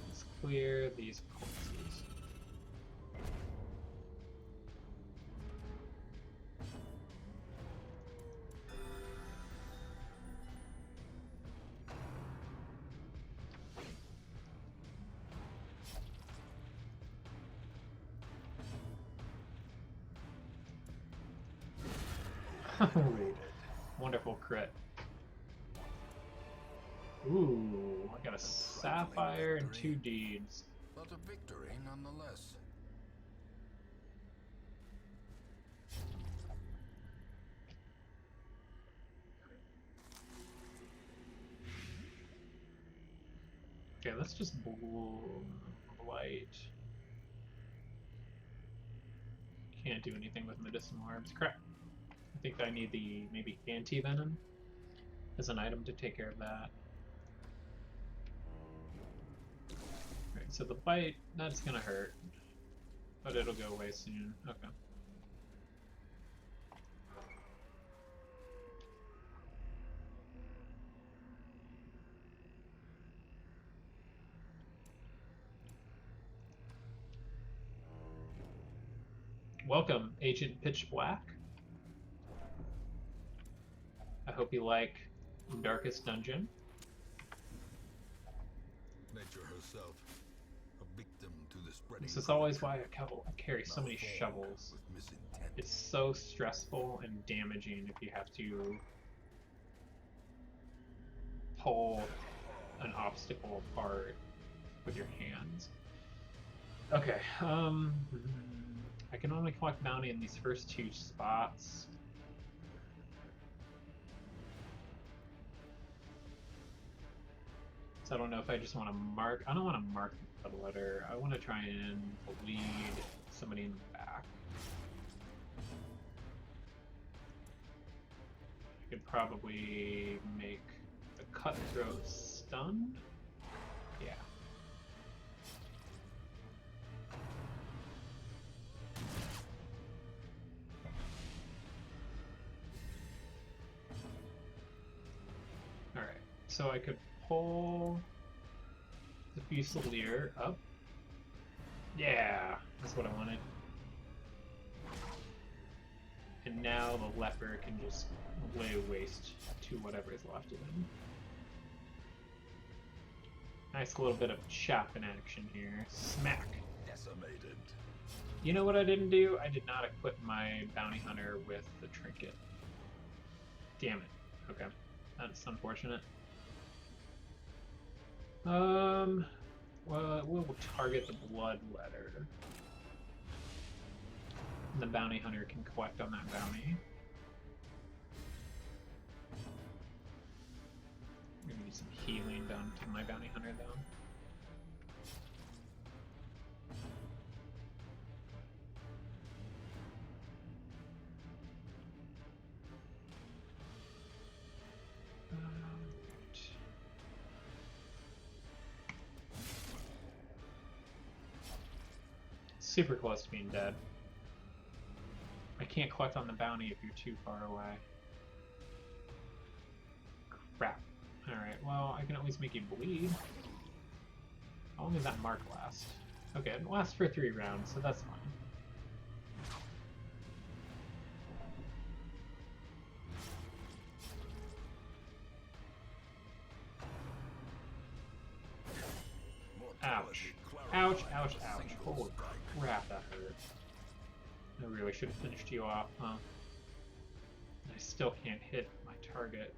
Let's clear these corpses. Wonderful crit. Ooh, I got a sapphire and 2 deeds. But a victory nonetheless. Okay, let's just blight. Can't do anything with medicinal herbs. Crap. I think I need the maybe anti-venom as an item to take care of that. Right, so the bite, that's gonna hurt. But it'll go away soon. Okay. Welcome, Agent Pitch Black. I hope you like Darkest Dungeon. Nature herself, a victim to the spreading. This is always why I carry so many shovels. With misintent. It's so stressful and damaging if you have to pull an obstacle apart with your hands. Okay, I can only collect bounty in these first 2 spots. So I don't know if I just want to mark. I don't want to mark the letter. I want to try and lead somebody in the back. I could probably make the cutthroat stunned. Yeah. Alright, so I could pull the Fusilier up. Yeah, that's what I wanted. And now the leper can just lay waste to whatever is left of him. Nice little bit of chop in action here. Smack. Decimated. You know what I didn't do? I did not equip my bounty hunter with the trinket. Damn it. Okay. That's unfortunate. Well, we'll target the bloodletter. And the bounty hunter can collect on that bounty. I'm gonna need some healing done to my bounty hunter though. Super close to being dead. I can't collect on the bounty if you're too far away. Crap. Alright, well, I can at least make you bleed. How long does that mark last? Okay, it lasts for 3 rounds, so that's fine. Ouch. Ouch, ouch, ouch. Holy crap, that hurt. I really should have finished you off, huh? I still can't hit my target.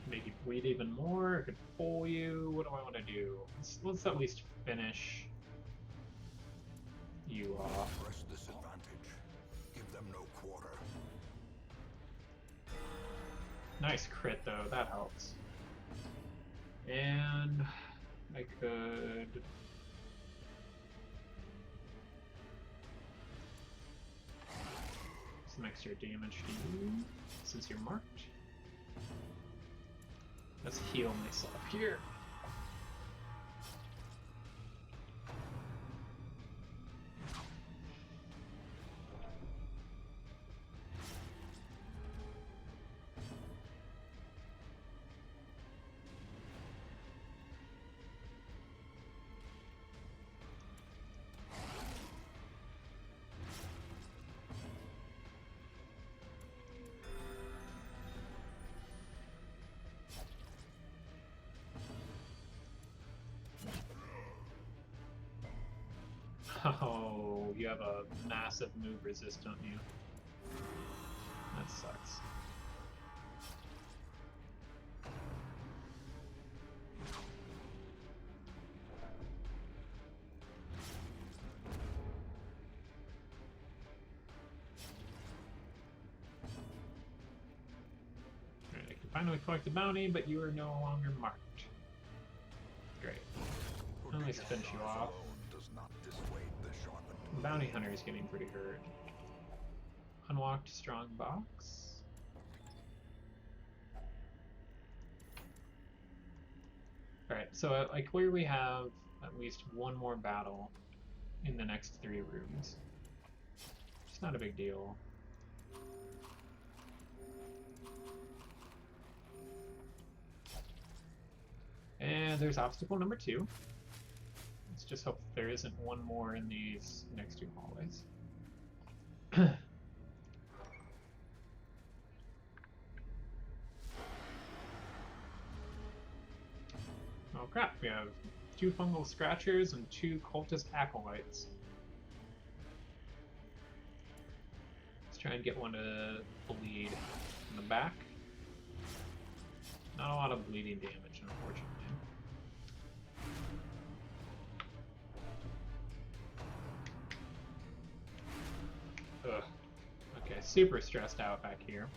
Make you bleed even more. I could pull you. What do I want to do? Let's at least finish you off. Press this advantage. Give them no quarter. Nice crit though, that helps. And I could some extra damage to you since you're marked. Let's heal myself here. Oh, you have a massive move resist, don't you? That sucks. Alright, I can finally collect the bounty, but you are no longer marked. Great. I'll at least finish you off. Bounty hunter is getting pretty hurt. Unlocked strong box. Alright, so I clearly have at least one more battle in the next 3 rooms. It's not a big deal. And there's obstacle number 2. Let's just hope there isn't one more in these next 2 hallways. crap, we have 2 fungal scratchers and 2 cultist acolytes. Let's try and get one to bleed in the back. Not a lot of bleeding damage, unfortunately. Ugh. Okay, super stressed out back here.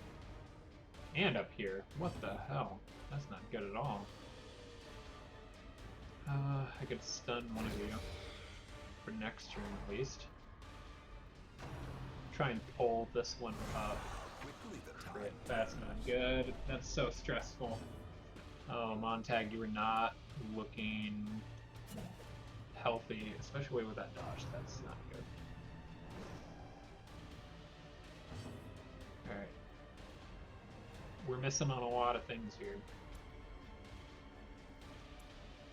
And up here. What the hell? That's not good at all. I could stun one of you. For next turn, at least. Try and pull this one up. Crit. That's not good. That's so stressful. Oh, Montag, you were not looking healthy, especially with that dodge. That's not good. Alright. We're missing on a lot of things here.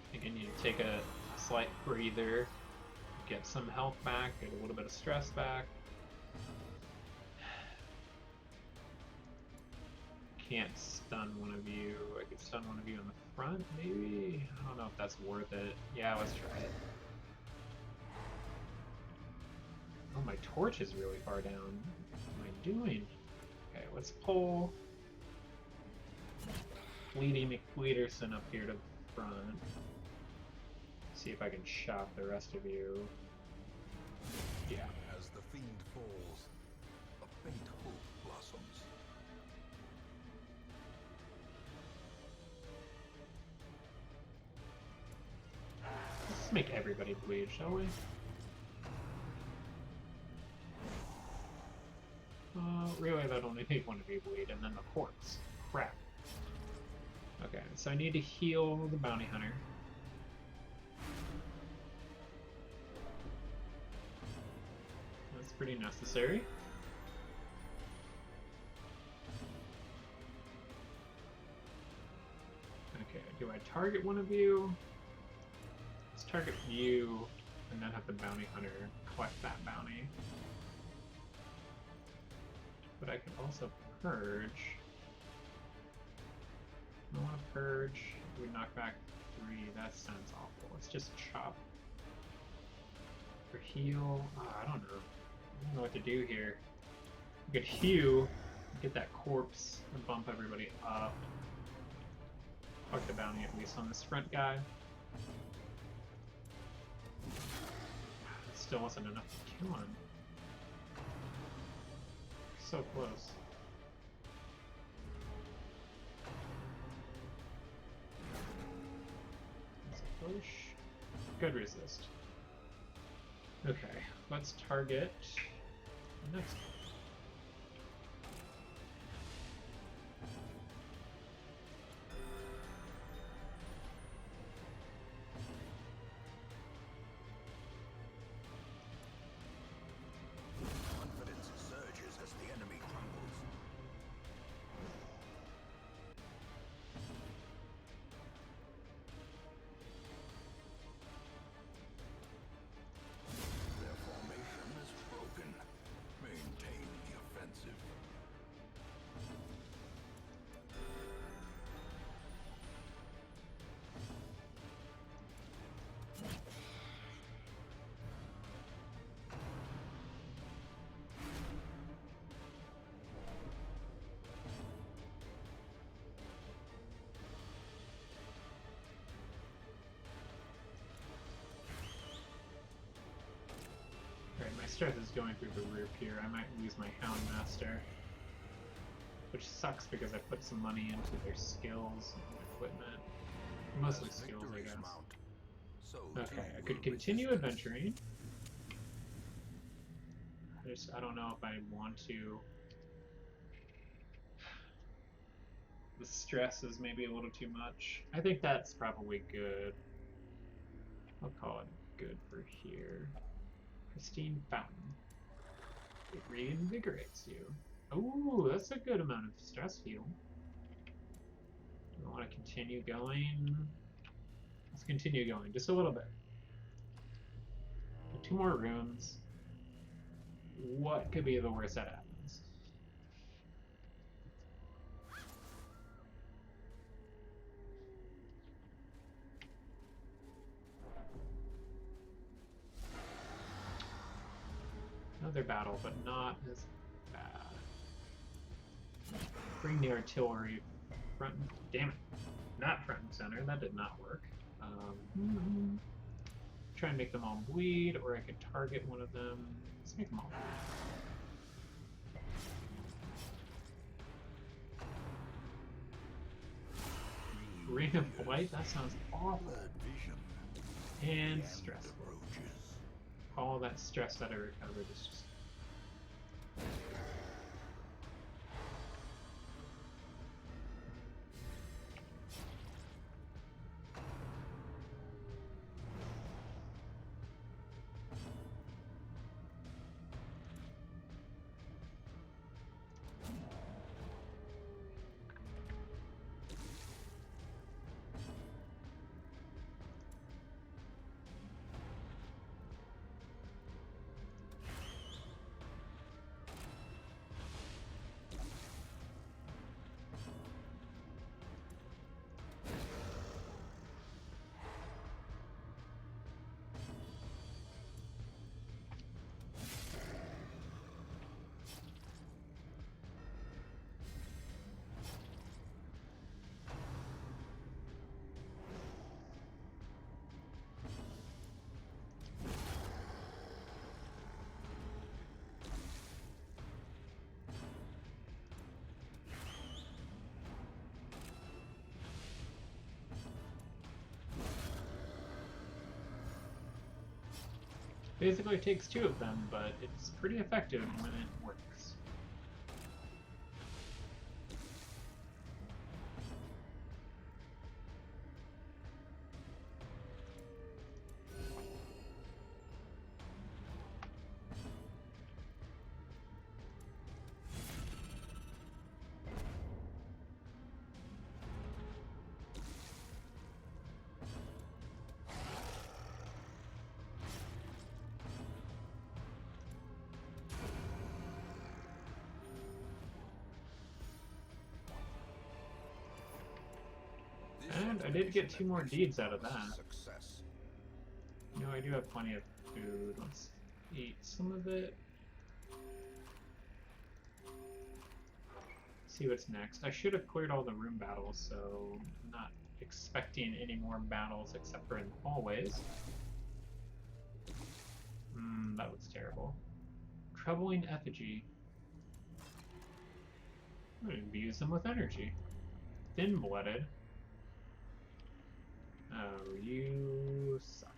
I think I need to take a slight breather, get some health back, get a little bit of stress back. Can't stun one of you. I could stun one of you in the front, maybe? I don't know if that's worth it. Yeah, let's try it. Oh, my torch is really far down. What am I doing? Okay, let's pull Bleedy McBleederson up here to the front. See if I can shock the rest of you. Yeah. As the fiend falls, a faint hope blossoms. Let's make everybody bleed, shall we? Really, I'd only make one of you bleed, and then the corpse. Crap. Okay, so I need to heal the bounty hunter. That's pretty necessary. Okay, do I target one of you? Let's target you, and then have the bounty hunter collect that bounty. But I could also purge. I don't want to purge. We knock back 3. That sounds awful. Let's just chop. For heal. I don't know. I don't know what to do here. We could heal, get that corpse, and bump everybody up. Fuck the bounty at least on this front guy. Still wasn't enough to kill him. So close. That's a push. Good resist. Okay, let's target the next one. Confidence surges as the enemy crumbles. Their formation is broken. Maintain the offensive. Alright, my stress is going through the roof here. I might lose my Houndmaster. Which sucks because I put some money into their skills and equipment. Mostly As skills, I victories guess. mount, so Okay, too I will could continue resistance. adventuring. I don't know if I want to. The stress is maybe a little too much. I think that's probably good. I'll call it good for here. Pristine Fountain. It reinvigorates you. Ooh, that's a good amount of stress heal. Do I want to continue going? Let's continue going, just a little bit. 2 more rooms. What could be the worst that happens? Another battle, but not as bad. Bring the artillery front. Damn it. Not front and center. That did not work. Try and make them all bleed, or I could target one of them. Let's make them all bleed. Ring of Blight? That sounds awful. And stressful. All that stress that I recovered is just... Basically, it takes two of them, but it's pretty effective when it works. And I did get 2 more deeds out of that. You know, I do have plenty of food. Let's eat some of it. See what's next. I should have cleared all the room battles, so I'm not expecting any more battles except for in the hallways. That looks terrible. Troubling effigy. I'm going to infuse them with energy. Thin-blooded. Oh, you suck.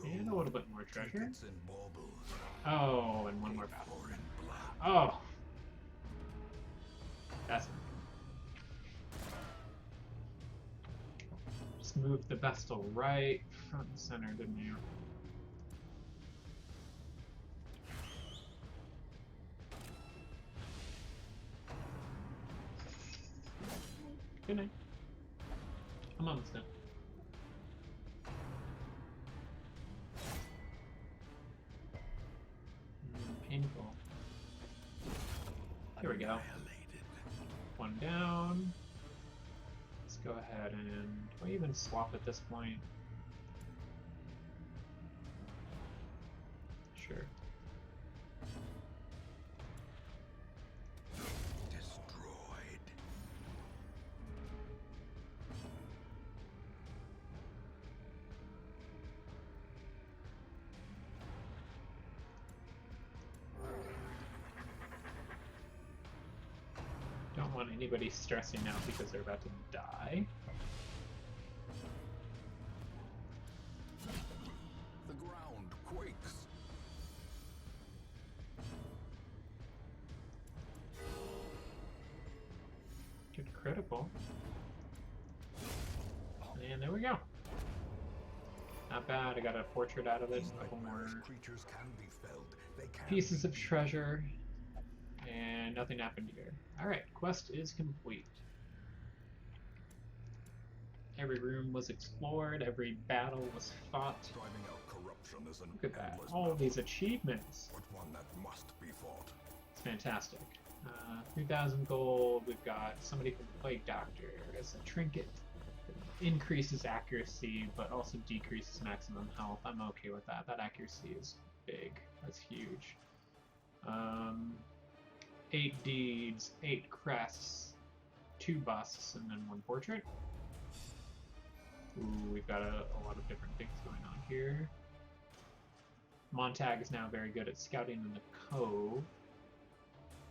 And a little bit more treasure. Oh, and one more battle. Oh! That's not good. Just moved the Vestal right front and center, didn't you? Good night. I'm almost done. Painful. Here we go. One down. Let's go ahead and... do I even swap at this point? Sure. Don't want anybody stressing out because they're about to die. The ground quakes. Good critical. And there we go. Not bad. I got a portrait out of it. A couple more Creatures can be felled. They can pieces be of treasure. And nothing happened here. Alright, quest is complete. Every room was explored, every battle was fought. Driving out corruption is an Look at that, endless all battle, these achievements. but one that must be fought. It's fantastic. 3,000 gold, we've got somebody from Plague Doctor as a trinket. increases accuracy, but also decreases maximum health. I'm okay with that. That accuracy is big. That's huge. 8 deeds, 8 crests, 2 busts, and then 1 portrait. Ooh, we've got a lot of different things going on here. Montag is now very good at scouting in the cove.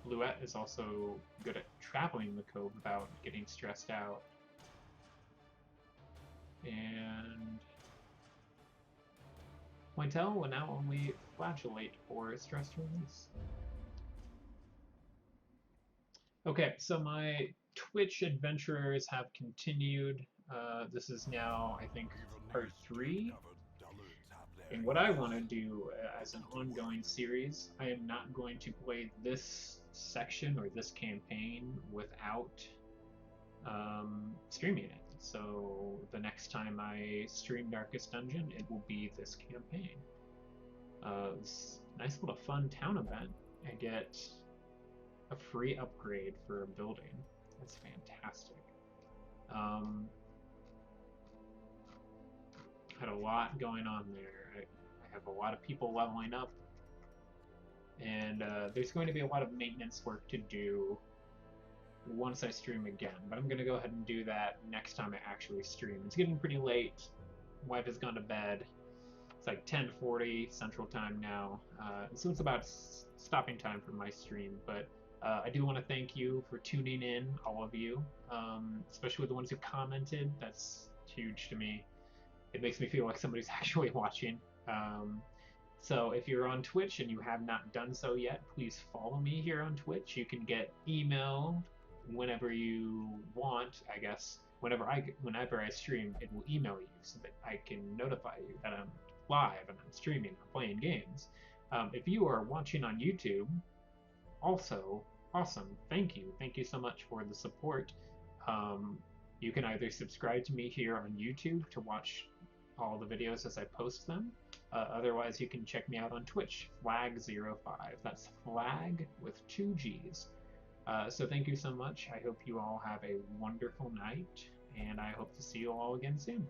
Bluette is also good at traveling the cove without getting stressed out. And Pointel will now only flagellate for stress release. Okay, so my Twitch adventures have continued. This is now, I think, part 3. And what I want to do as an ongoing series, I am not going to play this section or this campaign without streaming it. So the next time I stream Darkest Dungeon, it will be this campaign. This nice little fun town event. I get a free upgrade for a building. That's fantastic. Had a lot going on there. I have a lot of people leveling up, and there's going to be a lot of maintenance work to do once I stream again, but I'm going to go ahead and do that next time I actually stream. It's getting pretty late. Wife has gone to bed. It's like 10:40 Central Time now, so it's about stopping time for my stream, but I do want to thank you for tuning in, all of you, especially the ones who commented. That's huge to me. It makes me feel like somebody's actually watching. So if you're on Twitch and you have not done so yet, please follow me here on Twitch. You can get email whenever you want, I guess. Whenever I stream, it will email you so that I can notify you that I'm live and I'm streaming, I'm playing games. If you are watching on YouTube, also, awesome. Thank you. Thank you so much for the support. You can either subscribe to me here on YouTube to watch all the videos as I post them. Otherwise, you can check me out on Twitch, Flag05. That's Flag with 2 G's. So thank you so much. I hope you all have a wonderful night, and I hope to see you all again soon.